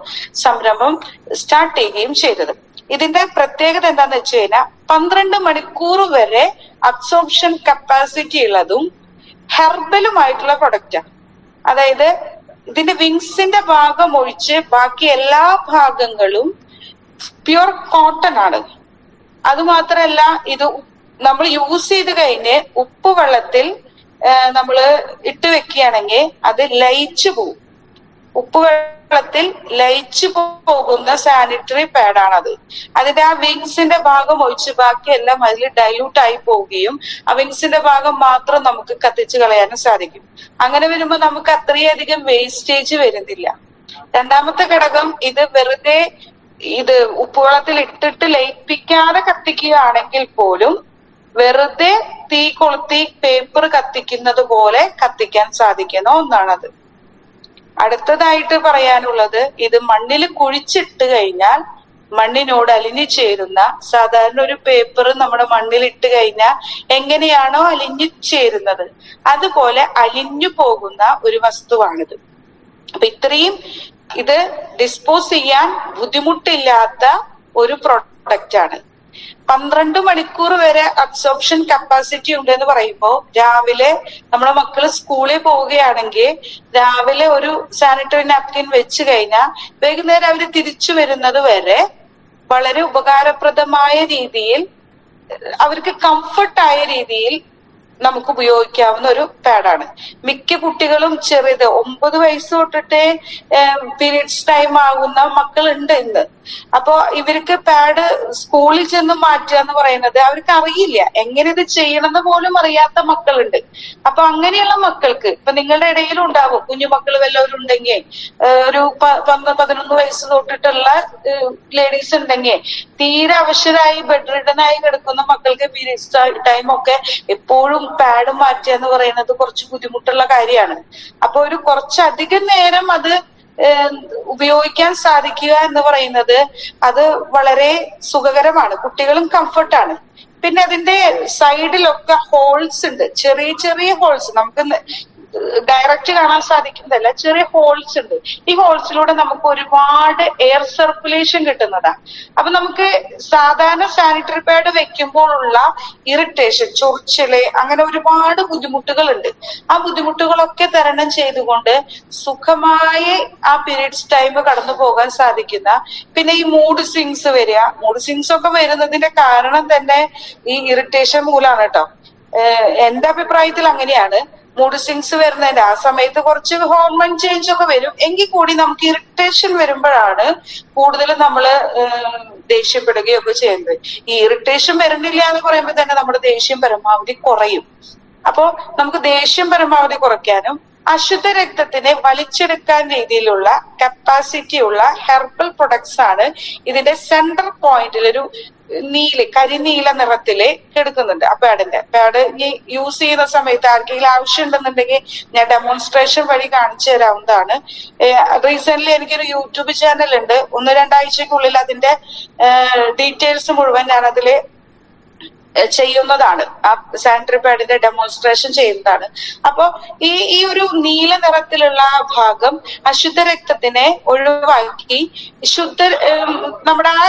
സംരംഭം സ്റ്റാർട്ട് ചെയ്യുകയും ചെയ്തത്. ഇതിന്റെ പ്രത്യേകത എന്താന്ന് വെച്ച് കഴിഞ്ഞാൽ 12 മണിക്കൂർ വരെ അബ്സോർപ്ഷൻ കപ്പാസിറ്റി ഉള്ളതും ഹെർബലുമായിട്ടുള്ള പ്രൊഡക്റ്റാണ്. അതായത് ഇതിന്റെ വിങ്സിന്റെ ഭാഗം ഒഴിച്ച് ബാക്കി എല്ലാ ഭാഗങ്ങളും പ്യുർ കോട്ടൺ ആണ്. അതുമാത്രമല്ല, ഇത് നമ്മൾ യൂസ് ചെയ്ത് കഴിഞ്ഞ് ഉപ്പ് വെള്ളത്തിൽ നമ്മൾ ഇട്ട് വെക്കുകയാണെങ്കിൽ അത് ലയിച്ചു പോവും. ഉപ്പുവെള്ളത്തിൽ ലയിച്ചു പോകുന്ന സാനിറ്ററി പാഡാണത്. അതിന്റെ ആ വിങ്സിന്റെ ഭാഗം ഒഴിച്ച് ബാക്കിയെല്ലാം അതിൽ ഡൈല്യൂട്ട് ആയി പോവുകയും ആ വിങ്സിന്റെ ഭാഗം മാത്രം നമുക്ക് കത്തിച്ചു കളയാനും സാധിക്കും. അങ്ങനെ വരുമ്പോൾ നമുക്ക് അത്രയധികം വേസ്റ്റേജ് വരുന്നില്ല. രണ്ടാമത്തെ ഘടകം, ഇത് വെറുതെ ഇത് ഉപ്പുവെള്ളത്തിൽ ഇട്ടിട്ട് ലയിപ്പിക്കാതെ കത്തിക്കുകയാണെങ്കിൽ പോലും വെറുതെ തീ കൊളുത്തി പേപ്പർ കത്തിക്കുന്നത് പോലെ കത്തിക്കാൻ സാധിക്കുന്ന ഒന്നാണത്. അടുത്തതായിട്ട് പറയാനുള്ളത്, ഇത് മണ്ണിൽ കുഴിച്ചിട്ട് കഴിഞ്ഞാൽ മണ്ണിനോട് അലിഞ്ഞു ചേരുന്ന, സാധാരണ ഒരു പേപ്പർ നമ്മുടെ മണ്ണിൽ ഇട്ട് കഴിഞ്ഞാൽ എങ്ങനെയാണോ അലിഞ്ഞു ചേരുന്നത് അതുപോലെ അലിഞ്ഞു പോകുന്ന ഒരു വസ്തുവാണിത്. അപ്പൊ ഇത്രയും ഇത് ഡിസ്പോസ് ചെയ്യാൻ ബുദ്ധിമുട്ടില്ലാത്ത ഒരു പ്രൊഡക്റ്റ് ആണ്. 12 മണിക്കൂർ വരെ അബ്സോർപ്ഷൻ കപ്പാസിറ്റി ഉണ്ടെന്ന് പറയുമ്പോൾ, രാവിലെ നമ്മുടെ മക്കള് സ്കൂളിൽ പോവുകയാണെങ്കിൽ രാവിലെ ഒരു സാനിറ്ററി നാപ്കിൻ വെച്ച് കഴിഞ്ഞാൽ വൈകുന്നേരം അവര് തിരിച്ചു വരുന്നത് വരെ വളരെ ഉപകാരപ്രദമായ രീതിയിൽ, അവർക്ക് കംഫർട്ടായ രീതിയിൽ നമുക്ക് ഉപയോഗിക്കാവുന്ന ഒരു പാഡാണ്. മിക്ക കുട്ടികളും ചെറുത് 9 വയസ്സ് തൊട്ടിട്ടേ പീരിയഡ്സ് ടൈം ആകുന്ന മക്കളുണ്ട് ഇന്ന്. അപ്പൊ ഇവർക്ക് പാഡ് സ്കൂളിൽ ചെന്ന് മാറ്റുക എന്ന് പറയുന്നത് അവർക്ക് അറിയില്ല, എങ്ങനെ ഇത് ചെയ്യണമെന്ന് പോലും അറിയാത്ത മക്കളുണ്ട്. അപ്പൊ അങ്ങനെയുള്ള മക്കൾക്ക്, ഇപ്പൊ നിങ്ങളുടെ ഇടയിലും ഉണ്ടാവും കുഞ്ഞുമക്കൾ വല്ലവരും ഉണ്ടെങ്കിൽ, ഒരു 11 വയസ്സ് തൊട്ടിട്ടുള്ള ലേഡീസ് ഉണ്ടെങ്കിൽ, തീരെ അവശരായി ബെഡ് റിഡനായി കിടക്കുന്ന മക്കൾക്ക് പീരിയഡ്സ് ടൈം ഒക്കെ എപ്പോഴും പാഡ് മാറ്റുക എന്ന് പറയുന്നത് കുറച്ച് ബുദ്ധിമുട്ടുള്ള കാര്യമാണ്. അപ്പൊ ഒരു കുറച്ചധികം നേരം അത് ഉപയോഗിക്കാൻ സാധിക്കുക എന്ന് പറയുന്നത് അത് വളരെ സുഖകരമാണ്, കുട്ടികളും കംഫർട്ടാണ്. പിന്നെ അതിന്റെ സൈഡിലൊക്കെ ഹോൾസ് ഉണ്ട്, ചെറിയ ചെറിയ ഹോൾസ്, നമുക്ക് ഡയറക്റ്റ് കാണാൻ സാധിക്കുന്നതല്ല, ചെറിയ ഹോൾസ് ഉണ്ട്. ഈ ഹോൾസിലൂടെ നമുക്ക് ഒരുപാട് എയർ സർക്കുലേഷൻ കിട്ടുന്നതാണ്. അപ്പൊ നമുക്ക് സാധാരണ സാനിറ്ററി പാഡ് വെക്കുമ്പോഴുള്ള ഇറിറ്റേഷൻ, ചൊറിച്ചില്, അങ്ങനെ ഒരുപാട് ബുദ്ധിമുട്ടുകളുണ്ട്. ആ ബുദ്ധിമുട്ടുകളൊക്കെ തരണം ചെയ്തുകൊണ്ട് സുഖമായി ആ പീരിയഡ്സ് ടൈം കടന്നു പോകാൻ സാധിക്കുന്ന, പിന്നെ ഈ മൂഡ് സ്വിങ്സ് വരിക, മൂഡ് സ്വിങ്സ് ഒക്കെ വരുന്നതിന്റെ കാരണം തന്നെ ഈ ഇറിറ്റേഷൻ മൂലമാണ് കേട്ടോ. എന്റെ അഭിപ്രായത്തിൽ അങ്ങനെയാണ്. മൂഡ് സ്വിങ്സ് വരുന്നതിന്റെ ആ സമയത്ത് കുറച്ച് ഹോർമോൺ ചേഞ്ച് ഒക്കെ വരും, എങ്കിൽ കൂടി നമുക്ക് ഇറിറ്റേഷൻ വരുമ്പോഴാണ് കൂടുതലും നമ്മള് ദേഷ്യപ്പെടുകയൊക്കെ ചെയ്യുന്നത്. ഈ ഇറിറ്റേഷൻ വരുന്നില്ല എന്ന് പറയുമ്പോൾ തന്നെ നമ്മുടെ ദേഷ്യം പരമാവധി കുറയും. അപ്പോ നമുക്ക് ദേഷ്യം പരമാവധി കുറയ്ക്കാനും അശുദ്ധ രക്തത്തിനെ വലിച്ചെടുക്കാൻ രീതിയിലുള്ള കപ്പാസിറ്റി ഉള്ള ഹെർബൽ പ്രൊഡക്ട്സ് ആണ് ഇതിന്റെ സെൻട്രൽ പോയിന്റിൽ ഒരു കരിനീല നിറത്തില് എടുക്കുന്നുണ്ട്. ആ പാഡ് ഈ യൂസ് ചെയ്യുന്ന സമയത്ത് ആർക്കെങ്കിലും ആവശ്യമുണ്ടെന്നുണ്ടെങ്കിൽ ഞാൻ ഡെമോൺസ്ട്രേഷൻ വഴി കാണിച്ചു തരാവുന്നതാണ്. റീസെന്റ് എനിക്കൊരു യൂട്യൂബ് ചാനൽ ഉണ്ട്, 1-2 ആഴ്ചക്കുള്ളിൽ അതിന്റെ ഡീറ്റെയിൽസ് മുഴുവൻ ഞാൻ അതില് ചെയ്യുന്നതാണ്. ആ സാനിറ്ററി പാഡിന്റെ ഡെമോൺസ്ട്രേഷൻ ചെയ്യുന്നതാണ്. അപ്പോ ഈ ഒരു നീല നിറത്തിലുള്ള ഭാഗം അശുദ്ധ രക്തത്തിനെ ഒഴിവാക്കി നമ്മുടെ ആ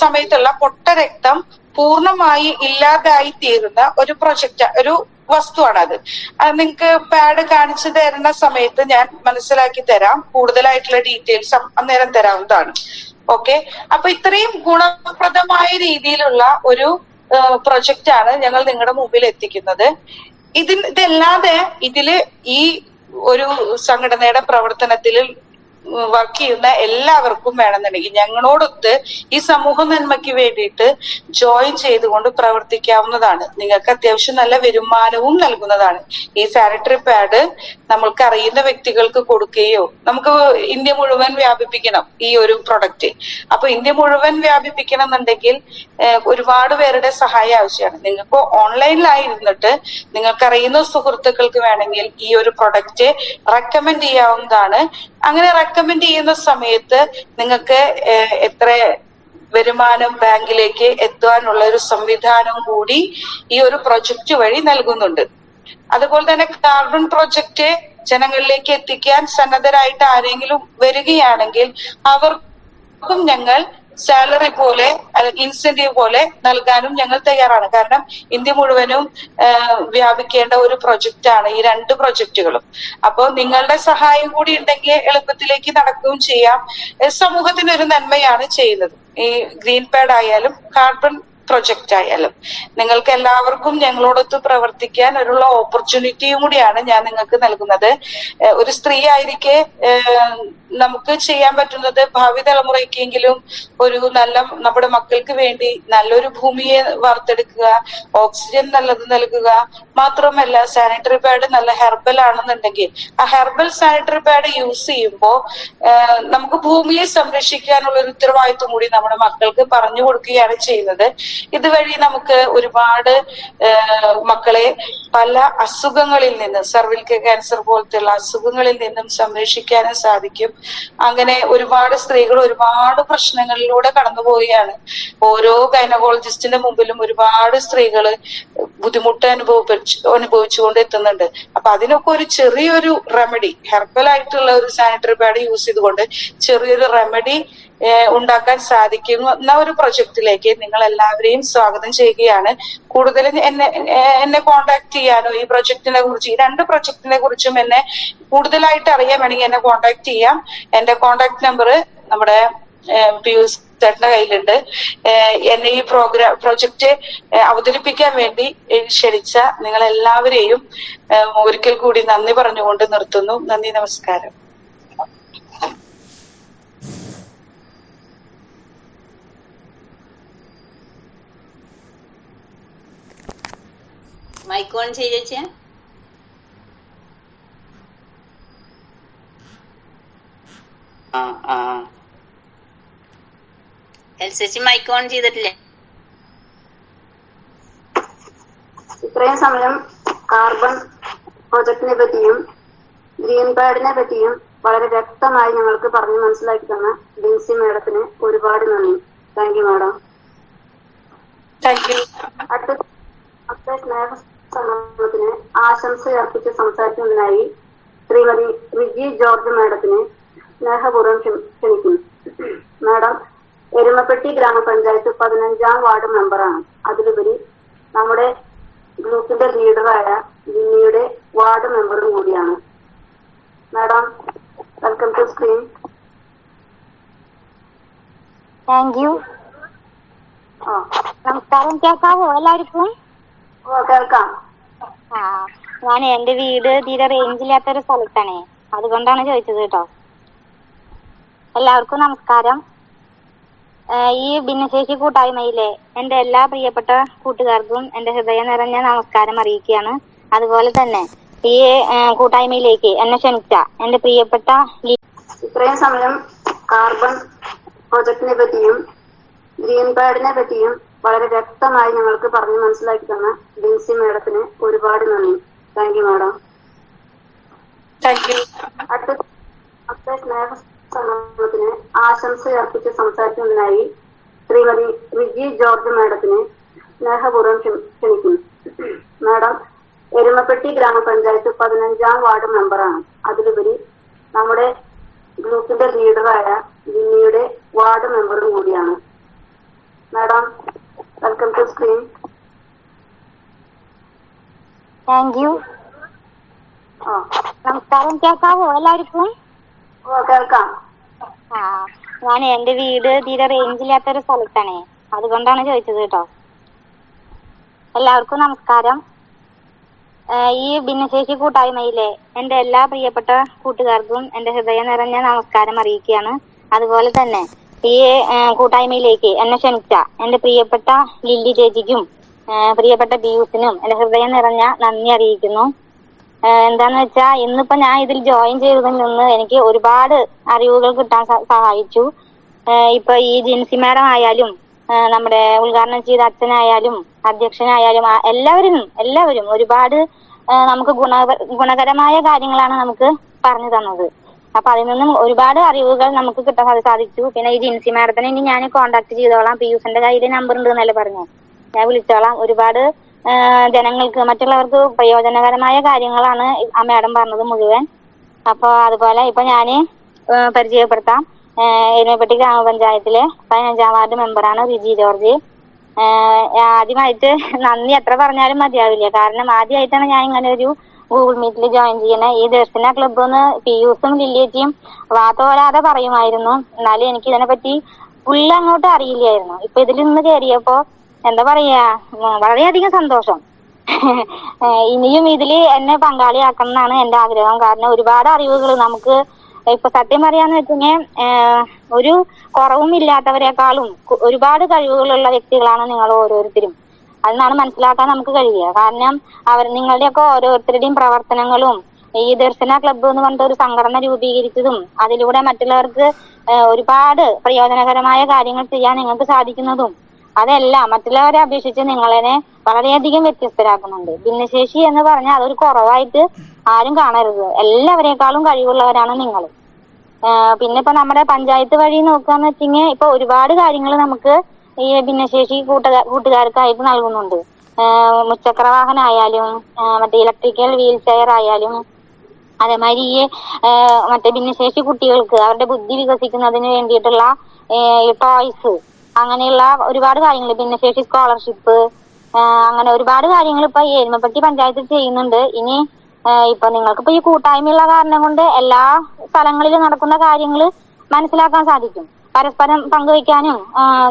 സമയത്തുള്ള പൊട്ട രക്തം പൂർണ്ണമായി ഇല്ലാതായി തീരുന്ന ഒരു ഒരു വസ്തുവാണത്. നിങ്ങൾക്ക് പാഡ് കാണിച്ചു തരുന്ന സമയത്ത് ഞാൻ മനസ്സിലാക്കി തരാം, കൂടുതലായിട്ടുള്ള ഡീറ്റെയിൽസ് അന്നേരം തരാവുന്നതാണ്. ഓക്കെ, അപ്പൊ ഇത്രയും ഗുണപ്രദമായ രീതിയിലുള്ള ഒരു പ്രൊജക്റ്റ് ആണ് ഞങ്ങൾ നിങ്ങളുടെ മുമ്പിൽ എത്തിക്കുന്നത്. ഇതല്ലാതെ ഇതില് ഈ ഒരു സംഘടനയുടെ പ്രവർത്തനത്തിൽ വർക്ക് ചെയ്യുന്ന എല്ലാവർക്കും വേണമെന്നുണ്ടെങ്കിൽ ഞങ്ങളോടൊത്ത് ഈ സമൂഹ നന്മയ്ക്ക് വേണ്ടിയിട്ട് ജോയിൻ ചെയ്തുകൊണ്ട് പ്രവർത്തിക്കാവുന്നതാണ്. നിങ്ങൾക്ക് അത്യാവശ്യം നല്ല വരുമാനവും നൽകുന്നതാണ്. ഈ സാനിറ്ററി പാഡ് നമ്മൾക്ക് അറിയുന്ന വ്യക്തികൾക്ക് കൊടുക്കുകയോ, നമുക്ക് ഇന്ത്യ മുഴുവൻ വ്യാപിപ്പിക്കണം ഈ ഒരു പ്രൊഡക്റ്റ്. അപ്പൊ ഇന്ത്യ മുഴുവൻ വ്യാപിപ്പിക്കണം എന്നുണ്ടെങ്കിൽ ഒരുപാട് പേരുടെ സഹായം ആവശ്യമാണ്. നിങ്ങൾക്ക് ഓൺലൈനിലായിരുന്നിട്ട് നിങ്ങൾക്ക് അറിയുന്ന സുഹൃത്തുക്കൾക്ക് വേണമെങ്കിൽ ഈ ഒരു പ്രൊഡക്റ്റ് റെക്കമെൻഡ് ചെയ്യാവുന്നതാണ്. അങ്ങനെ റെക്കമെൻഡ് ചെയ്യുന്ന സമയത്ത് നിങ്ങൾക്ക് എത്ര വരുമാനം ബാങ്കിലേക്ക് എത്താനുള്ള ഒരു സംവിധാനം കൂടി ഈ ഒരു പ്രൊജക്റ്റ് വഴി നൽകുന്നുണ്ട്. അതുപോലെ തന്നെ കാർബൺ പ്രൊജക്റ്റ് ജനങ്ങളിലേക്ക് എത്തിക്കാൻ സന്നദ്ധരായിട്ട് ആരെങ്കിലും വരികയാണെങ്കിൽ അവർക്കും ഞങ്ങൾ സാലറി പോലെ ഇൻസെന്റീവ് പോലെ നൽകാനും ഞങ്ങൾ തയ്യാറാണ്. കാരണം ഇന്ത്യ മുഴുവനും വ്യാപിക്കേണ്ട ഒരു പ്രൊജക്റ്റ് ആണ് ഈ 2 പ്രൊജക്റ്റുകളും. അപ്പോൾ നിങ്ങളുടെ സഹായം കൂടി ഉണ്ടെങ്കിൽ എളുപ്പത്തിലേക്ക് നടക്കുകയും ചെയ്യാം. സമൂഹത്തിന് ഒരു നന്മയാണ് ചെയ്യുന്നത്. ഈ ഗ്രീൻ പാഡ് ആയാലും കാർബൺ പ്രൊജക്റ്റ് ആയാലും നിങ്ങൾക്ക് എല്ലാവർക്കും ഞങ്ങളോടൊത്ത് പ്രവർത്തിക്കാൻ ഒരു ഓപ്പർച്യൂണിറ്റിയും കൂടിയാണ് ഞാൻ നിങ്ങൾക്ക് നൽകുന്നത്. ഒരു സ്ത്രീ ആയിരിക്കെ നമുക്ക് ചെയ്യാൻ പറ്റുന്നത് ഭാവി തലമുറയ്ക്കെങ്കിലും ഒരു നല്ല നമ്മുടെ മക്കൾക്ക് വേണ്ടി നല്ലൊരു ഭൂമിയെ വാർത്തെടുക്കുക, ഓക്സിജൻ നല്ലത് നൽകുക, മാത്രമല്ല സാനിറ്ററി പാഡ് നല്ല ഹെർബൽ ആണെന്നുണ്ടെങ്കിൽ ആ ഹെർബൽ സാനിറ്ററി പാഡ് യൂസ് ചെയ്യുമ്പോൾ നമുക്ക് ഭൂമിയെ സംരക്ഷിക്കാനുള്ള ഒരു ഉത്തരവാദിത്വം കൂടി നമ്മുടെ മക്കൾക്ക് പറഞ്ഞു കൊടുക്കുകയാണ് ചെയ്യുന്നത്. ഇതുവഴി നമുക്ക് ഒരുപാട് മക്കളെ പല അസുഖങ്ങളിൽ നിന്ന്, സർവിക്കൽ ക്യാൻസർ പോലത്തെയുള്ള അസുഖങ്ങളിൽ നിന്നും സംരക്ഷിക്കാനും സാധിക്കും. അങ്ങനെ ഒരുപാട് സ്ത്രീകൾ ഒരുപാട് പ്രശ്നങ്ങളിലൂടെ കടന്നുപോവുകയാണ്. ഓരോ ഗൈനക്കോളജിസ്റ്റിന്റെ മുമ്പിലും ഒരുപാട് സ്ത്രീകൾ ബുദ്ധിമുട്ട് അനുഭവിച്ചുകൊണ്ട് എത്തുന്നുണ്ട്. അപ്പൊ അതിനൊക്കെ ഒരു ചെറിയൊരു റെമഡി, ഹെർബൽ ആയിട്ടുള്ള ഒരു സാനിറ്ററി പാഡ് യൂസ് ചെയ്തുകൊണ്ട് ചെറിയൊരു റെമഡി ഉണ്ടാക്കാൻ സാധിക്കുന്ന ഒരു പ്രൊജക്റ്റിലേക്ക് നിങ്ങൾ എല്ലാവരെയും സ്വാഗതം ചെയ്യുകയാണ്. കൂടുതലും എന്നെ കോണ്ടാക്ട് ചെയ്യാനോ ഈ പ്രൊജക്റ്റിനെ കുറിച്ച്, ഈ 2 പ്രൊജക്റ്റിനെ കുറിച്ചും എന്നെ കൂടുതലായിട്ട് അറിയാൻ വേണമെങ്കിൽ എന്നെ കോണ്ടാക്ട് ചെയ്യാം. എന്റെ കോണ്ടാക്ട് നമ്പർ നമ്മുടെ പിയൂസ് ചേട്ടന്റെ കയ്യിലുണ്ട്. എന്നെ ഈ പ്രൊജക്റ്റ് അവതരിപ്പിക്കാൻ വേണ്ടി ക്ഷണിച്ച നിങ്ങൾ എല്ലാവരെയും ഒരിക്കൽ കൂടി നന്ദി പറഞ്ഞുകൊണ്ട് നിർത്തുന്നു. നന്ദി, നമസ്കാരം. മൈക്ക് ഓൺ ചെയ്യ. എൽസി മൈക്ക് ഓൺ ചെയ്തിട്ടില്ലേ? ഇത്രയും സമയം കാർബൺ പ്രൊജക്ടിനെ പറ്റിയും ഗ്രീൻ പാഡിനെ പറ്റിയും വളരെ വ്യക്തമായി ഞങ്ങൾക്ക് പറഞ്ഞു മനസ്സിലാക്കി തന്ന ഡിൻസി മാഡത്തിന് ഒരുപാട് നന്ദി. Thank you madam. അടുത്ത സ്നേഹ സമൂഹത്തിന് ആശംസ അർപ്പിച്ച് സംസാരിക്കുന്നതിനായി ശ്രീമതി റിജി ജോർജ് മാഡത്തിനെ സ്നേഹപൂർവ്വം ക്ഷണിക്കുന്നു. മാഡം എരുമപ്പെട്ടി ഗ്രാമപഞ്ചായത്ത് 15ാം വാർഡ് മെമ്പറാണ്. അതിലുപരി നമ്മുടെ ഗ്രൂപ്പിന്റെ ലീഡറായ ജിന്നിയുടെ വാർഡ് മെമ്പറും കൂടിയാണ്. Madam, welcome to screen. Thank you. നമസ്കാരം. കേൾക്കാവോ എല്ലാവർക്കും? കേൾക്കാം. ഞാൻ എന്റെ വീട് തീരെ റേഞ്ചില്ലാത്തൊരു സ്ഥലത്താണേ, അതുകൊണ്ടാണ് ചോദിച്ചത് കേട്ടോ. എല്ലാവർക്കും നമസ്കാരം. ഈ ഭിന്നശേഷി കൂട്ടായ്മയിലെ എന്റെ എല്ലാ പ്രിയപ്പെട്ട കൂട്ടുകാർക്കും എന്റെ ഹൃദയം നിറഞ്ഞ നമസ്കാരം അറിയിക്കുകയാണ്. അതുപോലെ തന്നെ ഈ കൂട്ടായ്മയിലേക്ക് എന്നെ ക്ഷണിച്ച എന്റെ പ്രിയപ്പെട്ട ഇത്രയും സമയം കാർബൺ പ്രൊജക്ടിനെ പറ്റിയും ഗ്രീൻ പാഡിനെ പറ്റിയും വളരെ വ്യക്തമായി ഞങ്ങൾക്ക് പറഞ്ഞു മനസ്സിലാക്കി തന്ന ഡിൻസി മാഡത്തിന് ഒരുപാട് നന്ദി. Thank you madam. അടുത്ത സ്നേഹ സമൂഹത്തിന് ആശംസ അർപ്പിച്ച് സംസാരിക്കുന്നതിനായി ശ്രീമതി റിജി ജോർജ് മാഡത്തിനെ സ്നേഹപൂർവ്വം ക്ഷണിക്കുന്നു. മാഡം എരുമപ്പെട്ടി ഗ്രാമപഞ്ചായത്ത് 15ാം വാർഡ് മെമ്പറാണ്. അതിലുപരി നമ്മുടെ ഗ്രൂപ്പിന്റെ ലീഡറായ ജിന്നിയുടെ വാർഡ് മെമ്പറും കൂടിയാണ്. Madam, welcome to screen. Thank you. നമസ്കാരം. കേൾക്കാവോ എല്ലാവർക്കും? കേൾക്കാം. ഞാൻ എന്റെ വീട് തീരെ റേഞ്ചില്ലാത്തൊരു സ്ഥലത്താണേ, അതുകൊണ്ടാണ് ചോദിച്ചത് കേട്ടോ. എല്ലാവർക്കും നമസ്കാരം. ഈ ഭിന്നശേഷി കൂട്ടായ്മയിലെ എന്റെ എല്ലാ പ്രിയപ്പെട്ട കൂട്ടുകാർക്കും എന്റെ ഹൃദയം നിറഞ്ഞ നമസ്കാരം അറിയിക്കുകയാണ്. അതുപോലെ തന്നെ ഈ കൂട്ടായ്മയിലേക്ക് എന്നെ ക്ഷണിച്ച എന്റെ പ്രിയപ്പെട്ട ലില്ലി ചേച്ചിക്കും പ്രിയപ്പെട്ട ബിയൂസിനും എന്റെ ഹൃദയം നിറഞ്ഞ നന്ദി അറിയിക്കുന്നു. എന്താന്ന് വെച്ചാ ഇന്നിപ്പോ ഞാൻ ഇതിൽ ജോയിൻ ചെയ്തതിൽ നിന്ന് എനിക്ക് ഒരുപാട് അറിവുകൾ കിട്ടാൻ സഹായിച്ചു. ഇപ്പൊ ഈ ജിൻസി മാഡം ആയാലും നമ്മുടെ ഉദ്ഘാടനം ചെയ്ത അച്ഛനായാലും അധ്യക്ഷനായാലും എല്ലാവരും ഒരുപാട് നമുക്ക് ഗുണകരമായ കാര്യങ്ങളാണ് നമുക്ക് പറഞ്ഞു തന്നത്. അപ്പൊ അതിൽ നിന്നും ഒരുപാട് അറിവുകൾ നമുക്ക് കിട്ടാൻ സാധിച്ചു. പിന്നെ ഈ ജിൻസി മാഡത്തിനെ ഇനി ഞാൻ കോണ്ടാക്ട് ചെയ്തോളാം. പിയൂസിന്റെ കയ്യിൽ നമ്പർ ഉണ്ട് എന്നല്ലേ പറഞ്ഞു, ഞാൻ വിളിച്ചോളാം. ഒരുപാട് ജനങ്ങൾക്ക് മറ്റുള്ളവർക്ക് പ്രയോജനകരമായ കാര്യങ്ങളാണ് ആ മാഡം പറഞ്ഞത് മുഴുവൻ. അപ്പൊ അതുപോലെ ഇപ്പൊ ഞാന് പരിചയപ്പെടുത്താം. എരുമപ്പെട്ടി ഗ്രാമപഞ്ചായത്തിലെ 15ാം വാർഡ് മെമ്പറാണ് റിജി ജോർജ്. ആദ്യമായിട്ട് നന്ദി എത്ര പറഞ്ഞാലും മതിയാവില്ല. കാരണം ആദ്യമായിട്ടാണ് ഞാൻ ഇങ്ങനെ ഒരു ഗൂഗിൾ മീറ്റിൽ ജോയിൻ ചെയ്യണേ. ഈ ദർശന ക്ലബ്ബ് എന്ന് പിയൂസും ലില്ലിയേച്ചിയും വാത്തോരാതെ പറയുമായിരുന്നു, എന്നാലും എനിക്ക് ഇതിനെപ്പറ്റി ഫുള്ള് അങ്ങോട്ട് അറിയില്ലായിരുന്നു. ഇപ്പൊ ഇതിൽ നിന്ന് കയറിയപ്പോ എന്താ പറയാ, വളരെയധികം സന്തോഷം. ഇനിയും ഇതില് എന്നെ പങ്കാളിയാക്കണം എന്നാണ് എന്റെ ആഗ്രഹം. കാരണം ഒരുപാട് അറിവുകൾ നമുക്ക് ഇപ്പൊ സത്യം പറയാന്ന് വെച്ചുകഴിഞ്ഞാൽ ഒരു കുറവും ഇല്ലാത്തവരെക്കാളും ഒരുപാട് കഴിവുകളുള്ള വ്യക്തികളാണ് നിങ്ങൾ ഓരോരുത്തരും. അതെന്നാണ് മനസ്സിലാക്കാൻ നമുക്ക് കഴിയുക. കാരണം നിങ്ങളുടെയൊക്കെ ഓരോരുത്തരുടെയും പ്രവർത്തനങ്ങളും ഈ ദർശന ക്ലബ്ബ് എന്ന് പറഞ്ഞിട്ട് ഒരു സംഘടന രൂപീകരിച്ചതും അതിലൂടെ മറ്റുള്ളവർക്ക് ഒരുപാട് പ്രയോജനകരമായ കാര്യങ്ങൾ ചെയ്യാൻ നിങ്ങൾക്ക് സാധിക്കുന്നതും അതെല്ലാം മറ്റുള്ളവരെ അപേക്ഷിച്ച് നിങ്ങളെ വളരെയധികം വ്യത്യസ്തരാക്കുന്നുണ്ട്. ഭിന്നശേഷി എന്ന് പറഞ്ഞാൽ അതൊരു കുറവായിട്ട് ആരും കാണരുത്. എല്ലാവരെക്കാളും കഴിവുള്ളവരാണ് നിങ്ങൾ. പിന്നെ ഇപ്പൊ നമ്മുടെ പഞ്ചായത്ത് വഴി നോക്കാന്ന് വെച്ചെങ്കിൽ ഇപ്പൊ ഒരുപാട് കാര്യങ്ങൾ നമുക്ക് ഈ ഭിന്നശേഷി കൂട്ടുകാർക്കായിട്ട് നൽകുന്നുണ്ട്. മുച്ചക്ര വാഹനമായാലും മറ്റേ ഇലക്ട്രിക്കൽ വീൽ ചെയർ ആയാലും അതേമാതിരി ഈ മറ്റേ ഭിന്നശേഷി കുട്ടികൾക്ക് അവരുടെ ബുദ്ധി വികസിക്കുന്നതിന് വേണ്ടിയിട്ടുള്ള ടോയ്സ്, അങ്ങനെയുള്ള ഒരുപാട് കാര്യങ്ങൾ, ഭിന്നശേഷി സ്കോളർഷിപ്പ്, അങ്ങനെ ഒരുപാട് കാര്യങ്ങൾ ഇപ്പൊ എരുമപ്പെട്ടി പഞ്ചായത്തിൽ ചെയ്യുന്നുണ്ട്. ഇനി ഇപ്പൊ നിങ്ങൾക്കിപ്പോ ഈ കൂട്ടായ്മയുള്ള കാരണം കൊണ്ട് എല്ലാ സ്ഥലങ്ങളിലും നടക്കുന്ന കാര്യങ്ങൾ മനസ്സിലാക്കാൻ സാധിക്കും. പരസ്പരം പങ്കുവയ്ക്കാനും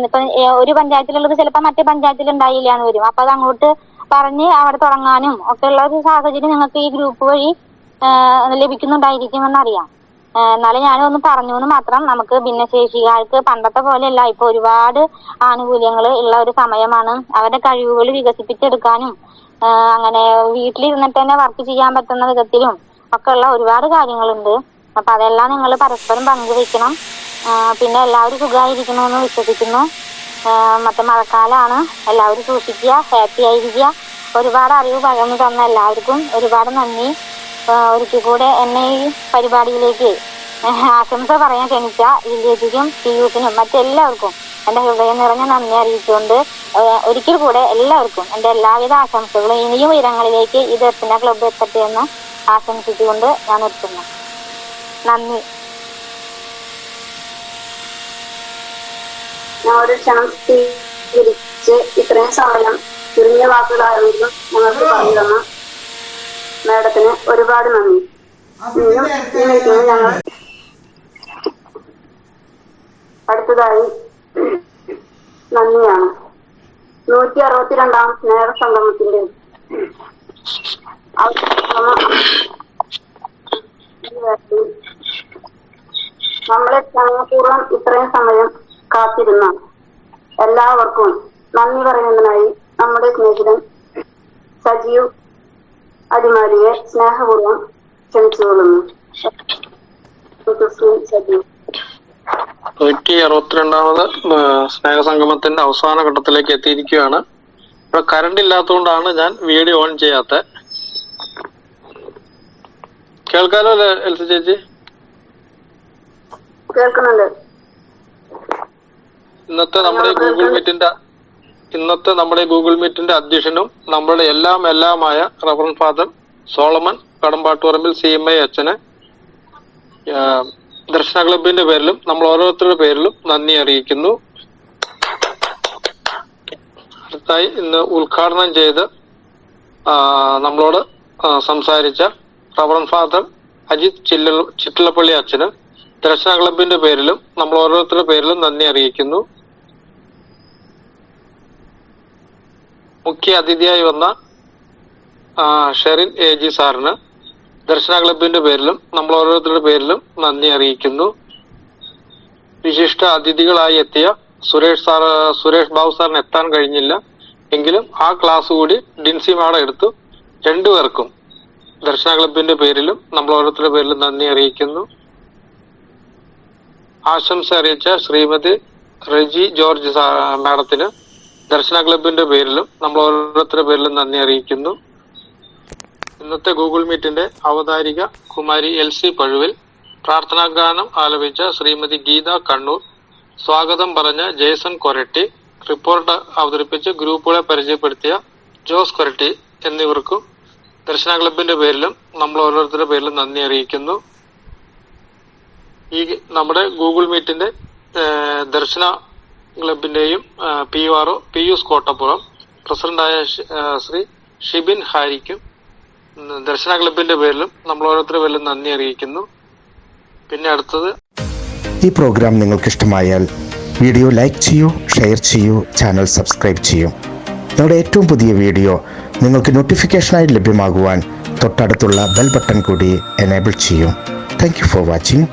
ഇപ്പൊ ഒരു പഞ്ചായത്തിലുള്ളത് ചിലപ്പോൾ മറ്റേ പഞ്ചായത്തിൽ ഉണ്ടായില്ലാന്ന് വരും. അപ്പൊ അത് അങ്ങോട്ട് പറഞ്ഞ് അവിടെ തുടങ്ങാനും ഒക്കെ ഉള്ള ഒരു സാഹചര്യം നിങ്ങൾക്ക് ഈ ഗ്രൂപ്പ് വഴി ലഭിക്കുന്നുണ്ടായിരിക്കുമെന്നറിയാം. എന്നാലും ഞാനൊന്ന് പറഞ്ഞു എന്ന് മാത്രം. നമുക്ക് ഭിന്നശേഷിക്കാർക്ക് പണ്ടത്തെ പോലെയല്ല, ഇപ്പൊ ഒരുപാട് ആനുകൂല്യങ്ങൾ ഉള്ള ഒരു സമയമാണ്. അവരുടെ കഴിവുകൾ വികസിപ്പിച്ചെടുക്കാനും അങ്ങനെ വീട്ടിലിരുന്നിട്ട് തന്നെ വർക്ക് ചെയ്യാൻ പറ്റുന്ന വിധത്തിലും ഒക്കെ ഉള്ള ഒരുപാട് കാര്യങ്ങളുണ്ട്. അപ്പൊ അതെല്ലാം നിങ്ങൾ പരസ്പരം പങ്കുവെക്കണം. പിന്നെ എല്ലാവരും സുഖമായിരിക്കണമെന്ന് വിശ്വസിക്കുന്നു. മറ്റേ മഴക്കാലമാണ്, എല്ലാവരും സൂക്ഷിക്കുക, ഹാപ്പി ആയിരിക്കുക. ഒരുപാട് അറിവ് പകർന്നു തന്ന എല്ലാവർക്കും ഒരുപാട് നന്ദി. ഒരിക്കൽ കൂടെ എന്നെ ഈ പരിപാടിയിലേക്ക് ആശംസ പറയാൻ ക്ഷണിച്ച വില്ലേജിനും പിയൂസിനും മറ്റെല്ലാവർക്കും എന്റെ ഹൃദയം നിറഞ്ഞ നന്ദി അറിയിച്ചുകൊണ്ട് ഒരിക്കൽ കൂടെ എല്ലാവർക്കും എന്റെ എല്ലാവിധ ആശംസകളും ഇനിയും ഉയരങ്ങളിലേക്ക് ഈ ദർശന ക്ലബ്ബ് എത്തട്ടെ എന്ന് ആശംസിച്ചുകൊണ്ട് ഞാൻ നിർത്തുന്നു. നന്ദി. ഞങ്ങളുടെ ക്ഷണം സ്വീകരിച്ച് ഇത്രയും സമയം ചുരുങ്ങിയ വാക്കുകളായിരുന്നു ഞങ്ങൾക്ക് പറഞ്ഞു തന്ന മാഡത്തിന് ഒരുപാട് നന്ദി. ഞങ്ങൾ അടുത്തതായി നന്ദിയാണ്. 162ാം സ്നേഹസംഗമത്തിന്റെ നമ്മളെ ക്ഷണപൂർവ്വം ഇത്രയും സമയം കാത്തിരുന്ന എല്ലാവർക്കും നന്ദി പറയുന്നതിനായി നമ്മുടെ സ്നേഹിതൻ സജീവ് അടിമാലിയെ സ്നേഹപൂർവ്വം ക്ഷണിച്ചുകൊള്ളുന്നു. സജീവ്. 162ാമത് സ്നേഹസംഗമത്തിന്റെ അവസാന ഘട്ടത്തിലേക്ക് എത്തിയിരിക്കുകയാണ്. ഇവിടെ കറണ്ട് ഇല്ലാത്തതുകൊണ്ടാണ് ഞാൻ വീഡിയോ ഓൺ ചെയ്യാത്ത. കേൾക്കാലോ അല്ലേ എൽസി ചേച്ചി? കേൾക്കുന്നുണ്ട്. ഇന്നത്തെ നമ്മുടെ ഗൂഗിൾ മീറ്റിന്റെ അധ്യക്ഷനും നമ്മുടെ എല്ലാമായ reverend father Solomon Kadambattuparambil CMI അച്ഛന് ദർശന ക്ലബിന്റെ പേരിലും നമ്മൾ ഓരോരുത്തരുടെ പേരിലും നന്ദി അറിയിക്കുന്നു. അടുത്തായി ഇന്ന് ഉദ്ഘാടനം ചെയ്ത് നമ്മളോട് സംസാരിച്ച റവറൻഡ് ഫാദർ അജിത് ചിറ്റിലപ്പള്ളി അച്ഛന് ദർശന ക്ലബിന്റെ പേരിലും നമ്മൾ ഓരോരുത്തരുടെ പേരിലും നന്ദി അറിയിക്കുന്നു. മുഖ്യ അതിഥിയായി വന്ന ഷെറിൻ AG സാറിന് ദർശന ക്ലബിന്റെ പേരിലും നമ്മൾ ഓരോരുത്തരുടെ പേരിലും നന്ദി അറിയിക്കുന്നു. വിശിഷ്ട അതിഥികളായി എത്തിയ സുരേഷ് ബാബു സാറിന് എത്താൻ കഴിഞ്ഞില്ല എങ്കിലും ആ ക്ലാസ് കൂടി ഡിൻസി മാഡം എടുത്തു. രണ്ടുപേർക്കും ദർശന ക്ലബിന്റെ പേരിലും നമ്മൾ ഓരോരുത്തരുടെ പേരിലും നന്ദി അറിയിക്കുന്നു. ആശംസ അറിയിച്ച ശ്രീമതി റെജി ജോർജ് മാഡത്തിന് ദർശന ക്ലബിന്റെ പേരിലും നമ്മൾ ഓരോരുത്തരുടെ പേരിലും നന്ദി അറിയിക്കുന്നു. ഇന്നത്തെ ഗൂഗിൾ മീറ്റിന്റെ അവതാരിക കുമാരി LC പഴുവിൽ, പ്രാർത്ഥനാ ഗാനം ആലപിച്ച ശ്രീമതി ഗീത കണ്ണൂർ, സ്വാഗതം പറഞ്ഞ ജേസൺ കൊരട്ടി, റിപ്പോർട്ട് അവതരിപ്പിച്ച് ഗ്രൂപ്പുകളെ പരിചയപ്പെടുത്തിയ ജോസ് കൊരട്ടി എന്നിവർക്കും ദർശന ക്ലബിന്റെ പേരിലും നമ്മൾ ഓരോരുത്തരുടെ പേരിലും നന്ദി അറിയിക്കുന്നു. ഈ നമ്മുടെ ഗൂഗിൾ മീറ്റിന്റെ ദർശന ക്ലബിന്റെയും PRO പിയൂസ് കോട്ടപ്പുറം പ്രസിഡന്റായ ശ്രീ ഷിബിൻ ഹാരിക്കും ദർശന ക്ലബിന്റെ പേരിലും നമ്മൾ ഓരോരുത്തരുടെ പേരിലും നന്ദി അറിയിക്കുന്നു. പിന്നെ അടുത്തത്, ഈ പ്രോഗ്രാം നിങ്ങൾക്ക് ഇഷ്ടമായാൽ വീഡിയോ ലൈക്ക് ചെയ്യൂ, ഷെയർ ചെയ്യൂ, ചാനൽ സബ്സ്ക്രൈബ് ചെയ്യൂ. ഞങ്ങളുടെ ഏറ്റവും പുതിയ വീഡിയോ നിങ്ങൾക്ക് നോട്ടിഫിക്കേഷനായി ലഭ്യമാകുവാൻ തൊട്ടടുത്തുള്ള ബെൽ ബട്ടൺ കൂടി എനേബിൾ ചെയ്യൂ. Thank you for watching.